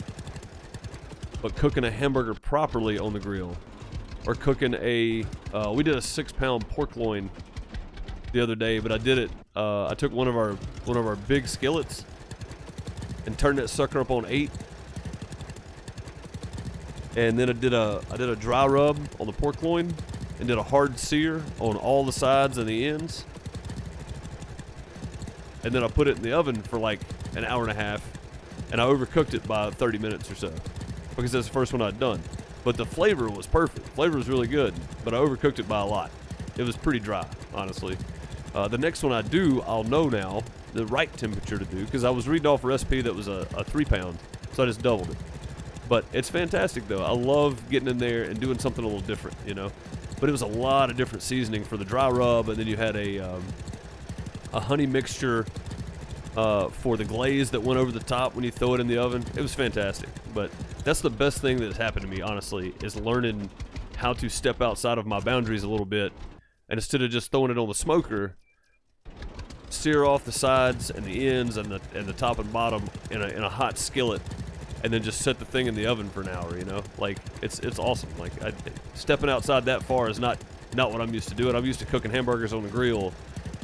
But cooking a hamburger properly on the grill, or cooking we did a 6-pound pork loin the other day, but I did it, I took one of our big skillets and turned that sucker up on 8. And then I did a dry rub on the pork loin and did a hard sear on all the sides and the ends. And then I put it in the oven for like an hour and a half, and I overcooked it by 30 minutes or so because that's the first one I'd done. But the flavor was perfect. Flavor was really good, but I overcooked it by a lot. It was pretty dry, honestly. The next one I do, I'll know now the right temperature to do, because I was reading off a recipe that was a 3-pound, so I just doubled it. But it's fantastic though. I love getting in there and doing something a little different, you know. But it was a lot of different seasoning for the dry rub, and then you had a honey mixture for the glaze that went over the top when you throw it in the oven. It was fantastic. But that's the best thing that has happened to me, honestly, is learning how to step outside of my boundaries a little bit, and instead of just throwing it on the smoker, sear off the sides and the ends and the top and bottom in a hot skillet, and then just set the thing in the oven for an hour, you know? Like, it's awesome. Like, stepping outside that far is not what I'm used to doing. I'm used to cooking hamburgers on the grill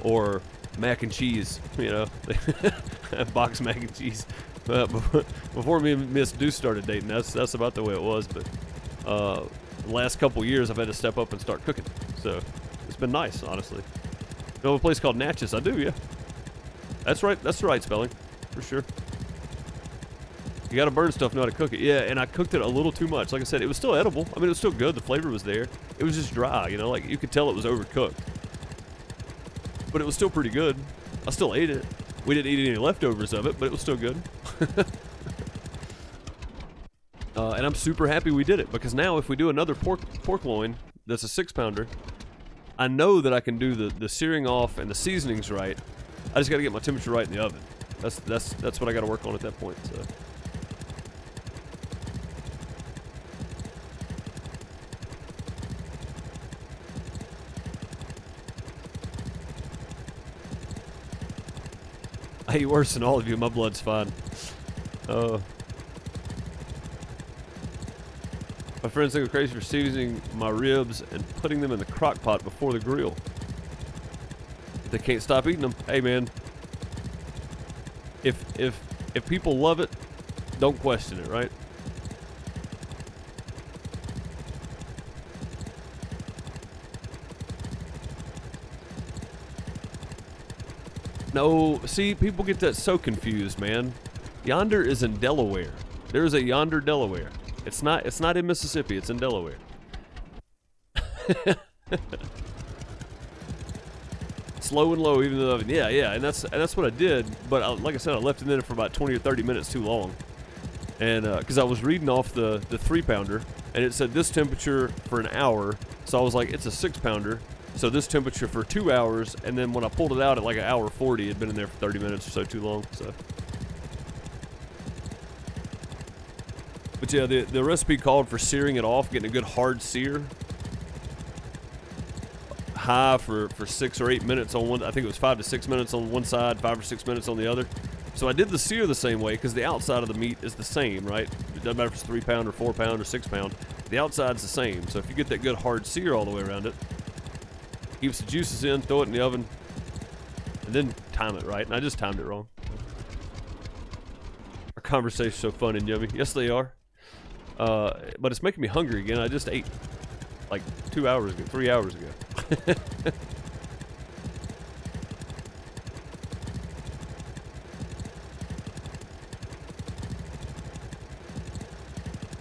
or mac and cheese, you know? Box mac and cheese. Before me and Miss Deuce started dating, that's about the way it was. But the last couple years, I've had to step up and start cooking. So it's been nice, honestly. You know a place called Natchez? I do, yeah. That's right. That's the right spelling, for sure. You gotta burn stuff, know how to cook it. Yeah, and I cooked it a little too much. Like I said, it was still edible. I mean, it was still good. The flavor was there. It was just dry, you know? Like, you could tell it was overcooked. But it was still pretty good. I still ate it. We didn't eat any leftovers of it, but it was still good. And I'm super happy we did it, because now if we do another pork loin that's a 6-pounder, I know that I can do the searing off and the seasonings right. I just gotta get my temperature right in the oven. That's what I gotta work on at that point, so. I eat worse than all of you. My blood's fine. My friends think I'm crazy for seasoning my ribs and putting them in the crock pot before the grill. But they can't stop eating them. Hey, man. If people love it, don't question it, right? No, see, people get that so confused, man. Yonder is in Delaware. There's a Yonder, Delaware. It's not in Mississippi, it's in Delaware. Slow and low, even in the oven. Yeah, and that's what I did. But like I said, I left it in there for about 20 or 30 minutes too long. And because I was reading off the 3-pounder, and it said this temperature for an hour, so I was like, it's a 6-pounder, so this temperature for 2 hours. And then when I pulled it out at like an hour 40, it'd been in there for 30 minutes or so, too long. So, but yeah, the recipe called for searing it off, getting a good hard sear, high for 6 or 8 minutes on one. I think it was 5 to 6 minutes on one side, 5 or 6 minutes on the other. So I did the sear the same way because the outside of the meat is the same, right? It doesn't matter if it's 3-pound or 4-pound or 6-pound. The outside's the same. So if you get that good hard sear all the way around it, keeps the juices in, throw it in the oven, and then time it right. And I just timed it wrong. Our conversation's so fun and yummy. Yes, they are. But it's making me hungry again. I just ate like 2 hours ago, 3 hours ago.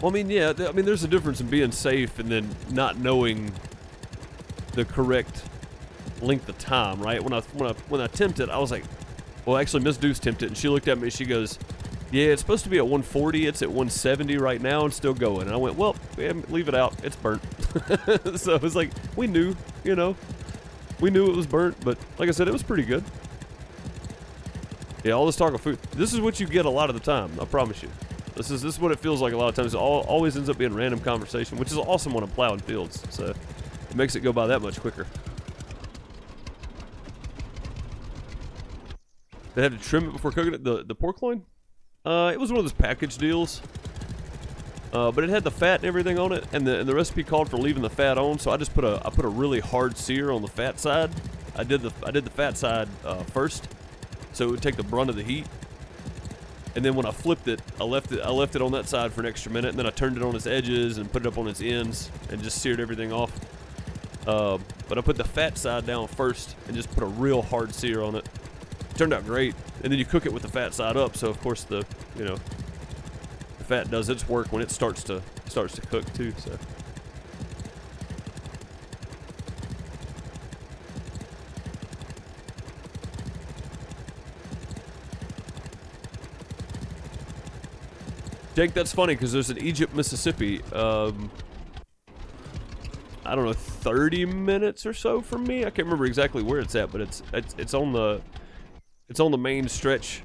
Well, I mean, yeah, I mean, there's a difference in being safe and then not knowing the correct length of time, right? When I tempted, I was like, well, actually, Miss Deuce tempted, and she looked at me and she goes, yeah, it's supposed to be at 140. It's at 170 right now and still going. And I went, well, leave it out. It's burnt. So it was like, we knew, you know, we knew it was burnt, but like I said, it was pretty good. Yeah, all this talk of food. This is what you get a lot of the time, I promise you. This is what it feels like a lot of times. It always ends up being random conversation, which is awesome when I'm plowing fields. So it makes it go by that much quicker. They had to trim it before cooking it. The pork loin? It was one of those package deals. But it had the fat and everything on it, and the recipe called for leaving the fat on. So I just put a really hard sear on the fat side. I did the fat side first, so it would take the brunt of the heat. And then when I flipped it, I left it on that side for an extra minute, and then I turned it on its edges and put it up on its ends and just seared everything off. But I put the fat side down first and just put a real hard sear on it. It turned out great. And then you cook it with the fat side up, so of course the fat does its work when it starts to cook too. So. Jake, that's funny because there's an Egypt, Mississippi, I don't know, 30 minutes or so from me. I can't remember exactly where it's at, but it's on the main stretch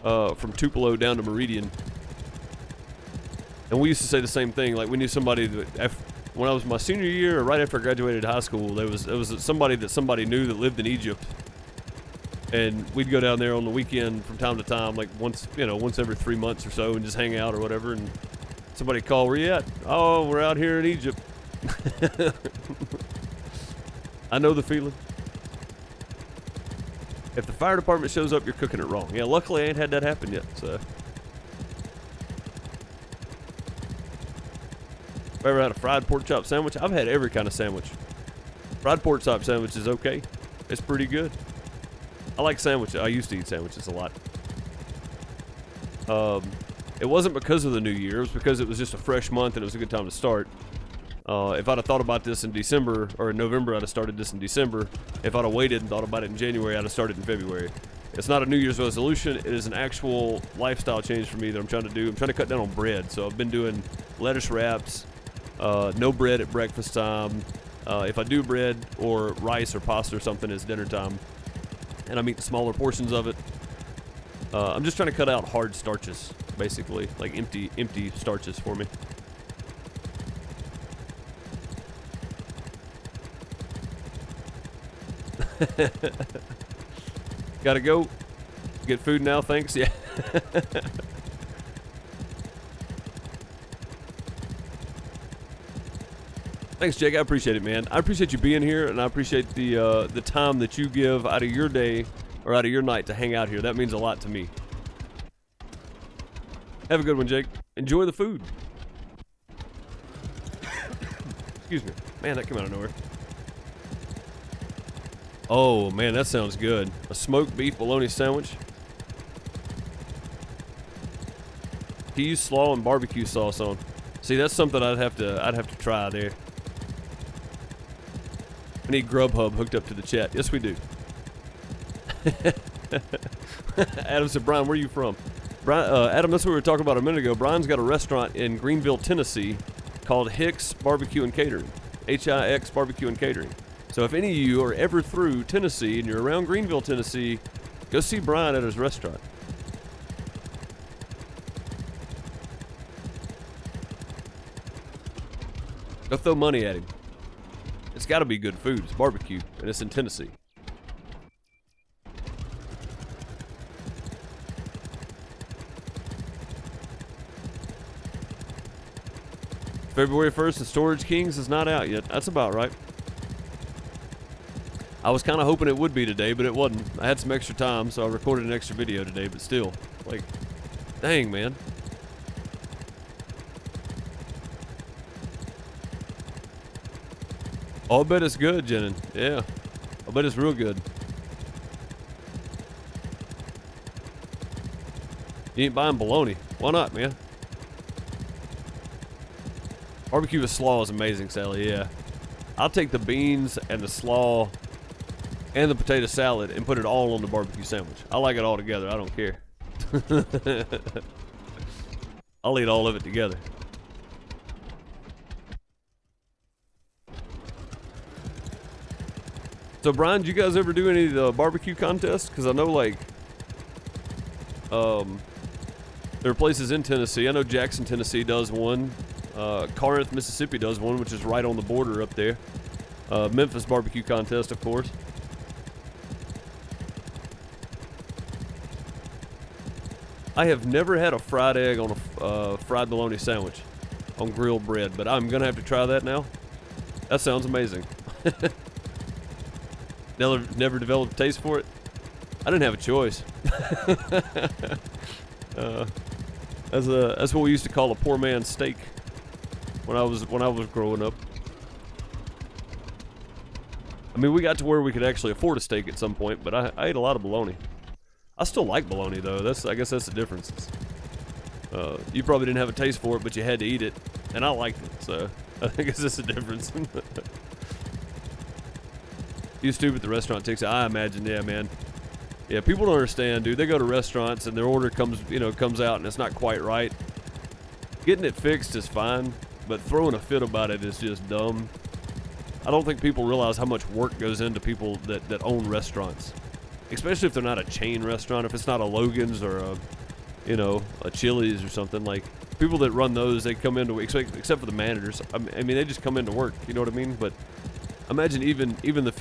from Tupelo down to Meridian. And we used to say the same thing. Like, we knew somebody that when I was my senior year or right after I graduated high school, there was somebody that somebody knew that lived in Egypt. And we'd go down there on the weekend from time to time, like once every 3 months or so, and just hang out or whatever. And somebody call, where you at? Oh, we're out here in Egypt. I know the feeling. If the fire department shows up, you're cooking it wrong. Yeah, luckily I ain't had that happen yet, so. Have I ever had a fried pork chop sandwich? I've had every kind of sandwich. Fried pork chop sandwich is okay. It's pretty good. I like sandwiches. I used to eat sandwiches a lot. It wasn't because of the new year. It was because it was just a fresh month and it was a good time to start. If I'd have thought about this in December or in November, I'd have started this in December. If I'd have waited and thought about it in January, I'd have started in February. It's not a New Year's resolution. It is an actual lifestyle change for me that I'm trying to do. I'm trying to cut down on bread. So I've been doing lettuce wraps, no bread at breakfast time. If I do bread or rice or pasta or something, it's dinner time. And I'm eating smaller portions of it. I'm just trying to cut out hard starches, basically, like empty starches for me. Gotta go. Get food now, thanks. Yeah. Thanks, Jake. I appreciate it, man. I appreciate you being here, and I appreciate the time that you give out of your day or out of your night to hang out here. That means a lot to me. Have a good one, Jake. Enjoy the food. Excuse me. Man, that came out of nowhere. Oh, man, that sounds good. A smoked beef bologna sandwich. Cheese, slaw, and barbecue sauce on. See, that's something I'd have to try there. I need Grubhub hooked up to the chat. Yes, we do. Adam said, Brian, where are you from? Adam, that's what we were talking about a minute ago. Brian's got a restaurant in Greenville, Tennessee called Hicks Barbecue and Catering. Hix Barbecue and Catering. So if any of you are ever through Tennessee and you're around Greenville, Tennessee, go see Brian at his restaurant. Go throw money at him. It's got to be good food. It's barbecue, and it's in Tennessee. February 1st, and Storage Kings is not out yet. That's about right. I was kind of hoping it would be today, but it wasn't. I had some extra time, so I recorded an extra video today, but still, like, dang, man. Oh, I bet it's good, Jenin. Yeah. I bet it's real good. You ain't buying bologna. Why not, man? Barbecue with slaw is amazing, Sally, yeah. I'll take the beans and the slaw and the potato salad and put it all on the barbecue sandwich. I like it all together. I don't care. I'll eat all of it together. So, Brian, did you guys ever do any of the barbecue contests? Because I know, like, there are places in Tennessee. I know Jackson, Tennessee does one. Corinth, Mississippi does one, which is right on the border up there. Memphis barbecue contest, of course. I have never had a fried egg on a fried bologna sandwich on grilled bread, but I'm going to have to try that now. That sounds amazing. Never developed a taste for it. I didn't have a choice. That's what we used to call a poor man's steak when I was growing up. I mean, we got to where we could actually afford a steak at some point, but I ate a lot of bologna. I still like bologna though. I guess that's the difference. You probably didn't have a taste for it, but you had to eat it, and I liked it. So I think it's just a difference. You stupid, the restaurant takes it. I imagine, yeah, man. Yeah, people don't understand, dude. They go to restaurants and their order comes out and it's not quite right. Getting it fixed is fine, but throwing a fit about it is just dumb. I don't think people realize how much work goes into people that own restaurants, especially if they're not a chain restaurant. If it's not a Logan's or a Chili's or something. Like, people that run those, they come into, except for the managers. I mean, they just come into work. You know what I mean? But imagine even the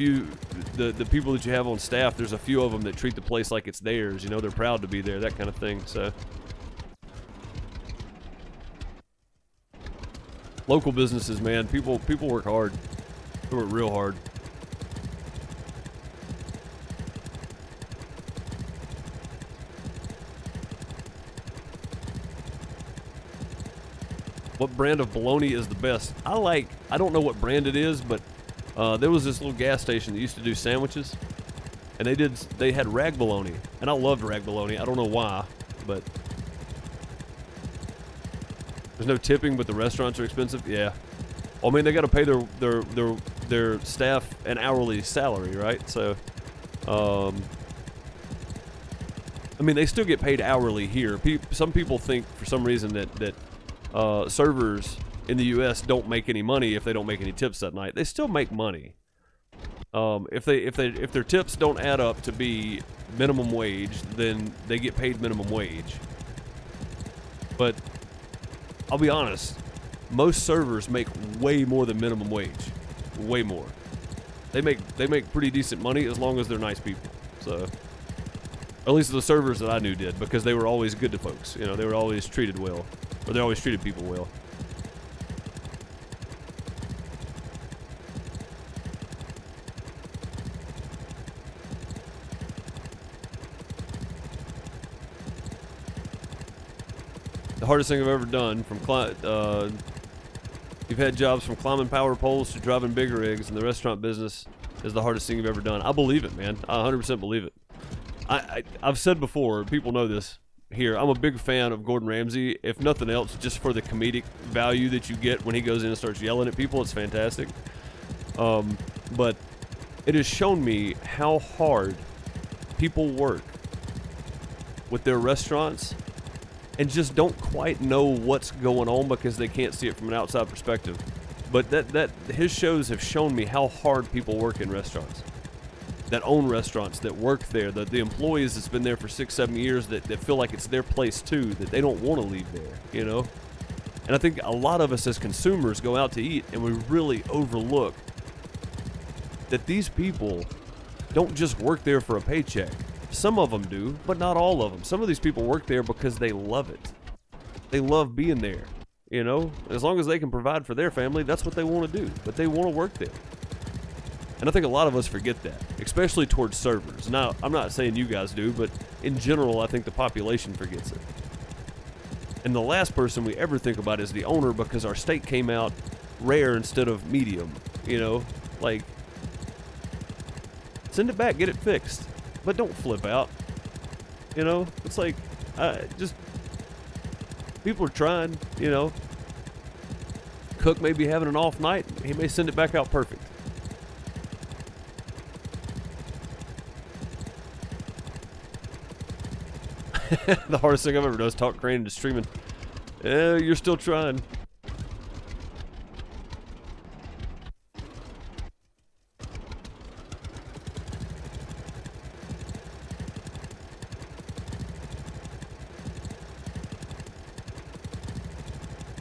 people that you have on staff, there's a few of them that treat the place like it's theirs. You know, they're proud to be there, that kind of thing. So, local businesses, man, people work hard. They work real hard. What brand of bologna is the best? I don't know what brand it is, but there was this little gas station that used to do sandwiches, and they had rag bologna, and I loved rag bologna. I don't know why, but there's no tipping, but the restaurants are expensive. Yeah, well, I mean, they got to pay their staff an hourly salary, right? So, I mean, they still get paid hourly here. Some people think for some reason that servers in the U.S. don't make any money if they don't make any tips that night. They still make money. If their tips don't add up to be minimum wage, then they get paid minimum wage. But I'll be honest, most servers make way more than minimum wage. Way more. They make pretty decent money as long as they're nice people. So, at least the servers that I knew did, because they were always good to folks. You know, they were always treated well, or they always treated people well. The hardest thing I've ever done, you've had jobs from climbing power poles to driving big rigs, and the restaurant business is the hardest thing you've ever done. I believe it, man. I 100% believe it. I've said before, people know this here, I'm a big fan of Gordon Ramsay, if nothing else, just for the comedic value that you get when he goes in and starts yelling at people. It's fantastic. But it has shown me how hard people work with their restaurants and just don't quite know what's going on because they can't see it from an outside perspective. But that his shows have shown me how hard people work in restaurants, that own restaurants, that work there, the employees that's been there for 6-7 years that feel like it's their place too, that they don't want to leave there, you know? And I think a lot of us as consumers go out to eat and we really overlook that these people don't just work there for a paycheck. Some of them do, but not all of them. Some of these people work there because they love it. They love being there, you know? As long as they can provide for their family, that's what they want to do, but they want to work there. And I think a lot of us forget that, especially towards servers. Now, I'm not saying you guys do, but in general, I think the population forgets it. And the last person we ever think about is the owner, because our steak came out rare instead of medium, you know? Like, send it back, get it fixed, but don't flip out, you know? It's like, just, people are trying, you know? Cook may be having an off night, he may send it back out perfect. The hardest thing I've ever done is talk crane into streaming. You're still trying.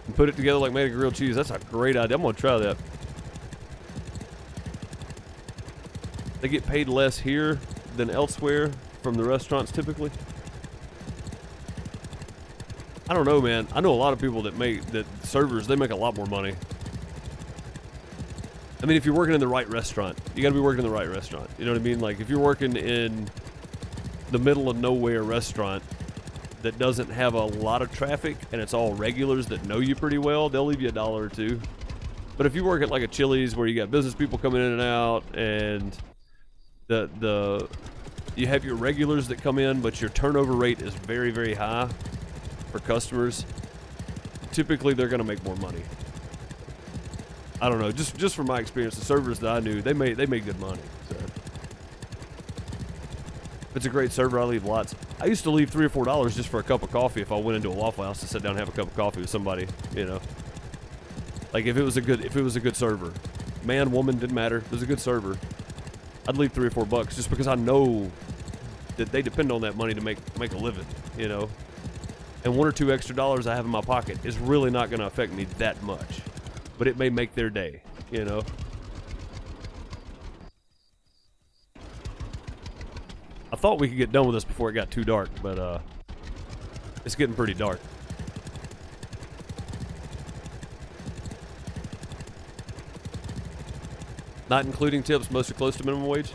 And put it together like made a grilled cheese. That's a great idea. I'm gonna try that. They get paid less here than elsewhere from the restaurants typically. I don't know, man. I know a lot of people that servers, they make a lot more money. I mean, if you're working in the right restaurant, you gotta be working in the right restaurant. You know what I mean? Like, if you're working in the middle of nowhere restaurant that doesn't have a lot of traffic and it's all regulars that know you pretty well, they'll leave you $1 or $2. But if you work at like a Chili's where you got business people coming in and out and you have your regulars that come in, but your turnover rate is very, very high for customers, typically they're going to make more money. I don't know, just from my experience, the servers that I knew, they made good money. So if it's a great server, I leave lots. I used to leave $3 or $4 just for a cup of coffee if I went into a Waffle House to sit down and have a cup of coffee with somebody, you know. Like if it was a good server, man, woman, didn't matter. If it was a good server, I'd leave $3 or $4 just because I know that they depend on that money to make a living, you know. And $1 or $2 extra I have in my pocket is really not going to affect me that much, but it may make their day, you know. I thought we could get done with this before it got too dark, but it's getting pretty dark. Not including tips, most are close to minimum wage.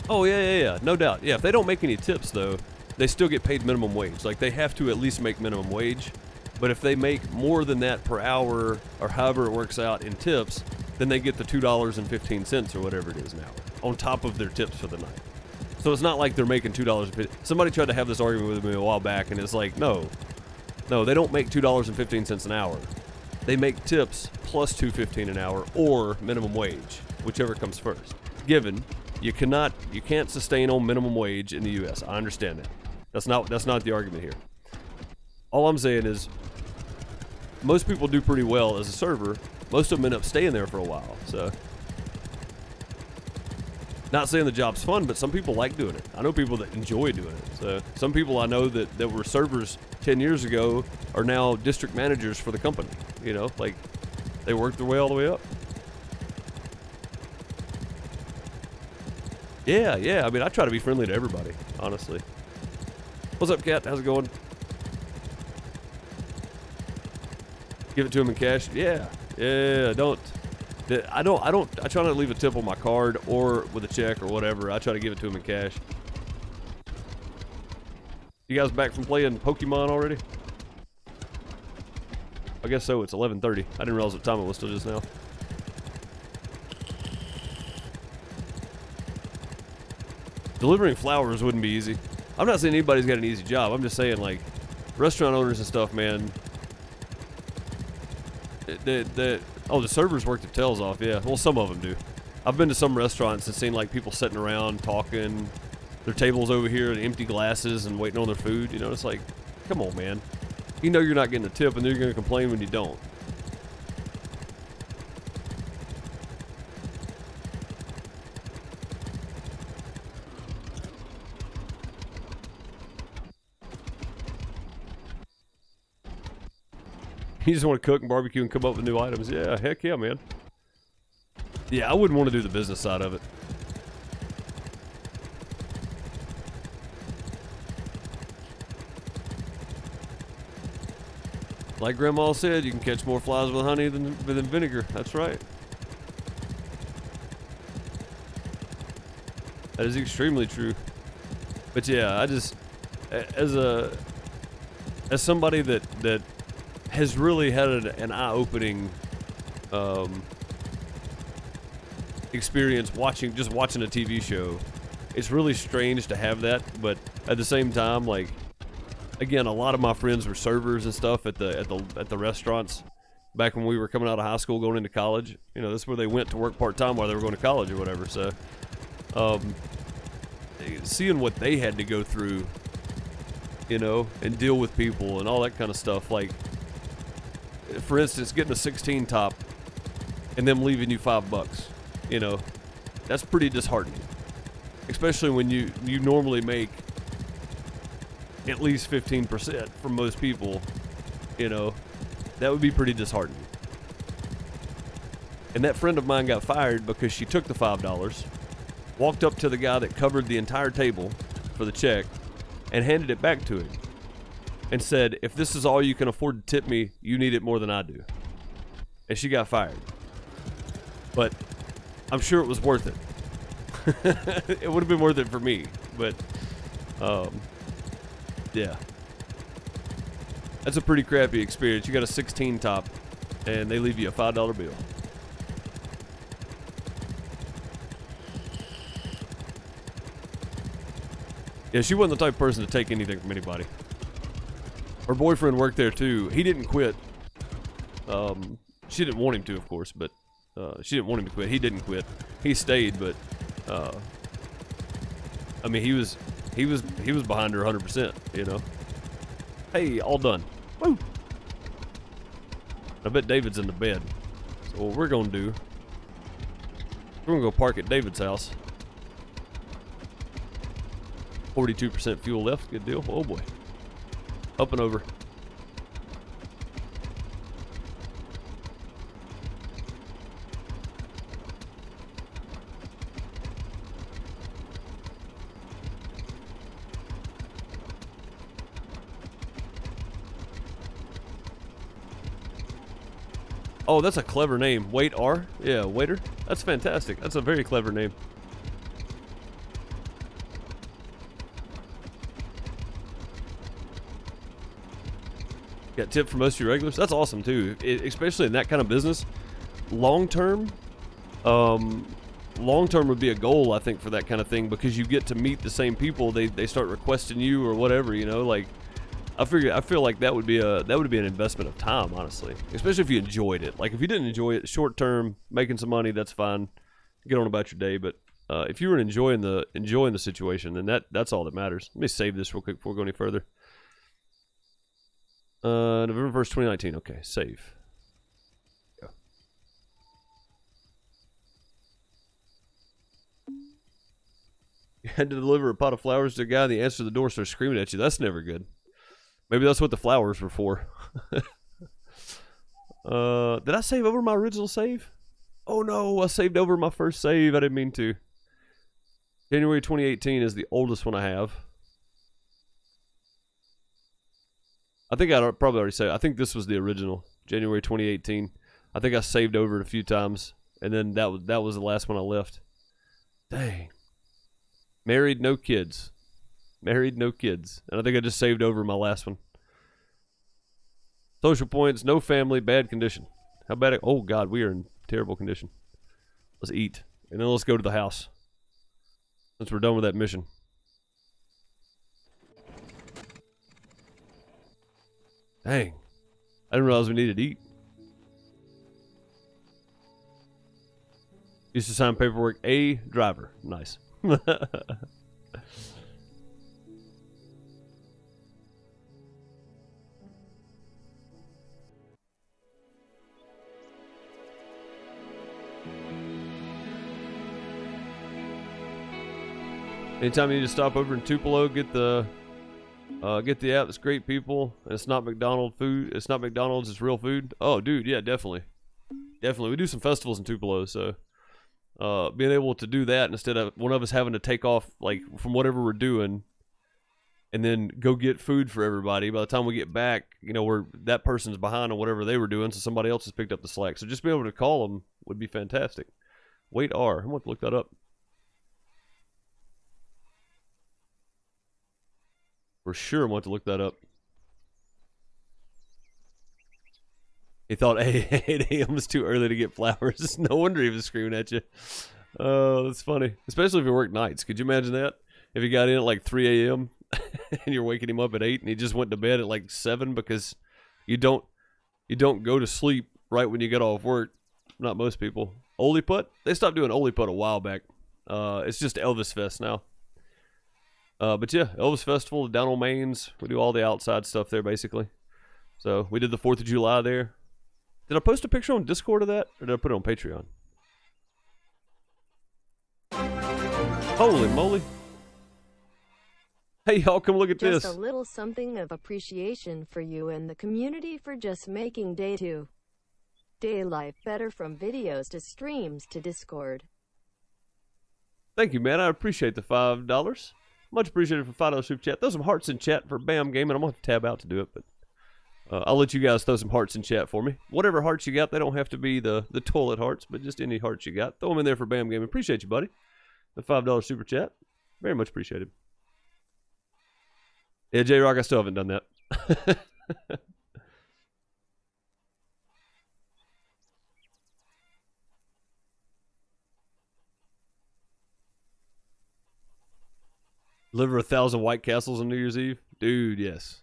Oh yeah, no doubt. Yeah, if they don't make any tips though, they still get paid minimum wage. Like, they have to at least make minimum wage. But if they make more than that per hour, or however it works out in tips, then they get the $2.15 or whatever it is an hour on top of their tips for the night. So it's not like they're making $2.50. Somebody tried to have this argument with me a while back, and it's like, no, they don't make $2.15 an hour. They make tips plus $2.15 an hour or minimum wage, whichever comes first. Given you can't sustain on minimum wage in the U.S. I understand that. That's not the argument here. All I'm saying is most people do pretty well as a server. Most of them end up staying there for a while. So, not saying the job's fun, but some people like doing it. I know people that enjoy doing it. So some people I know that were servers 10 years ago are now district managers for the company. You know, like, they worked their way all the way up. Yeah. I mean, I try to be friendly to everybody, honestly. What's up, Kat? How's it going? Give it to him in cash. Yeah. I try not to leave a tip on my card or with a check or whatever. I try to give it to him in cash. You guys back from playing Pokemon already? I guess so. It's 11:30. I didn't realize what time it was till just now. Delivering flowers wouldn't be easy. I'm not saying anybody's got an easy job. I'm just saying, like, restaurant owners and stuff, man. The servers work their tails off, yeah. Well, some of them do. I've been to some restaurants and seen, like, people sitting around talking, their tables over here and empty glasses and waiting on their food. You know, it's like, come on, man. You know you're not getting a tip, and then you're going to complain when you don't. You just want to cook and barbecue and come up with new items. Yeah, heck yeah, man. Yeah, I wouldn't want to do the business side of it. Like Grandma said, you can catch more flies with honey than vinegar. That's right. That is extremely true. But yeah, I just, as somebody that has really had an eye-opening experience watching a TV show, it's really strange to have that. But at the same time, like, again, a lot of my friends were servers and stuff at the restaurants back when we were coming out of high school going into college. You know, this is where they went to work part-time while they were going to college or whatever. So seeing what they had to go through, you know, and deal with people and all that kind of stuff. Like, for instance, getting a 16 top and them leaving you $5, you know, that's pretty disheartening, especially when you normally make at least 15% from most people. You know, that would be pretty disheartening. And that friend of mine got fired because she took the $5, walked up to the guy that covered the entire table for the check, and handed it back to him and said, if this is all you can afford to tip me, you need it more than I do. And she got fired. But I'm sure it was worth it. It would have been worth it for me. But yeah, that's a pretty crappy experience. You got a 16 top and they leave you a $5 bill. Yeah, she wasn't the type of person to take anything from anybody. Her boyfriend worked there too. He didn't quit. She didn't want him to, of course, but she didn't want him to quit. He didn't quit. He stayed, but I mean, he was behind her 100%. You know. Hey, all done. Woo! I bet David's in the bed. So what we're gonna do? We're gonna go park at David's house. 42% fuel left. Good deal. Oh boy. Up and over. Oh, that's a clever name. Wait R? Yeah, waiter. That's fantastic. That's a very clever name. Got tip for most of your regulars. That's awesome too, especially in that kind of business. Long term would be a goal, I think, for that kind of thing, because you get to meet the same people. They start requesting you or whatever, you know. Like, I feel like that would be an investment of time, honestly, especially if you enjoyed it. Like, if you didn't enjoy it, short term, making some money, that's fine. Get on about your day. But if you were enjoying the situation, then that's all that matters. Let me save this real quick before we go any further. November 1st, 2019. Okay, save. Go. You had to deliver a pot of flowers to a guy, and the answer to the door starts screaming at you. That's never good. Maybe that's what the flowers were for. Did I save over my original save? Oh no, I saved over my first save. I didn't mean to. January 2018 is the oldest one I have. I think I probably already said. I think this was the original, January 2018. I think I saved over it a few times, and then that was the last one I left. Dang. Married, no kids. Married, no kids. And I think I just saved over my last one. Social points, no family, bad condition. How bad? Oh God, we are in terrible condition. Let's eat, and then let's go to the house, since we're done with that mission. Dang. I didn't realize we needed to eat. Used to sign paperwork. A driver. Nice. Anytime you need to stop over in Tupelo, get the app. It's great people. And it's not McDonald's food. It's not McDonald's. It's real food. Oh, dude, yeah, definitely. We do some festivals in Tupelo, so being able to do that instead of one of us having to take off like from whatever we're doing and then go get food for everybody. By the time we get back, that person's behind on whatever they were doing, so somebody else has picked up the slack. So just being able to call them would be fantastic. Wait R. I'm going to look that up. For sure, I'm going to look that up. He thought 8 a.m. was too early to get flowers. No wonder he was screaming at you. Oh, that's funny. Especially if you work nights. Could you imagine that? If he got in at like 3 a.m. and you're waking him up at 8 and he just went to bed at like 7 because you don't go to sleep right when you get off work. Not most people. Oli Putt? They stopped doing Oli Putt a while back. It's just Elvis Fest now. But yeah, Elvis Festival down on Mains. We do all the outside stuff there basically. So we did the 4th of July there. Did I post a picture on Discord of that? Or did I put it on Patreon? Holy moly. Hey, y'all, come look at this. Just a little something of appreciation for you and the community for just making day life better, from videos to streams to Discord. Thank you, man. I appreciate the $5. Much appreciated for $5 super chat. Throw some hearts in chat for Bam Gaming. I'm going to have to tab out to do it, but I'll let you guys throw some hearts in chat for me. Whatever hearts you got, they don't have to be the toilet hearts, but just any hearts you got. Throw them in there for Bam Gaming. Appreciate you, buddy. The $5 super chat. Very much appreciated. Yeah, J-Rock, I still haven't done that. Deliver 1,000 White Castles on New Year's Eve? Dude, yes.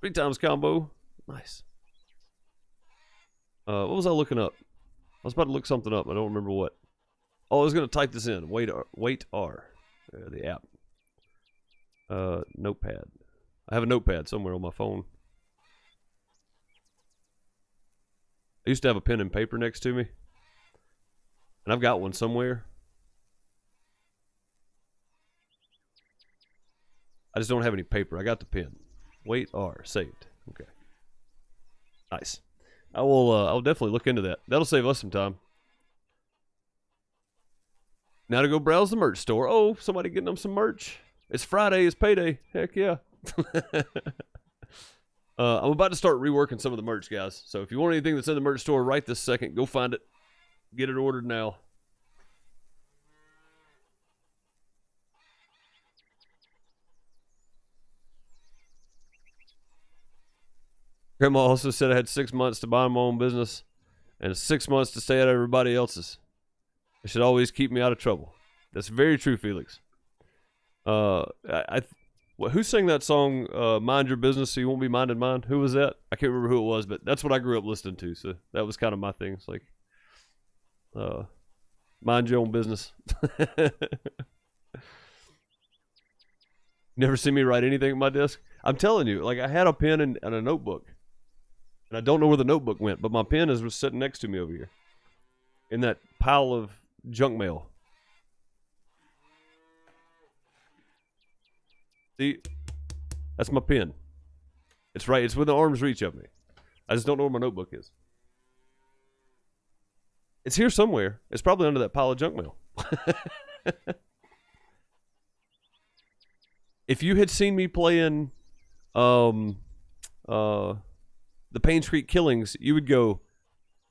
3 times combo. Nice. What was I looking up? I was about to look something up. I don't remember what. Oh, I was going to type this in. Wait R. The app. Notepad. I have a notepad somewhere on my phone. I used to have a pen and paper next to me. And I've got one somewhere. I just don't have any paper. I got the pen. Wait R. Saved. Okay. Nice. I'll definitely look into that. That'll save us some time. Now to go browse the merch store. Oh, somebody getting them some merch. It's Friday. It's payday. Heck yeah. I'm about to start reworking some of the merch, guys. So if you want anything that's in the merch store right this second, go find it. Get it ordered now. Grandma also said I had 6 months to buy my own business and 6 months to stay out of everybody else's. It should always keep me out of trouble. That's very true, Felix. Who sang that song, Mind Your Business So You Won't Be Minding Mine? Who was that? I can't remember who it was, but that's what I grew up listening to, so that was kind of my thing. It's like, mind your own business. Never see me write anything at my desk? I'm telling you, like, I had a pen and a notebook. And I don't know where the notebook went, but my pen was sitting next to me over here. In that pile of junk mail. See? That's my pen. It's right. It's within arm's reach of me. I just don't know where my notebook is. It's here somewhere. It's probably under that pile of junk mail. If you had seen me playing the Payne Street Killings, you would go,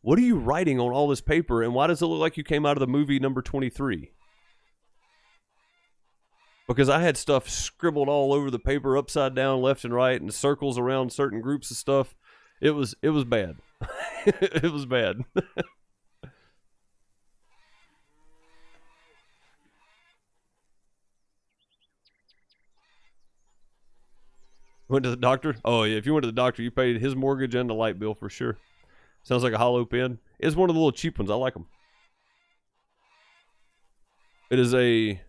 what are you writing on all this paper, and why does it look like you came out of the movie number 23? Because I had stuff scribbled all over the paper, upside down, left and right, and circles around certain groups of stuff. It was bad. It was bad. Went to the doctor? Oh, yeah. If you went to the doctor, you paid his mortgage and the light bill for sure. Sounds like a hollow pen. It's one of the little cheap ones. I like them. It is a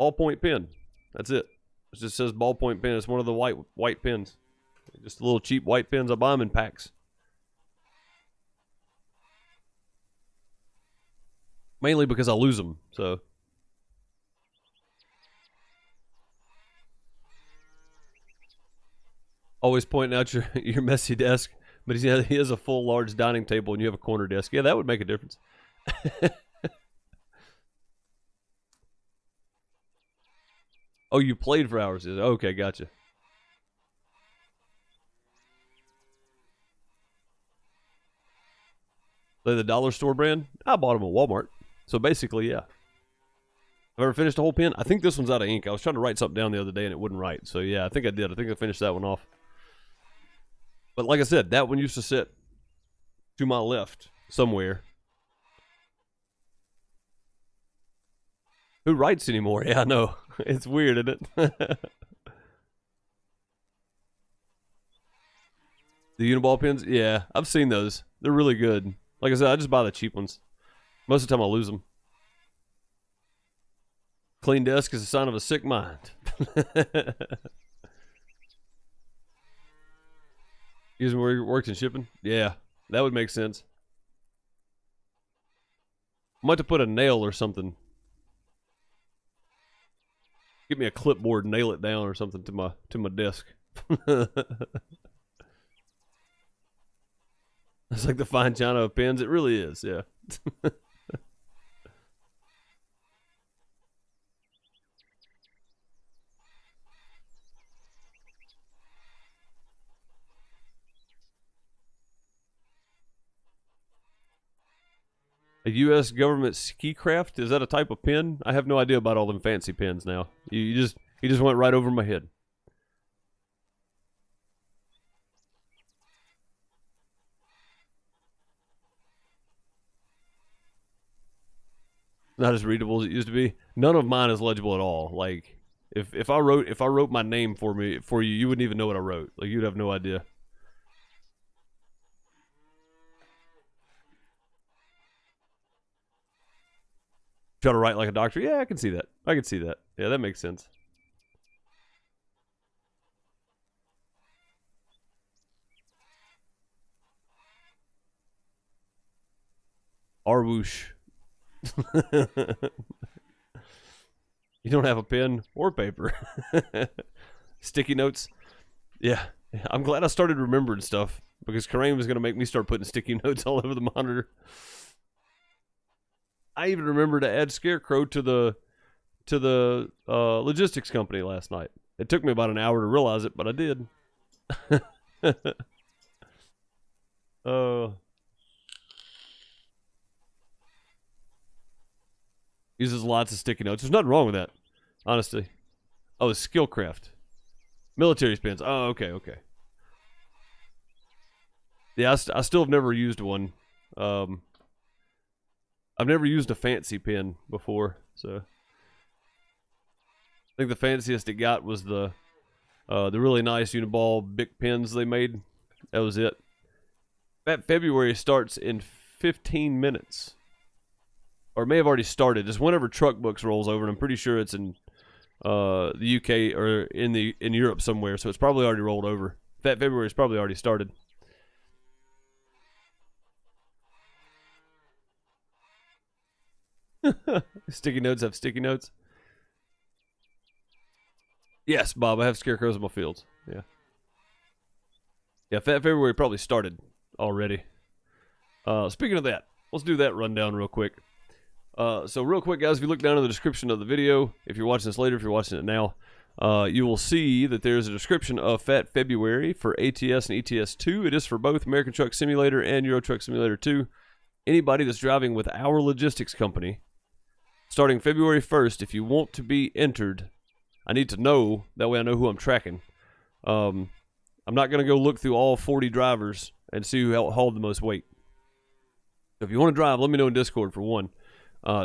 ballpoint pen. That's it. It just says ballpoint pen. It's one of the white pens. Just little cheap white pens. I buy them in packs. Mainly because I lose them, so. Always pointing out your messy desk, but he has a full large dining table and you have a corner desk. Yeah, that would make a difference. Oh, you played for hours. Okay, gotcha. They're the dollar store brand? I bought them at Walmart. So basically, yeah. Have I ever finished a whole pen? I think this one's out of ink. I was trying to write something down the other day and it wouldn't write. So yeah, I think I did. I think I finished that one off. But like I said, that one used to sit to my left somewhere. Who writes anymore? Yeah, I know. It's weird, isn't it? The Uniball pens? Yeah, I've seen those. They're really good. Like I said, I just buy the cheap ones. Most of the time I lose them. Clean desk is a sign of a sick mind. Using where you worked in shipping? Yeah, that would make sense. I might have to put a nail or something. Get me a clipboard, nail it down or something to my desk. It's like the fine china of pens. It really is, yeah. A U.S. government ski craft? Is that a type of pen? I have no idea about all them fancy pens now. You just went right over my head. Not as readable as it used to be. None of mine is legible at all. Like if I wrote my name for you, you wouldn't even know what I wrote. Like you'd have no idea. Try to write like a doctor. Yeah, I can see that. I can see that. Yeah, that makes sense. Arwoosh. You don't have a pen or paper. Sticky notes. Yeah. I'm glad I started remembering stuff because Kareem was going to make me start putting sticky notes all over the monitor. I even remember to add Scarecrow to the logistics company last night. It took me about an hour to realize it, but I did. Uses lots of sticky notes. There's nothing wrong with that, honestly. Oh, it's Skillcraft. Military pens. Oh, okay. Yeah, I still have never used one. I've never used a fancy pen before, so I think the fanciest it got was the really nice Uniball Bic pens they made. That was it. Fad February starts in 15 minutes. Or it may have already started. Just whenever Truckbooks rolls over, and I'm pretty sure it's in the UK or in Europe somewhere, so it's probably already rolled over. Fad February is probably already started. Sticky notes have sticky notes. Yes, Bob, I have scarecrows in my fields. Yeah, Fad February probably started already. Speaking of that, let's do that rundown real quick. So real quick, guys, if you look down in the description of the video, if you're watching this later, if you're watching it now, you will see that there's a description of Fad February for ATS and ETS2. It is for both American Truck Simulator and Euro Truck Simulator 2. Anybody that's driving with our logistics company, starting February 1st, if you want to be entered, I need to know. That way I know who I'm tracking. I'm not going to go look through all 40 drivers and see who hauled the most weight. So if you want to drive, let me know in Discord for one.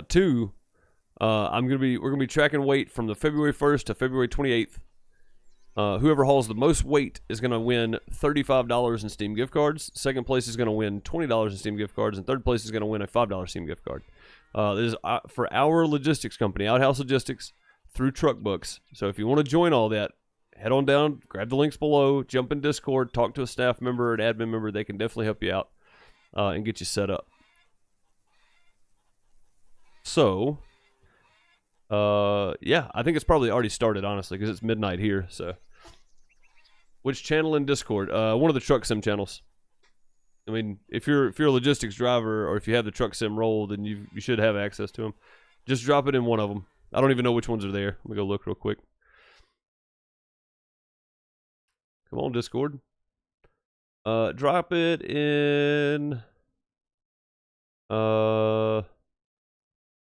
Two, we're gonna be tracking weight from the February 1st to February 28th. Whoever hauls the most weight is gonna win $35 in Steam gift cards. Second place is gonna win $20 in Steam gift cards, and third place is gonna win a $5 Steam gift card. This is for our logistics company, OutHouse Logistics, through Truckbooks. So if you want to join all that, head on down, grab the links below, jump in Discord, talk to a staff member or an admin member. They can definitely help you out and get you set up. So, yeah, I think it's probably already started, honestly, because it's midnight here. So, which channel in Discord? One of the truck sim channels. I mean, if you're a logistics driver or if you have the truck sim roll, then you should have access to them. Just drop it in one of them. I don't even know which ones are there. Let me go look real quick. Come on, Discord. Drop it in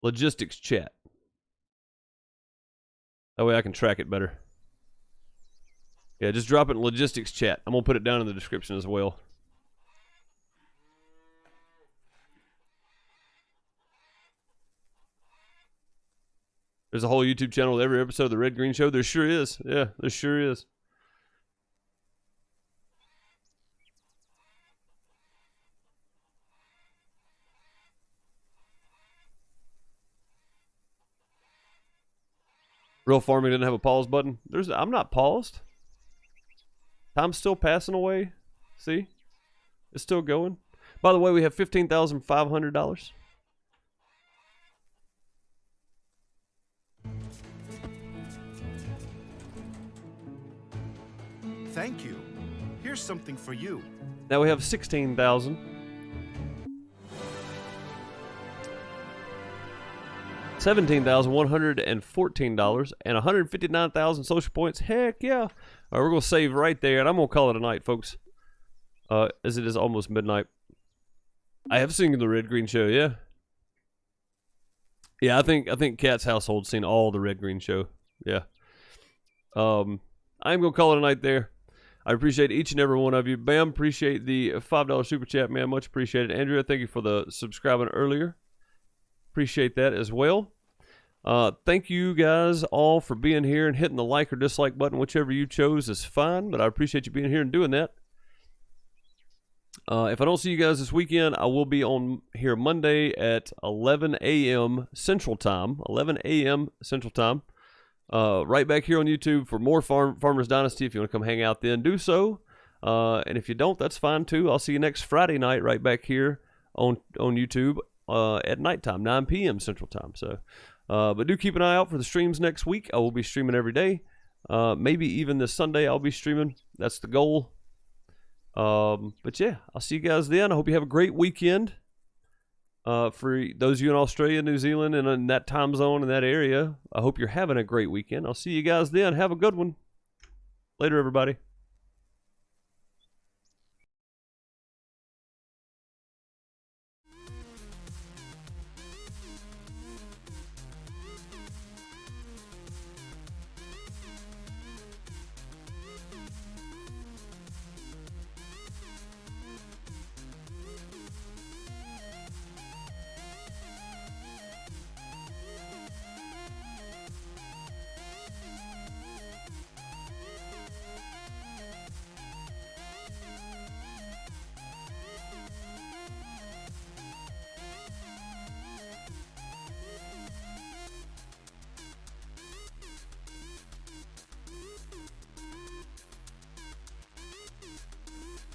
logistics chat. That way I can track it better. Yeah, just drop it in logistics chat. I'm gonna put it down in the description as well. There's a whole YouTube channel with every episode of the Red Green Show. There sure is. Yeah, there sure is. Real farming didn't have a pause button. I'm not paused. Time's still passing away. See? It's still going. By the way, we have $15,500. Thank you. Here's something for you. Now we have $16,000. $17,114 and 159,000 social points. Heck yeah. All right, we're going to save right there, and I'm going to call it a night, folks. As it is almost midnight. I have seen the Red Green Show, yeah. Yeah, I think Kat's household's seen all the Red Green Show. Yeah. I'm going to call it a night there. I appreciate each and every one of you. Bam, appreciate the $5 super chat, man. Much appreciated. Andrea, thank you for the subscribing earlier. Appreciate that as well. Thank you guys all for being here and hitting the like or dislike button. Whichever you chose is fine, but I appreciate you being here and doing that. If I don't see you guys this weekend, I will be on here Monday at 11 a.m. Central Time. 11 a.m. Central Time. Right back here on YouTube for more Farmers Dynasty. If you want to come hang out then, do so. And if you don't, that's fine too. I'll see you next Friday night right back here on YouTube at nighttime, 9 p.m. Central Time. So, but do keep an eye out for the streams next week. I will be streaming every day. Maybe even this Sunday I'll be streaming. That's the goal. But yeah, I'll see you guys then. I hope you have a great weekend. For those of you in Australia, New Zealand, and in that time zone in that area, I hope you're having a great weekend. I'll see you guys then. Have a good one. Later, everybody.